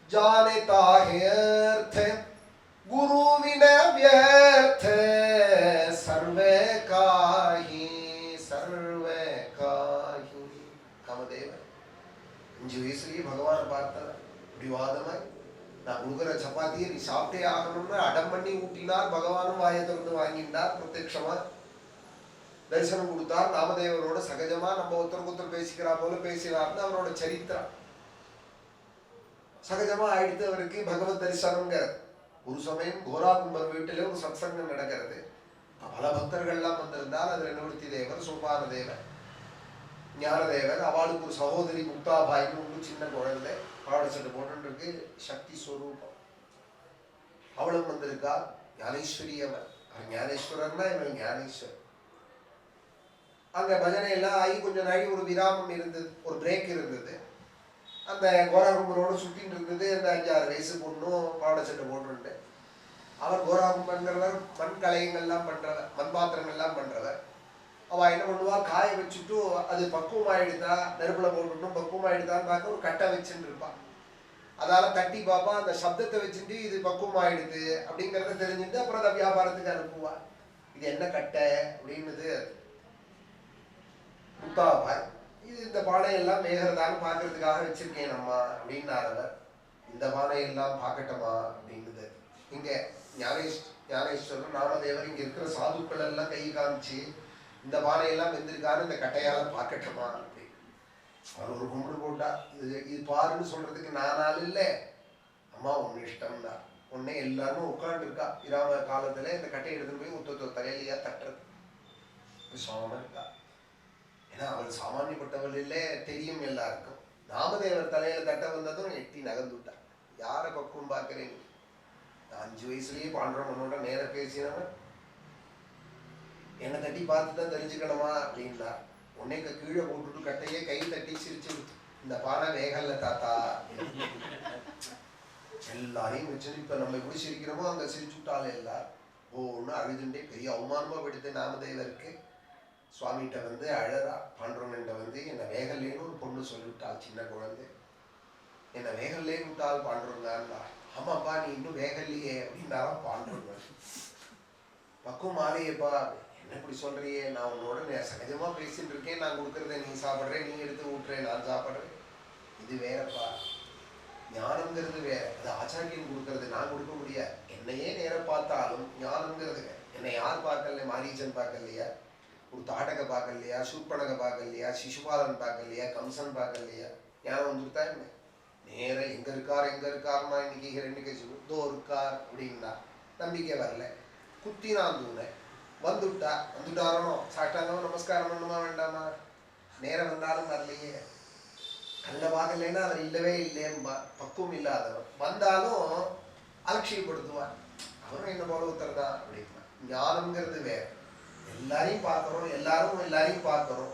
जानता है अर्थ गुरु विना व्यर्थ सर्वे काहि कामदेव 5 வயசுலயே பகவானை பார்த்தார். பிடிவாதமாய் நான் கொடுக்குற சப்பாத்தியை நீ சாப்பிட்டே ஆகணும்னு அடம் பண்ணி ஊட்டினார். பகவானும் வாயை திறந்து வாங்கினார். பிரத்யட்சமா தரிசனம் கொடுத்தார். நாமதேவரோட சகஜமா நம்ம ஒருத்தருக்கு ஒருத்தர் பேசிக்கிறா போல பேசினார்னு அவரோட சரித்திரம் சகஜமா ஆயிடுத்து. அவருக்கு பகவத் தரிசனம்ங்கிற ஒரு சமயம் கோரா கும்பர் வீட்டிலே ஒரு சத்சங்கம் நடக்கிறது. பல பக்தர்கள்லாம் வந்திருந்தால் அதுல நிவர்த்தி தேவர், சோபான தேவர், ஞானதேவர், அவளுக்கு ஒரு சகோதரி முக்தாபாயின்னு ஒன்று சின்ன குழந்தை பாவாடை சட்டை போட்டுருக்கு, சக்தி ஸ்வரூபம். அவளும் வந்திருக்கா. ஞானேஸ்வரி அவன் ஞானேஸ்வரர்னா இவன் ஞானேஸ்வர். அங்க பஜனை எல்லாம் ஆகி கொஞ்சம் நாளை ஒரு விராமம் இருந்தது, ஒரு பிரேக் இருந்தது. அந்த கோராகும்பரோடு சுத்தின்னு இருந்தது அந்த 5-6 வயசு பொண்ணும் பாவாடை சட்டை போட்டுட்டு. அவர் கோராகும்பங்கிறவர் மண் கலையங்கள்லாம் பண்றவர், மண் பாத்திரங்கள்லாம் பண்றவர். அவ என்ன பண்ணுவா, காய வச்சுட்டு அது பக்குவமாயிடுதா, நெருப்புல போட்டுட்டும் பக்குவமாயிடுதான்னு பார்க்க ஒரு கட்டை வச்சுட்டு இருப்பான். அதால தட்டி பார்ப்பா, அந்த சப்தத்தை வச்சுட்டு இது பக்குவமாயிடுது அப்படிங்கிறத தெரிஞ்சுட்டு அப்புறம் அதை வியாபாரத்துக்கு அனுப்புவா. இது என்ன கட்டை அப்படின்னுது முத்தாபாய். இது இந்த பானையெல்லாம் மேகறதான்னு பார்க்கறதுக்காக வச்சிருக்கேன் அம்மா அப்படின்னாரவர். இந்த பானையெல்லாம் பார்க்கட்டமா அப்படின்னுது. இங்க ஞானேஸ்வரர் நாமதேவர் இங்க இருக்கிற சாதுக்கள் எல்லாம் கை காமிச்சு இந்த பானையெல்லாம் வெந்திருக்காரு, இந்த கட்டையால பார்க்கட்டமா அப்படி அவர் ஒரு கும்பிடு போட்டா. இது பாருன்னு சொல்றதுக்கு நானால இல்லை, அம்மா ஒன்னு இஷ்டம் தான். உடனே எல்லாரும் உட்காந்து இருக்கா. இராம காலத்துல இந்த கட்டையை எடுத்துட்டு போய் ஒத்த தலையிலையா தட்டுறது சோமமா இருக்கா. ஏன்னா அவள் சாமானியப்பட்டவள் இல்லை, தெரியும் எல்லாருக்கும். நாமதேவர் தலையில தட்ட வந்ததும் எட்டி நகர்ந்துட்டார். யாரை பக்குவம் பார்க்கிறேன்? 5 வயசுலயே பாண்டவனோட நேர பேசினவன் என்னை தட்டி பார்த்து தான் தெரிஞ்சுக்கணுமா அப்படின்னா, உன்னைக்கு கீழே போட்டுட்டு கட்டையே கை தட்டி சிரிச்சு, இந்த பானை வேகல்ல தாத்தா. எல்லாரையும் வச்சு இப்ப நம்ம எப்படி சிரிக்கிறோமோ அங்க சிரிச்சு விட்டாலே எல்லாரும் ஒன்று அழுதுண்டே பெரிய அவமானமா படுத்து நாமதேவருக்கு சுவாமிகிட்ட வந்து அழறா. பாண்டவன்கிட்ட வந்து என்னை வேகல்லேன்னு ஒரு பொண்ணு சொல்லிவிட்டாள், சின்ன குழந்தை. என்னை வேகல்லேன்னு விட்டால் பாண்டவன்டா. ஆமாப்பா நீ இன்னும் வேகல்லையே அப்படின்னாலும் பாண்டவன். பக்குவம் மாலையப்பா, என்ன இப்படி சொல்றியே? நான் உன்னோட சகஜமா பேசிட்டு இருக்கேன், நான் கொடுக்கறத நீ சாப்பிட்றேன், நீ எடுத்து ஊட்டுறேன், நான் சாப்பிட்றேன். இது வேறப்பா. ஞானம்ங்கிறது வேற, அது ஆச்சாரியன் கொடுக்கறது, நான் கொடுக்க முடியாது. என்னையே நேரம் பார்த்தாலும் ஞானம்ங்கிறது என்னை யார் பார்க்கல? மாரீச்சன் பார்க்கலையா? ஒரு தாட்டகை பார்க்கலையா? சூர்பனகை பார்க்கலையா? சிசுபாலன் பார்க்கலையா? கம்சன் பார்க்கலையா? ஞானம் வந்துருத்தா என்ன? நேரம் எங்க இருக்காருன்னா இன்னைக்கு 2 கட்சி இதோ இருக்கார் அப்படின்னா நம்பிக்கை வரல. குத்தினான் தூணை வந்துட்டாரோ சாப்பிட்டாங்க, நமஸ்காரம் பண்ணுமா வேண்டாமா? நேரம் வந்தாலும் வரலையே. கல்ல பார்க்கலைன்னா அவர் இல்லவே இல்லையம்பா. பக்குவம் இல்லாதவன் வந்தாலும் அலட்சியப்படுத்துவான். அவரும் என்ன போல ஒருத்தர் தான் அப்படின்னா. ஞானம்ங்கிறது வேற. எல்லாரையும் பார்க்கிறோம், எல்லாரையும் பார்க்கிறோம்.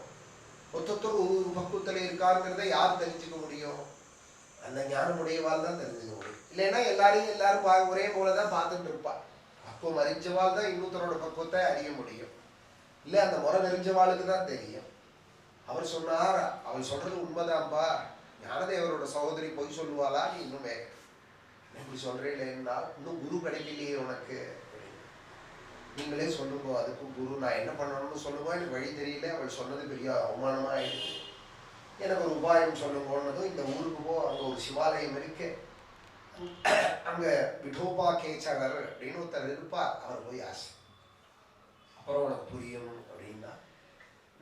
ஒருத்தர் ஒரு பக்குவத்தில் இருக்காருங்கிறத யார் தெரிஞ்சுக்க முடியும்? அந்த ஞானம் உடையவாள் தான் தெரிஞ்சுக்க முடியும். இல்லைன்னா எல்லாரும் ஒரே போலதான் பார்த்துட்டு இருப்பா. பக்குவம் அறிஞ்சவாள் தான் இன்னொருத்தரோட பக்குவத்தை அறிய முடியும். இல்லை அந்த முறை நெறிஞ்சவாளுக்கு தான் தெரியும். அவர் சொன்னார், அவள் சொல்றது உண்மைதான்பா. ஞானதேவரோட சகோதரி பொய் சொல்லுவாளா? நீ இன்னுமே இப்படி சொல்றேன்னா இன்னும் குரு கிடைக்கலையே உனக்கு. நீங்களே சொல்லுங்க, அதுக்கு குரு நான் என்ன பண்ணணும்னு சொல்லுங்க. எனக்கு வழி தெரியல, அவள் சொன்னது பெரிய அவமானமா ஆயிடுச்சு, எனக்கு ஒரு உபாயம் சொல்லுங்கன்னதும், இந்த ஊருக்கு போ, அங்க ஒரு சிவாலயம் இருக்கு, அங்க விடோபா கேச்சகர் அப்படின்னு ஒருத்தர் இருப்பார், அவர் போய் ஆசை, அப்புறம் உனக்கு புரியும் அப்படின்னா.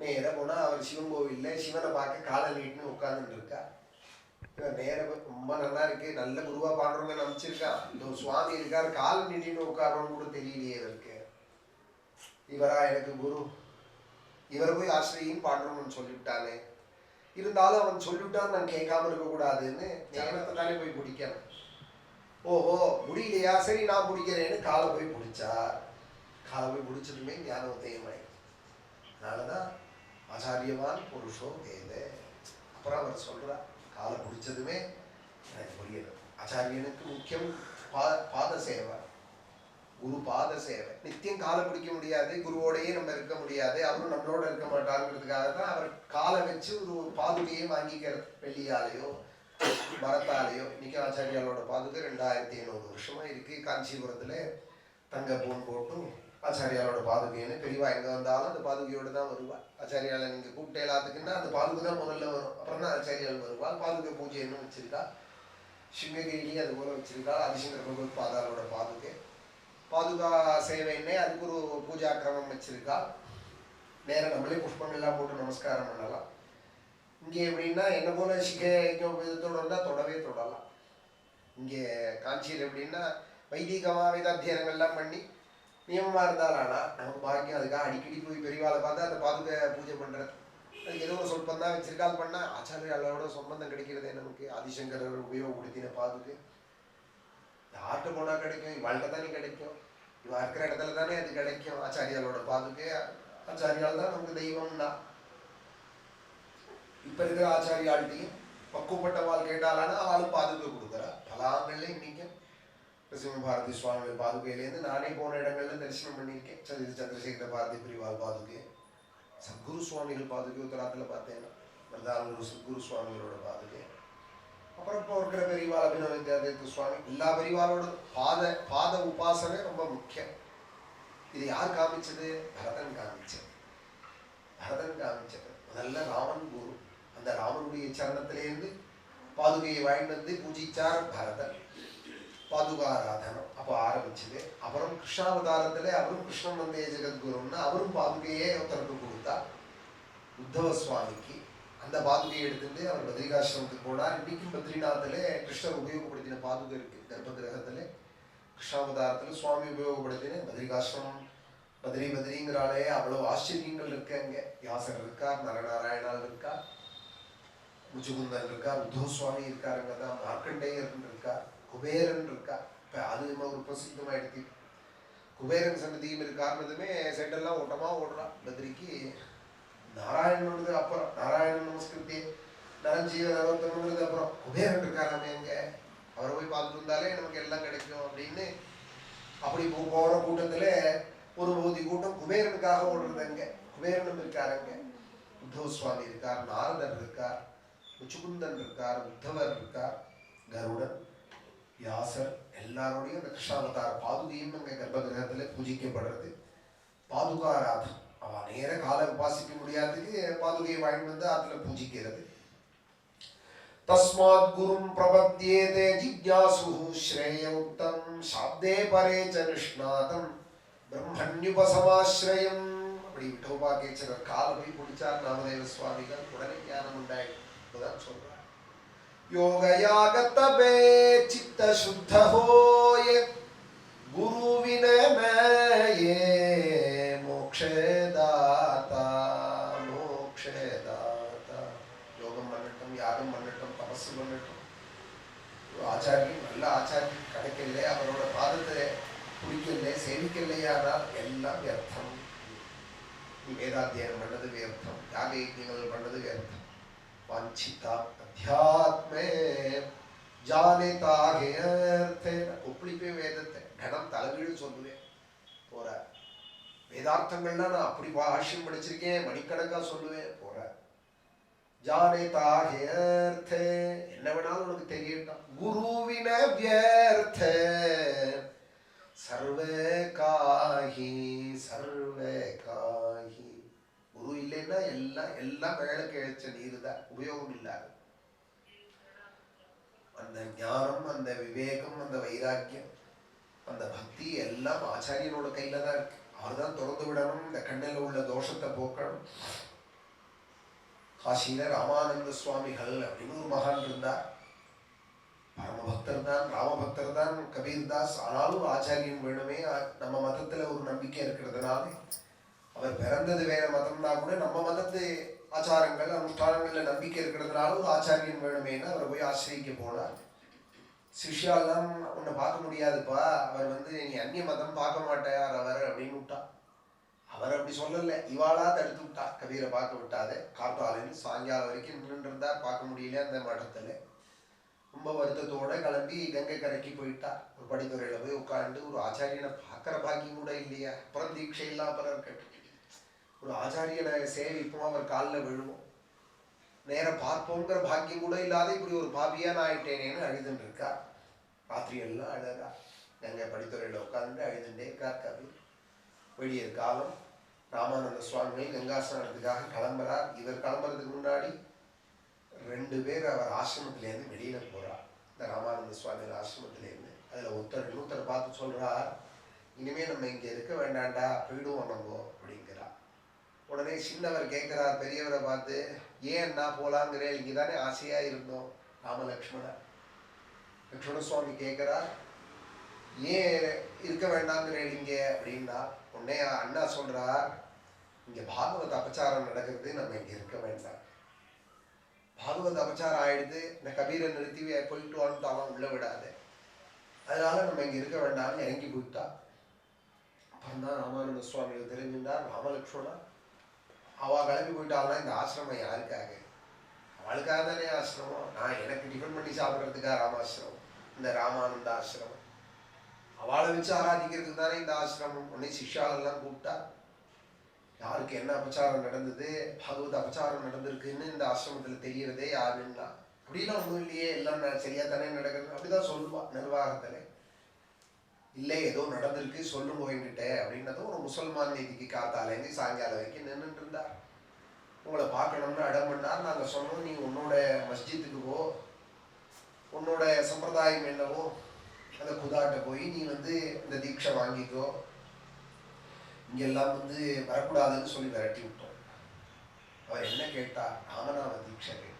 நேர போனா அவர் சிவன் கோவில்ல சிவனை பார்க்க காலை நீட்டுன்னு உட்கார்ந்துட்டு இருக்கா. நேர ரொம்ப நல்லா இருக்கு, நல்ல குருவா பாடுறவங்க நம்பிச்சிருக்கான். இந்த சுவாமி இருக்காரு, காலை நீட்டின்னு உட்காரணும்னு கூட தெரியலையே இவருக்கு. இவரா எனக்கு குரு? இவரை போய் ஆசிரியின்னு பாடுறோம்னு சொல்லிவிட்டானே. இருந்தாலும் அவன் சொல்லிவிட்டான், நான் கேட்காம இருக்கக்கூடாதுன்னு ஞானத்தை தானே போய் பிடிக்கணும். ஓஹோ முடியலையா, சரி நான் பிடிக்கிறேன்னு காலை போய் பிடிச்சா. காலை போய் பிடிச்சதுமே ஞானம் தேயமாய். அதனாலதான் ஆச்சாரியவான் புருஷோ வேத. அப்புறம் அவர் சொல்றார், காலை பிடிச்சதுமே எனக்கு புரியணும். ஆச்சாரியனுக்கு முக்கியம் பாத சேவை, குரு பாத சேவை. நித்தியம் காலை பிடிக்க முடியாது, குருவோடையே நம்ம இருக்க முடியாது, அவரும் நம்மளோட இருக்க மாட்டாருங்கிறதுக்காக தான் அவர் காலை வச்சு ஒரு பாதுகையை வாங்கிக்கிறது. வெள்ளியாலேயோ மரத்தாலேயோ. இன்னைக்கு ஆச்சாரியாலோட பாதுகை 2500 வருஷமா இருக்கு. காஞ்சிபுரத்துல தங்க பூன் போட்டும் ஆச்சாரியாலோட பாதுகைன்னு பெரியவா எங்க வந்தாலும் அந்த பாதுகையோடு தான் வருவா. ஆச்சாரியால நீங்க கூப்பிட்டு எல்லாத்துக்குன்னா அந்த பாதுகை தான் முதல்ல வரும், அப்புறம் தான் ஆச்சாரியால் வருவாள். பாதுகை பூஜை இன்னும் வச்சிருக்கா, சிங்ககிரிலையும் அது போல வச்சிருக்கா. ஆதிசங்கர பகவத் பாதாளோட பாதுகை பாதுகா சேவைன்னே அதுக்கு ஒரு பூஜா கிரமம் வச்சிருக்கா. நேரம் நம்மளே புஷ்பங்கள்லாம் போட்டு நமஸ்காரம் பண்ணலாம். இங்கே எப்படின்னா என்ன போல விதத்தோடு வந்தால் தொடவே தொடலாம். இங்கே காஞ்சியில் எப்படின்னா வைதிகமா வேதாத்தியனங்கள்லாம் பண்ணி நியமமா இருந்தாலும், ஆனால் நமக்கு பாக்கியம் அதுக்காக அடிக்கடி போய் பெரியவாளை பார்த்தா அந்த பாதுகை பூஜை பண்றது. அதுக்கு ஏதோ ஒரு சொற்பம் தான் வச்சிருக்கால் பண்ணா ஆச்சாரியாளோட சம்பந்தம் கிடைக்கிறதே நமக்கு. ஆதிசங்கரர் உபயோகப்படுத்தின பாதுகை யார்கிட்ட போனா கிடைக்கும்? இவாழ்கிட்ட தானே கிடைக்கும், இவா இருக்கிற இடத்துல தானே அது கிடைக்கும். ஆச்சாரியாலோட பாதுகை, ஆச்சாரியால் தான் நமக்கு தெய்வம் தான். இப்ப இருக்கிற ஆச்சாரியாள்கிட்டையும் பக்குவப்பட்டவாள் கேட்டாலானா அவளும் பாதுகை கொடுக்குறா. பல ஆண்கள்ல இன்னைக்கும் நரசிம்ம பாரதி சுவாமிகள் பாதுகையிலேருந்து நானே போன இடங்கள்ல தரிசனம் பண்ணியிருக்கேன். சந்திரசேகர பாரதி பிரிவால் பாதுகை, சத்குரு சுவாமிகள் பாதுகை உத்தராத்துல பார்த்தேன்னா, மருதானூர் சத்குரு சுவாமிகளோட பாதுகை, அப்புறம் இப்போ இருக்கிற பெரியவாள் அபினவ வித்யாதீர்த்த சுவாமி. எல்லா பெரியவாளோட பாத உபாசனை ரொம்ப முக்கியம். இது யார் காமிச்சது? பரதன் காமிச்சது. முதல்ல ராமன் குரு. அந்த ராமனுடைய சரணத்திலேருந்து பாதுகையை வாங்கிட்டு வந்து பூஜிச்சார் பரதன். பாதுகாராதனம் அப்போ ஆரம்பிச்சது. அப்புறம் கிருஷ்ணாவதாரத்துல அவரும் கிருஷ்ணன் வந்தே ஜெகத்குருன்னு அவரும் பாதுகையே ஒருத்தருக்கு கொடுத்தா. உத்தவ சுவாமிக்கு அந்த பாதுகையை எடுத்துட்டு அவர் பத்ரிகாசிரமத்துக்கு போனார். இன்னைக்கும் பத்ரிநாத்தில் கிருஷ்ணர் உபயோகப்படுத்தின பாதுகை இருக்கு. கர்ப்ப கிரகத்துல கிருஷ்ணாவதாரத்துல சுவாமி உபயோகப்படுத்தின பத்ரிகாசிரமம். பத்ரிங்கிறாலே அவ்வளவு ஆச்சரியங்கள் இருக்கு. அங்க வியாசர் இருக்கார், நரநாராயணால் இருக்கார், முச்சுகுந்தன் இருக்கார், உத்தவ சுவாமி இருக்காருங்க தான், மார்க்கண்டேயர் இருக்கார், குபேரன் இருக்கா. இப்போ அது ஒரு பிரசித்தமாயிடுச்சு. குபேரன் சன்னதியும் இருக்காருன்னதுமே செட்டெல்லாம் ஓட்டமா ஓடுறான் பத்ரிக்கு. நாராயணனோடது அப்புறம், நாராயணன் நமஸ்கிருதி நரஞ்சீவ நரோத்தமங்கிறது அப்புறம், குபேரன் இருக்காராமே எங்க, அவரை போய் பார்த்துட்டு வந்தாலே நமக்கு எல்லாம் கிடைக்கும் அப்படின்னு அப்படி போகிற கூட்டத்தில் ஒரு போதி கூட்டம் குபேரனுக்காக ஓடுறது. அங்கே குபேரனும் இருக்காருங்க. உத்தவ சுவாமி இருக்கார், நாரதர் இருக்கார், முச்சுகுந்தன் இருக்கார், உத்தவர் இருக்கார், கருடன், வியாசர், எல்லாரோடையும் அந்த கிருஷ்ணாவதார பாதுகையும் அங்கே கர்ப்பகிரகத்தில் பூஜிக்கப்படுறது. பாதுகாராதம், அவன் நேர காலை உபாசிக்க முடியாததுக்கு பாதுகையை வாங்கி வந்து அதுல பூஜிக்கிறது. தஸ்மாத் குரும் பிரபத்யேதே ஜிக்ஞாசு ஸ்ரேயோக்தம் சாப்தே பரே ச நிஷ்ணாதம் பிரம்மண்யுபசமாஸ்ரயம். அப்படி விட்டோபாகேச்சரர் காலை போய் பிடிச்சார் நாமதேவ சுவாமிகள். உடனே ஞானம் உண்டாயிடுதான் சொல்றார். யோகயாகத்தபே சித்த சுத்த ஹோயே குருவினமயே மோக்ஷதாதா மோக்ஷதாதா. யோகம் பண்ணட்டும், யாகம் பண்ணட்டும், தபசு பண்ணட்டும், ஆச்சாரியம் நல்ல ஆச்சாரியம் கிடைக்கல, அவரோட பாதத்தை பிடிக்கல, சேவிக்கலையானால் எல்லாம் வியர்த்தம். நீ வேதாத்தியானம் பண்ணது வியர்த்தம், யாக யஜ்ஞங்கள் பண்ணது வியர்த்தம். வாஞ்சிதா அத்தியாத்மே ஜானிதாகே அர்த்தே. ஒப்பிடிப்பே வேதத்தை கணம் தலைவீடு சொல்லுவேன் போற. வேதார்த்தங்கள்லாம் நான் அப்படி பாஷ்யம் படிச்சிருக்கேன், மணிக்கணக்கா சொல்லுவேன் போற. ஜானிதாகே அர்த்தே, என்ன வேணாலும் உனக்கு தெரியட்டும். குருவின வியர்த்த சர்வே காஹி சர்வே காஹி. குரு இல்லைன்னா எல்லாம் வேலைக்கு இழைச்ச நீர் தான், உபயோகம் இல்லாது. அந்த ஞானம், அந்த விவேகம், அந்த வைராக்கியம், அந்த பக்தி எல்லாம் ஆச்சாரியனோட கையில தான் இருக்கு. அவர் தான் திறந்து விடணும், இந்த கண்ணில் உள்ள தோஷத்தை போக்கணும். காசியில ராமானந்த சுவாமிகள் அப்படின்னு ஒரு மகான் இருந்தார். பரமபக்தர் தான், ராமபக்தர் தான் கபீர் தாஸ். ஆனாலும் ஆச்சாரியன் வேணுமே. நம்ம மதத்துல ஒரு நம்பிக்கை இருக்கிறதுனால, அவர் பிறந்தது வேற மதம்னா கூட நம்ம மதத்து ஆச்சாரங்கள் அனுஷ்டானங்கள்ல நம்பிக்கை இருக்கிறதுனால ஒரு ஆச்சாரியன் வேணுமேன்னு அவரை போய் ஆசிரியிக்க போனார். சிஷ்யாலாம் உன்னை பார்க்க முடியாதுப்பா, அவர் நீ அந்நிய மதம் பார்க்க மாட்டார் அவர் அப்படின்னு விட்டா. அவர் அப்படி சொல்லலை, இவாளா தடுத்து விட்டா. கபீரை பார்க்க விட்டாது. கார்த்தாலேருந்து சாயங்காலம் வரைக்கும் நின்று இருந்தார், பார்க்க முடியல அந்த மடத்துல. ரொம்ப வருத்தத்தோட கிளம்பி கங்கை கரைக்கு போயிட்டா. ஒரு படித்துறையில போய் உட்காந்து ஒரு ஆச்சாரியனை பார்க்குற பாக்கியம் கூட இல்லையா. அப்புறம் தீட்சை இல்லாம இருக்கட்டும், ஒரு ஆச்சாரியனை சேவிப்போம், அவர் காலில் விழுவோம், நேரம் பார்ப்போங்கிற பாக்கியம் கூட இல்லாத இப்படி ஒரு பாபியா நான் ஆயிட்டேனேன்னு அழுதுன்னு இருக்கா. ராத்திரி எல்லாம் அழகா கங்கை படித்துறையில உட்காந்து அழுதுண்டே இருக்கார் கபீர். வெளியர் காலம் ராமானந்த சுவாமிகள் கங்காஸ்நானத்துக்காக கிளம்புறார். இவர் கிளம்புறதுக்கு முன்னாடி 2 பேர் அவர் ஆசிரமத்திலேருந்து வெளியில போறார். இந்த ராமானந்த சுவாமிகள் ஆசிரமத்திலேருந்து. அதுல இன்னொருத்தர் பார்த்து சொல்றார், இனிமே நம்ம இங்க இருக்க வேண்டாண்டா, போயிடுவோம் நம்ம அப்படிங்கிறார். உடனே சின்னவர் கேட்கிறார் பெரியவரை பார்த்து, ஏன் நான் போலாங்கிறேன், இங்கதானே ஆசையா இருந்தோம். ராமலக்ஷ்மணர் லக்ஷ்மண சுவாமி கேட்கிறார், ஏன் இருக்க வேண்டாங்கிறேன் இங்க அப்படின்னா. உடனே அண்ணா சொல்றார், இங்க பாகவத அபச்சாரம் நடக்கிறது, நம்ம இங்க இருக்க வேண்டாம். பாகவத அபச்சாரம் ஆயிடுது, இந்த கபீரை நிறுத்தி போயிட்டு வந்துட்டாலும் உள்ள விடாது, அதனால நம்ம இங்க இருக்க வேண்டாம்னு இறங்கி போயிட்டா. அப்புறம் தான் ராமானந்த சுவாமிகள் தெரிஞ்சுட்டார், ராமலக்ஷ்மணா அவ கிளம்பி போயிட்டாள்னா இந்த ஆசிரமம் யாருக்காக? அவளுக்காக தானே ஆசிரமம். நான் எனக்கு டிஃபன் பண்ணி சாப்பிட்றதுக்காக ராமாசிரமம், இந்த ராமானந்த ஆசிரமம். அவளை வச்சு ஆராதிக்கிறதுக்கு தானே இந்த ஆசிரமம். உடனே சிஷ்யாலெல்லாம் கூப்பிட்டா, யாருக்கு என்ன அபச்சாரம் நடந்தது, பாகவத அபச்சாரம் நடந்திருக்குன்னு இந்த ஆசிரமத்தில் தெரியறதே யாருன்னா. அப்படிலாம் ஒன்றும் இல்லையே, எல்லாம் சரியா தானே நடக்கிறது அப்படிதான் சொல்லுவா நிர்வாகத்தில். இல்லை ஏதோ நடந்திருக்கு சொல்லுங்க என்கிட்ட அப்படின்னதும் ஒரு முசல்மான் நீதிக்கு காத்தாலேருந்து சாயங்காலம் வரைக்கும் நின்றுட்டு இருந்தார். உங்களை பார்க்கணும்னு அடம் பண்ணார். நாங்கள் சொன்னோம், நீ உன்னோட மஸ்ஜித்துக்கு போ, உன்னோட சம்பிரதாயம் என்னவோ அந்த குதாட்ட போய் நீ இந்த தீட்சை வாங்கிக்கோ, இங்கெல்லாம் வரக்கூடாதுன்னு சொல்லி விரட்டி விட்டோம். அவர் என்ன கேட்டா, ராமநாம தீட்சை கேட்டார்.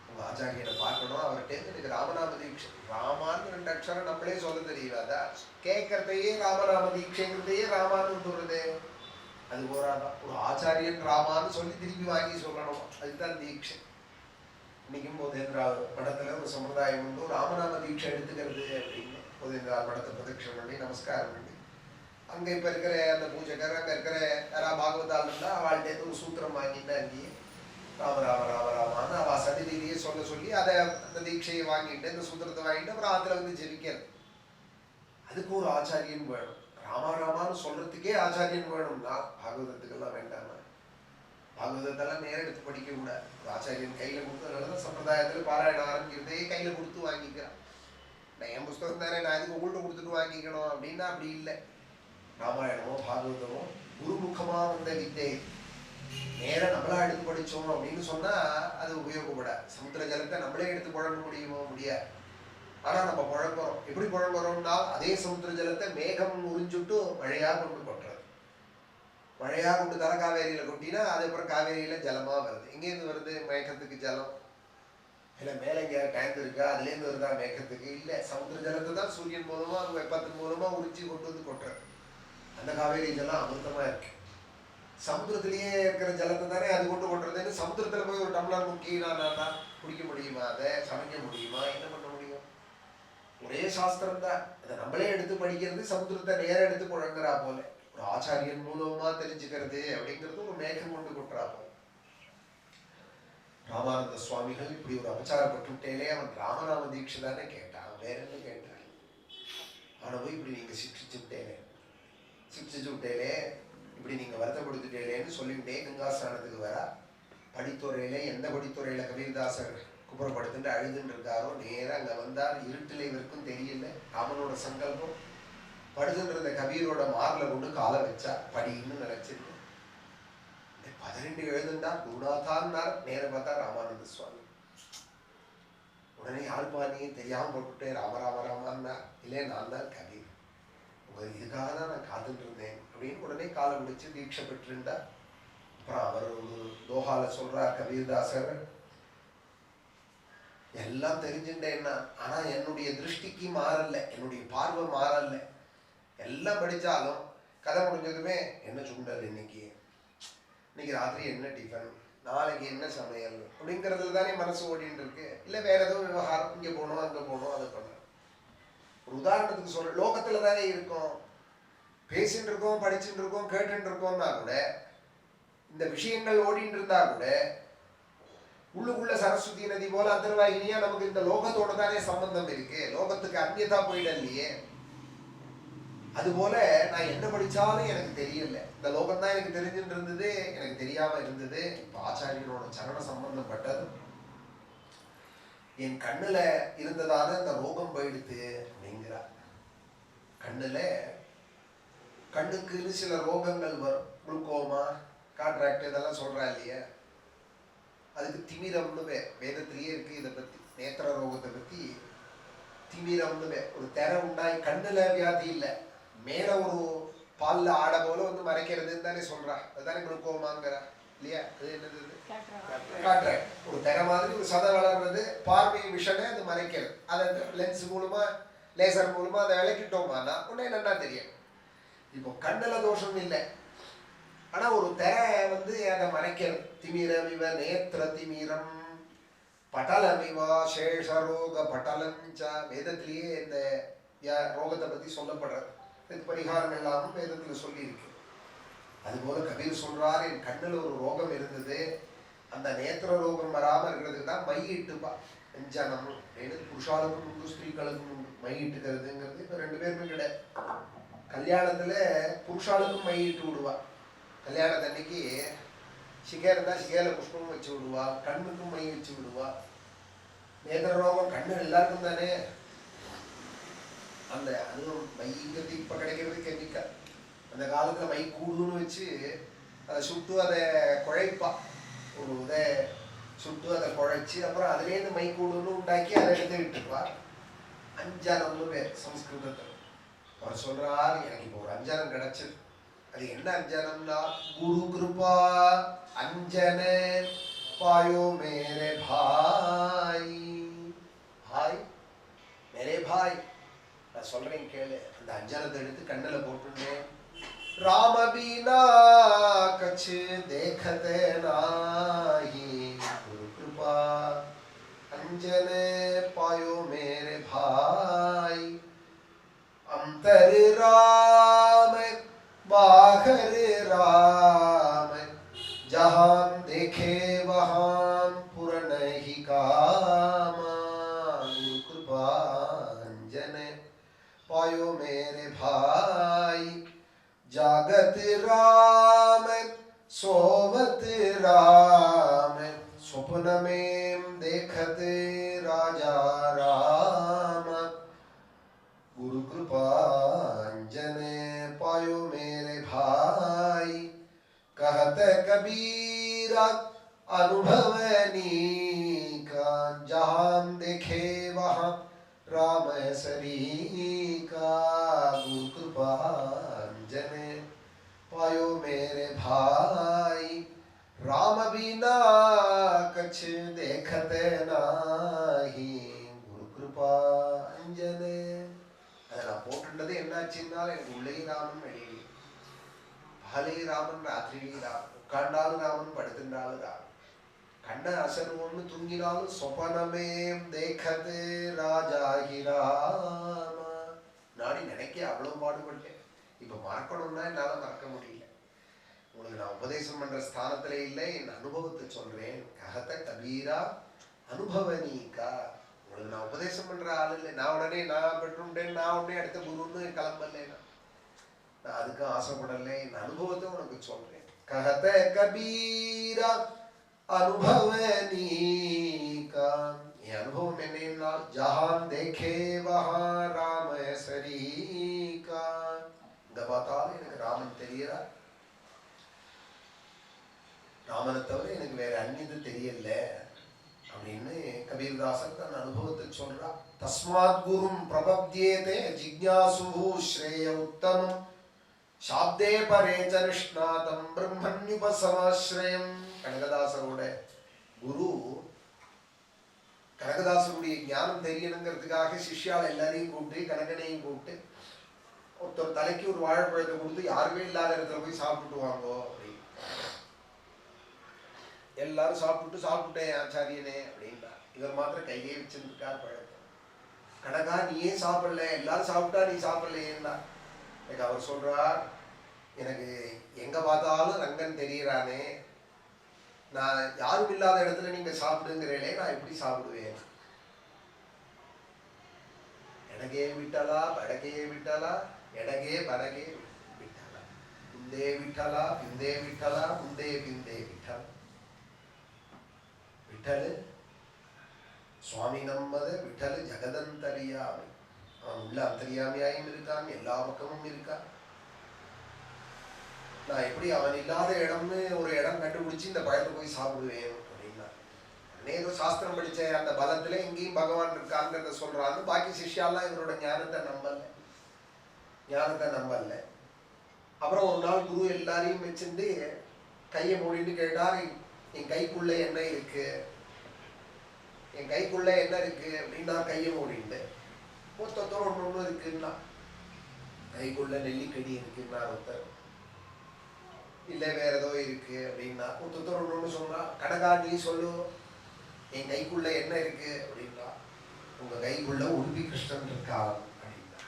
உங்க ஆச்சாரியனை பார்க்கணும், அவர்கிட்ட எனக்கு ராமநாம தீட்சை. ராமான்னு 2 அக்ஷரம் நம்மளே சொல்ல தெரியாதா? கேட்கறதையே ராமநாம தீட்சைங்கிறதையே ராமான்னு சொல்றது அது போறாதான். ஒரு ஆச்சாரியன் ராமான்னு சொல்லி திருப்பி வாங்கி சொல்லணும், அதுதான் தீட்சை. இன்னைக்கும் போதேந்திரா மடத்துல ஒரு சம்பிரதாயம் உண்டு, ராமநாம தீட்சை எடுத்துக்கிறது அப்படின்னு. போதேந்திரா மடத்தை பிரதட்சணம் பண்ணி நமஸ்காரம் பண்ணி அங்க இப்ப இருக்கிற அந்த பூஜைக்காரர், அங்க இருக்கிற யாராவது பாகவதால் இருந்தா அவள்கிட்ட ஒரு சூத்திரம் வாங்கிட்டு அங்கேயே ராம ராம ராம ராமான்னு அவ சன்னிதியிலேயே சொல்லி அதை அந்த தீட்சையை வாங்கிட்டு இந்த சூத்திரத்தை வாங்கிட்டு அப்புறம் அதுல வந்து ஜெபிக்கிறது. அதுக்கு ஒரு ஆச்சாரியன் வேணும். ராமா ராமான்னு சொல்றதுக்கே ஆச்சாரியன் வேணும்னா பாகவதத்துக்கெல்லாம் வேண்டாமா? பாகவதத்தெல்லாம் நேரம் எடுத்து படிக்க கூடாது. ஆச்சாரியன் கையில கொடுத்து, அதனாலதான் சம்பிரதாயத்துல பாராயணம் ஆரம்பிக்கிறதே கையில கொடுத்து வாங்கிக்கிறான். நான் என் புஸ்தகம் தானே, நான் இதுக்கு உங்கள்கிட்ட கொடுத்துட்டு வாங்கிக்கணும் அப்படின்னா அப்படி இல்லை. ராமாயணமோ பாகவதமோ குருமுகமா வந்த வித்தை. நேரம் நம்மளா எடுத்து படிச்சோம் அப்படின்னு சொன்னா அது உபயோகப்படாது. சமுத்திர ஜலத்தை நம்மளே எடுத்து புழங்க முடியுமோ? முடியாது. ஆனா நம்ம புழங்குறோம். எப்படி புழங்குறோம்னா அதே சமுத்திர ஜலத்தை மேகம் உறிஞ்சுட்டு மழையா கொண்டு கொட்டுறது. மழையா கொண்டு தர காவேரியில கொட்டினா அது அப்புறம் காவேரியில ஜலமா வருது. எங்கேருந்து வருது மேகத்துக்கு ஜலம்? இல்லை மேலே எங்கேயா டேங்க் இருக்கா? அதுலேருந்து வருதா மேகத்துக்கு? இல்லை, சமுத்திர ஜலத்தை தான் சூரியன் மூலமா வெப்பத்தின் மூலமா உறிஞ்சி கொண்டு வந்து கொட்டுறது. அந்த காவேரி ஜலம் அமிர்தமா இருக்கு. சமுத்திரத்திலேயே இருக்கிற ஜலத்தை தானே அது கொண்டு கொட்டுறதுன்னு சமுத்திரத்துல போய் ஒரு டம்ளர் முக்கி நான் குடிக்க முடியுமா? அதை சமைக்க முடியுமா? என்ன பண்ண முடியும்? ஒரே சாஸ்திரம் தான். அதை நம்மளே எடுத்து படிக்கிறது, சமுத்திரத்தை நேரம் எடுத்து புழங்குறா போல. ஒரு ஆச்சாரியன் மூலமா தெரிஞ்சுக்கிறது அப்படிங்கிறது ஒரு மேகம் கொண்டு கொட்டுறா போல. ராமானந்த சுவாமிகள் இப்படி ஒரு அபச்சாரப்பட்டுட்டேலே அவன் ராமநாம தீட்சை தானே கேட்டான், வேற என்ன கேட்டான்? அவனை போய் இப்படி நீங்க சிக்ஷிச்சு விட்டேலே, இப்படி நீங்க வருத்தப்படுத்திட்டேலேன்னு சொல்லிவிட்டே கங்காஸ்நானத்துக்கு வர. படித்துறையில எந்த படித்துறையில கபீர்தாசர் குப்புறப்படுத்துட்டு அழுதுன்னு இருக்காரோ நேரம் அங்க வந்தார். இருட்டில் இவருக்கும் தெரியல. ராமனோட சங்கல்பம். படுத்துட்டு இருந்த கபீரோட மார்ல கொண்டு காலை வச்சா படின்னு நினைச்சிருக்கு. 12 எழுதுண்டா குருநாதான்னார். நேரம் பார்த்தா ராமானந்த சுவாமி. உடனே யாழ்ப்பாணியும் தெரியாம போட்டுட்டே ராம ராம ராமான்னா. இல்லையே நான் தான் கபீர், இதுக்காக தான் நான் காத்துட்டு இருந்தேன் அப்படின்னு உடனே காலை முடிச்சு தீட்சை பெற்றிருந்தா. அப்புறம் அவர் ஒரு தோஹால சொல்றார் கபீர்தாசர், எல்லாம் தெரிஞ்சுட்டேன்னா ஆனா என்னுடைய திருஷ்டிக்கு மாறல, என்னுடைய பார்வை மாறல. எல்லாம் படிச்சாலும் கதை முடிஞ்சதுமே என்ன சுண்டல், இன்னைக்கு ராத்திரி என்ன டிஃபன், நாளைக்கு என்ன சமையல் அப்படிங்கிறதுல தானே மனசு ஓடிட்டு இருக்கு. இல்லை வேற ஏதோ விவகாரம், இங்கே போகணும் அங்கே போகணும் அதை பண்ண. ஒரு உதாரணத்துக்கு சொல்ற, லோகத்துல தானே இருக்கோம், பேசிட்டு இருக்கோம், படிச்சுட்டு இருக்கோம், கேட்டுட்டு இருக்கோம்னா கூட, இந்த விஷயங்கள் ஓடிட்டு இருந்தா கூட உள்ளுக்குள்ள சரஸ்வதி நதி போல அந்தர்வாகினியா நமக்கு இந்த லோகத்தோட தானே சம்பந்தம் இருக்கு. லோகத்துக்கு அந்நியதா போயிடலையே. அதுபோல நான் என்ன படிச்சாலும் எனக்கு தெரியல, இந்த லோகம் தான் எனக்கு தெரிஞ்சுட்டு இருந்தது, எனக்கு தெரியாம இருந்தது. இப்ப ஆச்சாரியனோட சரண சம்பந்தப்பட்டது என் கண்ணுல இருந்ததான அந்த ரோகம் போயிடுத்து அப்படிங்கிறார். கண்ணுக்குன்னு சில ரோகங்கள் வரும். குளுக்கோமா, காட்ராக்ட் இதெல்லாம் சொல்றா இல்லையா? அதுக்கு திமிரம்னு வேதத்திலேயே இருக்கு. இதை பத்தி நேத்திர ரோகத்தை பத்தி திமிரம்னு ஒரு தெரை உண்டாய் கண்ணுல வியாதி இல்லை, மேல ஒரு பால்ல ஆடை போல வந்து மறைக்கிறதுன்னு தானே சொல்றா. அதுதானே குளுக்கோமாங்கிற இல்லையா? அது என்னது? காட்ராக்ட். ஒரு தெரை மாதிரி ஒரு சதை வளர்றது, பார்வை விஷனை அது மறைக்கிறது. அதை லென்ஸ் மூலமா லேசர் மூலமா அதை விளக்கிட்டோமானா உடனே நல்லா தெரியும். இப்போ கண்ணுல தோஷம் இல்லை, ஆனா ஒரு தெரை வந்து அதை மறைக்கிறது. திமிரம் இவ நேத்திர திமிரம் பட்டலமிவா சேஷரோக பட்டலஞ்ச. வேதத்திலேயே இந்த ரோகத்தை பத்தி சொல்லப்படுறது. இதுக்கு பரிகாரம் எல்லாமும் வேதத்துல சொல்லி இருக்கு. அதுபோல கபீர் சொல்றாரு, என் கண்ணுல ஒரு ரோகம் இருந்தது, அந்த நேத்திர ரோகம் வராம இருக்கிறதுக்கு தான் மை இட்டுப்பா அஞ்சனம். புருஷாளுக்கும் உண்டு, ஸ்திரீகளுக்கும் உண்டு மை இட்டுக்கிறதுங்கிறது. இப்ப 2 பேருமே கிடையாது. கல்யாணத்துல புருஷாளுக்கும் மை இட்டு விடுவா. கல்யாணத்தன்னைக்கு சிகை இருந்தா சிகையில புஷ்பம் வச்சு விடுவா, கண்ணுக்கும் மை வச்சு விடுவா. நேத்திர ரோகம் கண்ணு எல்லாருக்கும் தானே. அந்த அதுவும் மைங்கிறது இப்ப கிடைக்கிறது கெமிக்கல். அந்த காலத்துல மை கூடுன்னு வச்சு அதை சுட்டு அதை குழைப்பா. ஒரு இதை சுட்டு அதை குழைச்சி அப்புறம் அதுலேருந்து மை கூடுன்னு உண்டாக்கி அதை எடுத்து விட்டுருவா. அஞ்சனம்னு பேர் சம்ஸ்கிருதத்தில். அவர் சொல்றாரு, எனக்கு இப்போ ஒரு அஞ்சனம் கிடைச்சது. அது என்ன அஞ்சனம்னா, குரு கிருபா अंजन पायो मेरे भाई भाई मेरे भाई நான் சொல்றேன் கேளு. அந்த அஞ்சனத்தை எடுத்து கண்ணுல போட்டுட்டேன். राम बिना कछ देखते नाही गुरु कृपा अंजने पायो मेरे भाई अंतर राम बाहर राम जहां देखे वहां पूर्ण ही काम गुरु कृपा अंजने पायो मेरे भाई जागत राम सोवत राम स्वप्न में देखत राजा राम गुरु कृपा अंजने पायो मेरे भाई कहत कबीरा अनुभवनी का जहां देखे वहां राम सरी का गुरु कृपा अंजने पायो मेरे भाई राम बिना कछ देखत नाही गुरु कृपा अंजने நான் போட்டுட்டது என்னாச்சுன்னாலும் எனக்கு உள்ளேயும் ராமன் வெளியே பகலையும் ராமன் ராத்திரியிலையும் ராமன் உட்காண்டாலும் ராமன் படுத்துட்டாலும் ராமன் கண்ண அசர்வம்னு தூங்கினாலும் சொப்பனமே தேகது ராஜாகி ராம நாடி நினைக்க அவ்வளவு பாடுபட்டேன். இப்ப மறக்கணும்னா என்னால மறக்க முடியல. உங்களுக்கு நான் உபதேசம் பண்ற ஸ்தானத்துல இல்லை, என் அனுபவத்தை சொல்றேன். கஹத கபீரா அனுபவனீகா. உங்களுக்கு நான் உபதேசம் பண்ற ஆள் இல்லை. நான் உடனே நான் பெற்றுட்டேன், நான் உடனே அடுத்த குருன்னு கிளம்பல. நான் அதுக்கு ஆசைப்படலை. என் அனுபவத்தை உனக்கு சொல்றேன். கஹத கபீரா அனுபவனீகா. என் அனுபவம் என்னன்னா ஜஹான் தேகே வஹா ராம சரீகா. இங்க பார்த்தாலும் எனக்கு ராமன் தெரியறா. ராமனை தவிர எனக்கு வேற அந்நியது தெரியல அப்படின்னு கபீர்தாசன் தன் அனுபவத்தை சொல்றா. தஸ்மாத் குரும் பிரபத்யேதே ஜிக்ஞாசு ஸ்ரேய உத்தமம் சாப்தே பரேச்ச நிஷ்ணாதம் பிரம்மண்யுபசமாஸ்ரயம். கனகதாசரோட குரு கனகதாசருடைய ஞானம் தெரியணுங்கிறதுக்காக சிஷ்யால் எல்லாரையும் கூப்பிட்டு கனகனையும் கூப்பிட்டு ஒருத்தர் தலைக்கு ஒரு வாழைப்பழத்தை கொடுத்து யாருமே இல்லாத இடத்துல போய் சாப்பிட்டு வாங்கோ அப்படின்னு. எல்லாரும் சாப்பிட்டேன் ஆச்சாரியனே அப்படின்னா. இவர் மாத்திரம் கையே வச்சிருக்கார் பழக்கம். கனகா நீயே சாப்பிடல, எல்லாரும் சாப்பிட்டா நீ சாப்பிடலையேன்னா. எனக்கு அவர் சொல்றார், எனக்கு எங்க பார்த்தாலும் ரங்கன் தெரியறானே, நான் யாரும் இல்லாத இடத்துல நீங்க சாப்பிடுங்கிறீங்களே, நான் எப்படி சாப்பிடுவேன்? எடகே விட்டலா படகே விட்டலா எடகே படகே விட்டலா முந்தே விட்டலா பிந்தே விட்டலா முந்தே பிந்தே விட்டல். விட்டலு சுவாமி நம்மது விட்டலு ஜெகதந்தரியாமி. அவன் உள்ள அந்தரியாமியாயும் இருக்கான், எல்லா பக்கமும் இருக்கான். நான் எப்படி அவன் இல்லாத இடம்னு ஒரு இடம் கண்டுபிடிச்சு இந்த பழத்தை போய் சாப்பிடுவேன் அப்படின்னா. ஏதோ சாஸ்திரம் படிச்ச அந்த பலத்துல எங்கேயும் பகவான் இருக்காங்கிறத சொல்றான்னு. பாக்கி சிஷ்யாலாம் இவரோட ஞானத்தை நம்பல. அப்புறம் ஒரு நாள் குரு எல்லாரையும் வச்சிருந்து கையை மூடிட்டு கேட்டார், என் கைக்குள்ள என்ன இருக்கு அப்படின்னா. கையை மூடிட்டு மொத்தத்தோடு ஒன்று இருக்குன்னா. கைக்குள்ள நெல்லிக்கடி இருக்குன்னா ஒருத்தர், இல்லை வேற ஏதோ இருக்கு அப்படின்னா. மொத்தத்தோடு ஒன்று சொன்னா. கனகா நீ சொல்லு, என் கைக்குள்ள என்ன இருக்கு அப்படின்னா. உங்க கைக்குள்ள உடுப்பி கிருஷ்ணன் இருக்கான் அப்படின்னா.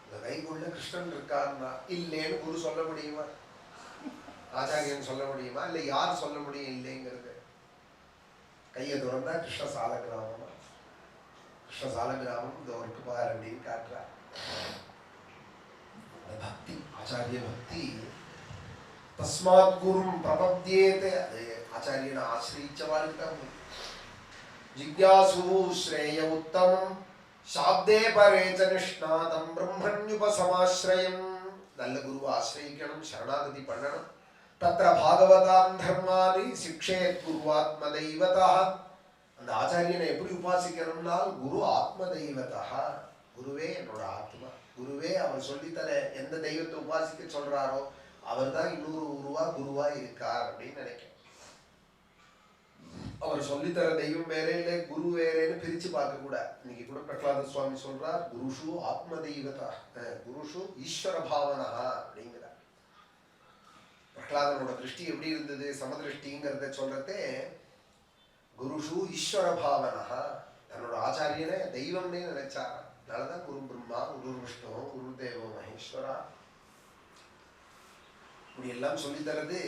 உங்க கைக்குள்ள கிருஷ்ணன் இருக்கான்னா இல்லைன்னு குரு சொல்ல முடியுமா? ஆச்சாரியன் சொல்ல முடியுமா? இல்லை யார் சொல்ல முடியும் இல்லைங்கிறது? கையை திறந்தா கிருஷ்ணசால கிராமம் இந்த ஒரு பார் அப்படின்னு காட்டுறார். பக்தி, ஆச்சாரிய பக்தி. தஸ்மாத் குரும் பிரபத்யேதே, அது ஆச்சாரியனை ஆசிரிச்சவாளுக்கு தான். ஜிக்ஞாசு ஸ்ரேய உத்தமம் சாப்தே பரேச்ச நிஷ்ணாதம் பிரம்மண்யுபசமாஸ்ரயம். நல்ல குருவை ஆசிரியிக்கணும், சரணாகதி பண்ணணும். தத்ர பாகவதாம் தர்மானி சிக்ஷேத் குருவாத்ம தெய்வதா. அந்த ஆச்சாரியனை எப்படி உபாசிக்கணும்னா, குரு ஆத்ம தெய்வதா. குருவே என்னோட ஆத்மா. குருவே அவர் சொல்லித்தர எந்த தெய்வத்தை உபாசிக்க சொல்றாரோ அவர் தான் இன்னொரு குருவா இருக்கார் அப்படின்னு நினைக்கிறேன். அவர் சொல்லித்தர தெய்வம் வேற இல்லை, குரு வேறேன்னு பிரிச்சு பார்க்க கூட. இன்னைக்கு கூட பிரகலாத சுவாமி சொல்றார், குருஷு ஆத்ம தெய்வதா, குருஷு ஈஸ்வர பாவனா அப்படிங்கிறார். பிரகலாதனோட திருஷ்டி எப்படி இருந்தது, சமதிருஷ்டிங்கிறத சொல்றதே குருஷு ஈஸ்வர பாவனா, தன்னோட ஆச்சாரியனை தெய்வம்னே நினைச்சார். அதனாலதான் குரு பிரம்மா, குரு விஷ்ணு, குரு தேவ மகேஸ்வரா இப்படி எல்லாம் சொல்லி தரது.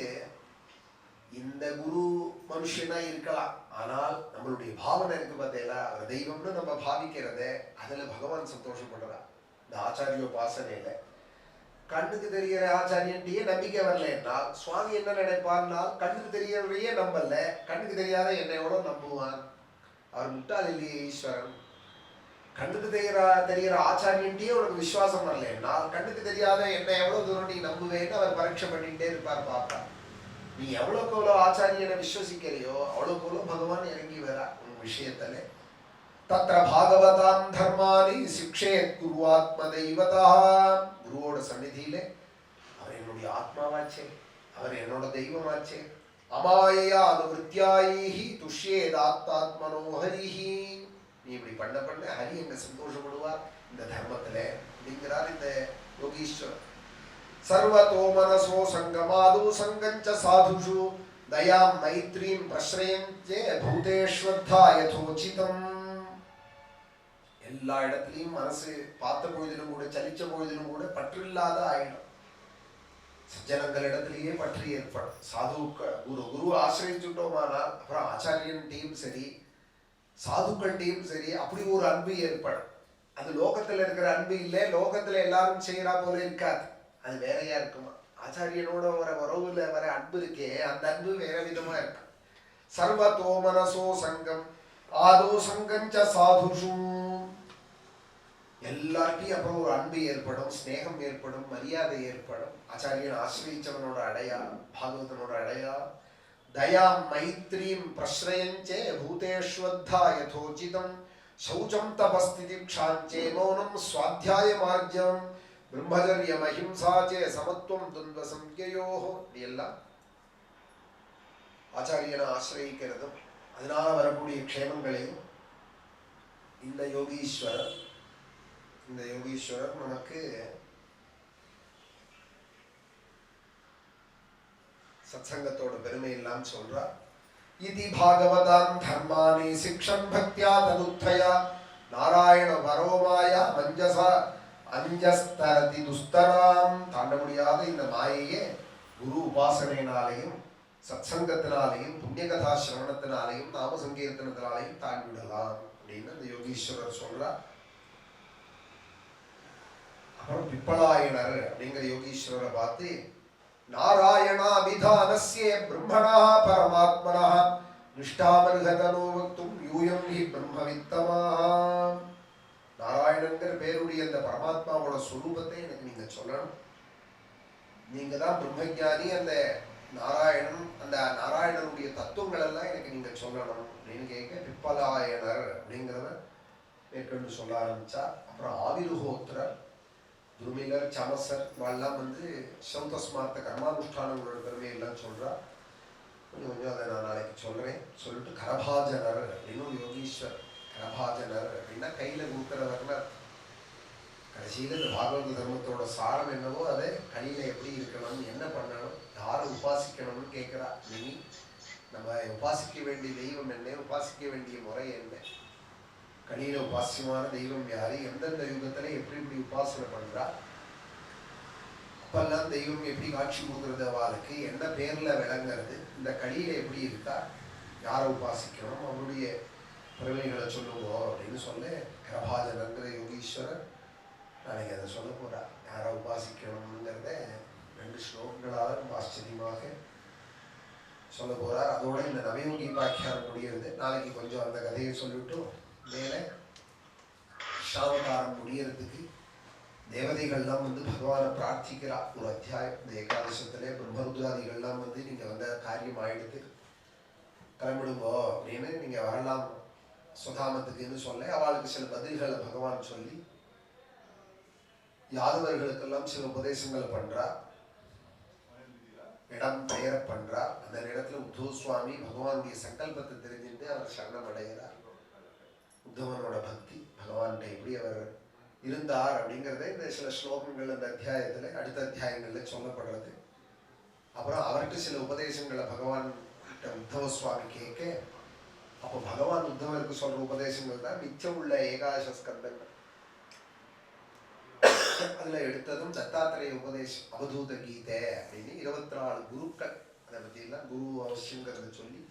இந்த குரு மனுஷனா இருக்கலாம், ஆனால் நம்மளுடைய பாவனை இருக்கு பார்த்தீங்களா, அவர் தெய்வம்னு நம்ம பாவிக்கிறத அதுல பகவான் சந்தோஷப்படுறா. இந்த ஆச்சாரியோபாசனையில கண்ணுக்கு தெரிகிற ஆச்சாரியன்ட்டியே நம்பிக்கை வரலன்னா சுவாமி என்ன நினைப்பார்னால், கண்ணுக்கு தெரியறவையே நம்பல, கண்ணுக்கு தெரியாத என்னை எவ்வளவு நம்புவான், அவர் முட்டாள் இல்லையே ஈஸ்வரன். கண்ணுக்கு தெரிகிற ஆச்சாரியன்ட்டியே உனக்கு விசுவாசம் வரலன்னா கண்ணுக்கு தெரியாத என்னை எவ்வளவு தூரம் நீ நம்புவேன்னு அவர் பரீட்சை பண்ணிட்டே இருப்பார். பாப்பா, நீ எவ்வளோக்கு எவ்வளோ ஆச்சாரியனை விஸ்வசிக்கிறையோ அவ்வளோக்கு எவ்வளோ பகவான் இறங்கி வரா உன் விஷயத்துல. தத்ர பாகவதாம் தர்மானி சிக்ஷேத் குருவாத்ம தெய்வதா. குருவோட சந்நிதியில அவர் என்னுடைய ஆத்மாவாச்சே, அவர் என்னோட தெய்வமாச்சே. அமாயையா அனுவிருத்தியாயி துஷ்யேதாத்மாத்மனோஹரிஹி. நீ இப்படி பண்ண பண்ண ஹரி எங்க சந்தோஷப்படுவார் இந்த தர்மத்துல அப்படிங்கிறார் இந்த யோகீஸ்வரர். சர்வதோ மனசோ சங்கமாது சங்கஞ்ச சாதுஷு தயாம் மைத்ரீம் பிரஸ்ரயஞ்சே பூதேஸ்வர்தா யதோசிதம். எல்லா இடத்துலையும் மனசு பார்த்த பொழுதிலும் கூட, சலிச்ச பொழுதிலும் கூட பற்றில்லாத ஆயிடும். சஜ்ஜனங்கள் இடத்திலேயே பற்றி ஏற்படும். சாதுக்கள் குரு ஆசிரியச்சுட்டோமானால் அப்புறம் ஆச்சாரியன் டீம் சரி, சாதுக்கள் டீம் சரி, அப்படி ஒரு அன்பு ஏற்படும். அது லோகத்துல இருக்கிற அன்பு இல்லை, லோகத்துல எல்லாரும் செய்யறா போல இருக்காது, அது வேறையா இருக்குமா. ஆச்சாரியனோட வர உறவுல வர அன்பு இருக்கே, அந்த அன்பு வேற விதமா இருக்கு. சர்வதோ மனசோ சங்கம் ஆதோ சங்கஞ்ச சாதுஷு. எல்லார்ட்டையும் அப்புறம் ஒரு அன்பு ஏற்படும், ஸ்நேகம் ஏற்படும், மரியாதை ஏற்படும். ஆச்சாரியன் ஆசிரியச்சவனோட அடையா, பாகவதனோட அடையா. தயாம் மைத்ரீம் பிரஸ்ரயஞ்சே பூதேஷ்வத்தா யதோசிதம். சௌச்சம் தபஸ்திதி க்ஷாஞ்சே மௌனம் ஸ்வாத்தியாய மார்ஜம் பிரம்மச்சரியம் அஹிம்சாச்சே சமத்துவம் துன்வ சம்யயோஹோ. எல்லாம் ஆச்சாரியனை ஆசிரியிக்கிறதும் அதனால வரக்கூடிய க்ஷேமங்களையும் இந்த யோகீஸ்வரர் நமக்கு சத்சங்கத்தோட பெருமை எல்லாம் சொல்றார். இதி பாகவதாம் தர்மானி சிக்ஷன் பக்தியா தனுத்தயா நாராயண வரோமாயா மஞ்சசா அஞ்சஸ்தரதி துஸ்தராம். தாண்ட முடியாத இந்த மாயையே குரு உபாசனையினாலையும் சத்சங்கத்தினாலையும் புண்ணியகதா சிரவணத்தினாலையும் நாம சங்கீர்த்தனத்தினாலையும் தாண்டிவிடலாம் அப்படின்னு இந்த யோகீஸ்வரர் சொல்றார். அப்புறம் பிப்பலாயனர் அப்படிங்கிற யோகீஸ்வரரை பார்த்து நாராயணாபிதானஸ்ய பிரம்மணா பரமாத்மனா நிஷ்டாமர்ஹதனோ வக்தும் யூயம் ஹி பிரம்மவித்தமாக. நாராயணங்கிற பேருடைய அந்த பரமாத்மாவோட சுரூபத்தை எனக்கு நீங்க சொல்லணும். நீங்க தான் பிரம்மஜானி. அந்த நாராயணனுடைய தத்துவங்கள் எல்லாம் எனக்கு நீங்க சொல்லணும் அப்படின்னு கேட்க பிப்பலாயனர் அப்படிங்கிறவர் மேற்கொண்டு சொல்ல ஆரம்பிச்சா. அப்புறம் ஆவிருஹோத்திரர், துருமிகர், சமசர் இவெல்லாம் சௌதஸ்மார்த்த கர்மானுஷ்டானங்களோட பெருமையெல்லாம் சொல்றா. கொஞ்சம் அதை நான் நாளைக்கு சொல்றேன். சொல்லிட்டு கரபாஜனர் அப்படின்னு யோகீஸ்வர். கரபாஜனர் அப்படின்னா கையில கொடுக்கிறவர்னா கடைசியில் இந்த பாகவத தர்மத்தோட சாரம் என்னவோ அதை கையில எப்படி இருக்கணும், என்ன பண்ணணும், யாரை உபாசிக்கணும்னு கேட்கிறா. நீ நம்ம உபாசிக்க வேண்டிய தெய்வம் என்ன, உபாசிக்க வேண்டிய முறை என்ன, கலியில உபாசியமான தெய்வம் யாரு, எந்தெந்த யுகத்துல எப்படி எப்படி உபாசனை பண்றா, அப்பெல்லாம் தெய்வம் எப்படி காட்சி கொடுக்கறது, அவளுக்கு என்ன பேர்ல விளங்குறது, இந்த கலியில எப்படி இருக்கா, யாரை உபாசிக்கணும், அவருடைய பெருமைகளை சொல்லுவோம் அப்படின்னு சொல்ல கரபாஜனங்கிற யோகீஸ்வரர் நாளைக்கு அதை சொல்ல போறா. யாரை உபாசிக்கணுங்கிறத 2 ஸ்லோகங்களாக ஆச்சரியமாக சொல்ல போறார். அதோட இந்த நவயோகி பாக்கியானம் முடிகிறது. நாளைக்கு கொஞ்சம் அந்த கதையை சொல்லிவிட்டு மேலே ஷாவதாரம் முடியறதுக்கு தேவதைகள்லாம் பகவானை பிரார்த்திக்கிறா. ஒரு அத்தியாயம் இந்த ஏகாதசத்துல பிரம்மருத்ராதிகள்லாம் நீங்க வந்த காரியம் ஆயிடுது, கிளம்பிடுங்கோ அப்படின்னு நீங்க வரலாம் சுதாமத்துக்குன்னு சொல்ல அவளுக்கு சில பதில்களை பகவான் சொல்லி யாதவர்களுக்கெல்லாம் சில உபதேசங்களை பண்றா, இடம் பெயர பண்றா. அந்த இடத்துல உத்தவ சுவாமி பகவானுடைய சங்கல்பத்தை தெரிஞ்சுட்டு அவர் சரணம் அடைகிறார். உத்தவனோட பக்தி பகவான்கிட்ட எப்படி அவர் இருந்தார் அப்படிங்கிறத இந்த சில ஸ்லோகங்கள் அந்த அத்தியாயத்துல அடுத்த அத்தியாயங்கள்ல சொல்லப்படுறது. அப்புறம் அவர்கிட்ட சில உபதேசங்களை பகவான் உத்தவ சுவாமி கேட்க அப்போ பகவான் உத்தவருக்கு சொல்ற உபதேசங்கள் தான் மிச்சம் உள்ள ஏகாதச ஸ்கந்தங்கள். அதுல எடுத்ததும் தத்தாத்திரேய உபதேசம் அவதூத கீதை அப்படின்னு 24 குருக்கள். அதை பத்தி எல்லாம் குரு அவசியங்கிறத சொல்லி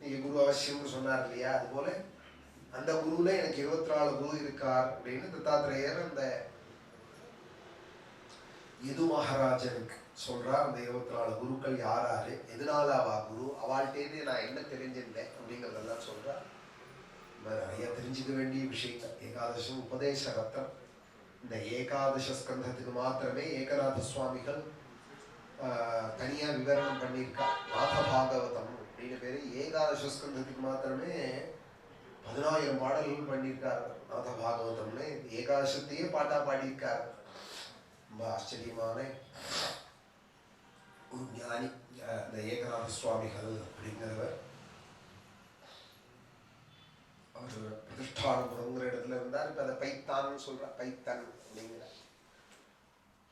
நீங்க குரு அவசியம்னு சொன்னார் இல்லையா, அது போல அந்த குருல எனக்கு 24 குரு இருக்கார் அப்படின்னு தத்தாத்திரேயர் அந்த யது மகாராஜனுக்கு சொல்றார். அந்த 24 குருக்கள் யாராரு, எதனால அவா குரு, அவள்கிட்டே நான் என்ன தெரிஞ்சிருந்தேன் அப்படிங்கிறதெல்லாம் சொல்றார். நிறைய தெரிஞ்சுக்க வேண்டிய விஷயங்கள். ஏகாதசம் உபதேச ரத்தம். இந்த ஏகாதச ஸ்கந்தத்துக்கு மாத்திரமே ஏகநாத சுவாமிகள் தனியா விவரணம் பண்ணியிருக்கா. நாத பாகவதம் அப்படின்னு பேரு. ஏகாதச ஸ்கந்தத்துக்கு மாத்திரமே 10,000 பாடல்கள் பண்ணியிருக்காரு நாத பாகவதம்னு. ஏகாதசத்தையே பாட்டா பாடியிருக்காரு. ரொம்ப ஆச்சரியமான ஒரு ஞானி இந்த ஏகநாத சுவாமிகள் அப்படிங்கிறவர். அவர் பிரதிஷ்டானபுரங்கிற இடத்துல இருந்தார். இப்போ அதை பைத்தான்னு சொல்ற, பைத்தன்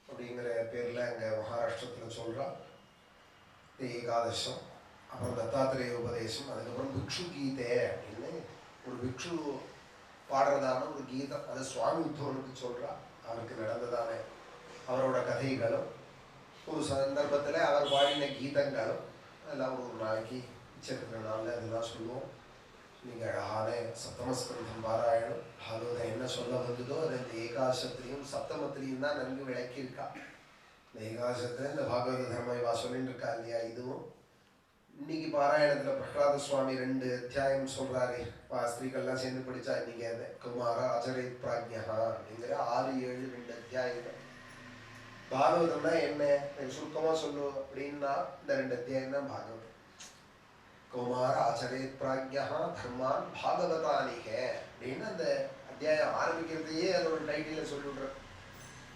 அப்படிங்கிற பேர்ல அங்க மகாராஷ்டிரத்துல சொல்றா. ஏகாதசம், அப்புறம் தத்தாத்திரேய உபதேசம், அதுக்கப்புறம் பிக்ஷு கீதை அப்படின்னு ஒரு பிக்ஷு பாடுறதான ஒரு கீதம். அது சுவாமி உத்தவனுக்கு சொல்றா. அவருக்கு நடந்ததான அவரோட கதைகளும் ஒரு சந்தர்ப்பத்துல அவர் பாடின கீதங்களும் அதெல்லாம் ஒரு நாளைக்கு உச்சரிக்கிற நாள்ல அதெல்லாம் சொல்லுவோம். இன்னைக்கு அழகான சப்தமஸ்கந்தம் பாராயணம். பாகவதம் என்ன சொல்ல வந்ததோ அது இந்த ஏகாதசத்திலையும் சப்தமத்திலையும் தான் நன்கு விளக்கியிருக்கா. இந்த ஏகாதசத்துல இந்த பாகவத தர்மம் இவா சொல்லிட்டு இருக்கா இல்லையா, இதுவும் இன்னைக்கு பாராயணத்துல பிரகலாத சுவாமி 2 அத்தியாயம் சொல்றாரு. ஸ்திரீகள்லாம் சேர்ந்து படிச்சா இன்னைக்கு அது குமாரா அஜரை பிராஜ்யா அப்படிங்கிற 6, 7, 2 அத்தியாயம். பாகவதம்னா என்ன சுருக்கமா சொல்லு அப்படின்னா இந்த 2 அத்தியாயம் தான் பாகவதம். கௌமார ஆச்சரேத் பிராஜ்யா தர்மான் பாகவதானிக அப்படின்னு அந்த அத்தியாயம் ஆரம்பிக்கிறதையே அதோட டைட்டில சொல்லிடுற.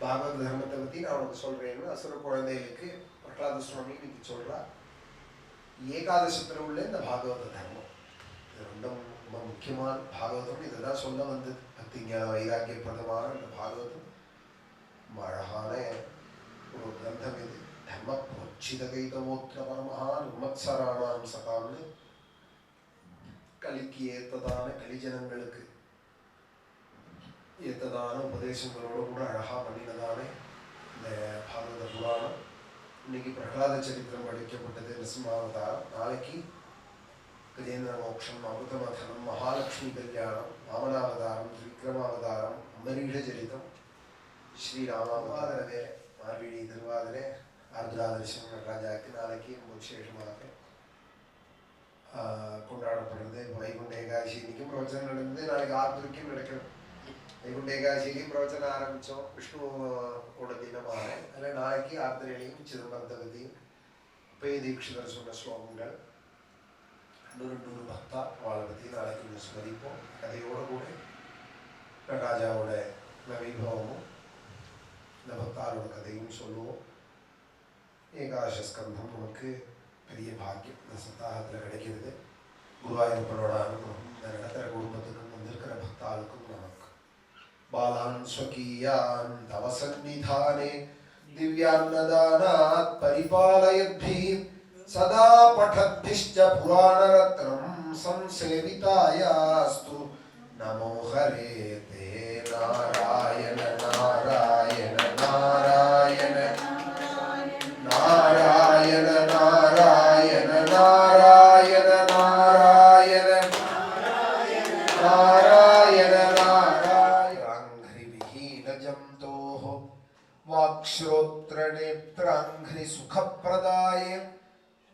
பாகவத தர்மத்தை பத்தி நான் உனக்கு சொல்றேன்னு அசுர குழந்தைகளுக்கு பிரகலாத சுவாமி இன்னைக்கு சொல்றா. ஏகாதசத்துல உள்ள இந்த பாகவத தர்மம் இது ரொம்ப முக்கியமான பாகவதம். இதுதான் சொல்ல வந்து பக்தி ஞான வைராக்கிய பிரதமான இந்த பாகவதம் அழகான ஒரு கிரந்தம். இது தர்ம புரோச்சிதகைதமோத்திர பரமஹா நிர்மத்சராணாம் சகான்னு கலிக்கு ஏத்ததான கலிஜனங்களுக்கு ஏத்ததான உபதேசங்களோடு கூட அழகா பண்ணினதானே இந்த பாகவத புராணம். இன்னைக்கு பிரகலாத சரித்திரம் படிக்கப்பட்டது, நரசிம்மாவதாரம். நாளைக்கு கஜேந்திர மோட்சம், அமிர்தமதனம், மகாலட்சுமி கல்யாணம், வாமனாவதாரம், திரிவிக்ரமாவதாரம், அம்பரீஷ சரிதம், ஸ்ரீராமாவதாரம், மார்கழி திருவாதிரை, ஆர்திராதர்சனம் நடராஜாவுக்கு நாளைக்கு ரொம்ப விசேஷமாக கொண்டாடப்படுறது. வைகுண்ட ஏகாதசி இன்னைக்கும் பிரவச்சனம் நடந்தது, நாளைக்கு ஆர்திரிக்கும் நடக்கிறது. வைகுண்ட ஏகாதசியிலையும் பிரவச்சனம் ஆரம்பித்தோம், விஷ்ணுவோட தினமாக. அதில் நாளைக்கு ஆர்திரையிலையும் சிதம்பரத்தை பற்றியும் பே தீட்சிதர் சொன்ன ஸ்லோகங்கள் 200 பக்தா அவளை பற்றி நாளைக்கு கொஞ்சம் ஸ்மரிப்போம். கதையோடு கூட நடராஜாவோட வைபவமும் இந்த பக்தாரோட கதையும் சொல்லுவோம். ஏகாதச ஸ்கந்தம் நமக்கு பெரிய பாக்கியம் இந்த சப்தாகத்தில் கிடைக்கிறது. குருவாயூரப்பனோட அனுபவம் இந்த நடக்கிற குடும்பத்துக்கும் வந்திருக்கிற பக்தாளுக்கும் நமக்கு பாலான் ஸ்வகீயான் தவ சந்நிதானே திவ்யான்னதானாத் பரிபாலயத்பி சதா படத்பிஷ்ச புராணரத்னம் சம்சேவிதாயாஸ்து நமோ ஹரே தே நாராயண நாராயண நாராயண நாராயண நாராயண நாராயண நாராயண நாராயண நாராயணாங்கிரி விஹீனஜந்தோஹ வாக்ஸ்ரோத்ரநேத்ராங்கிரி சுகப்பிரதாய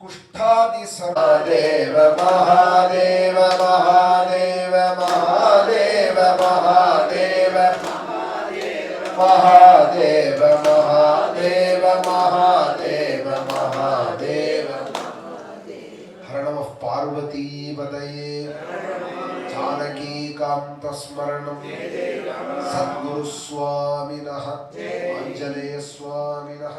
குஷ்டாதி சர்வதேவ மகாதேவ மகாதேவ மகாதேவ மகாதேவ மகாதேவ மகாதேவ மகாதேவ மகாதேவ. ஹர நமः பார்வதீபதயே. ஜானகீகாந்தஸ்மரணம். சத்குருஸ்வாமினः ஆஞ்சநேயஸ்வாமினः.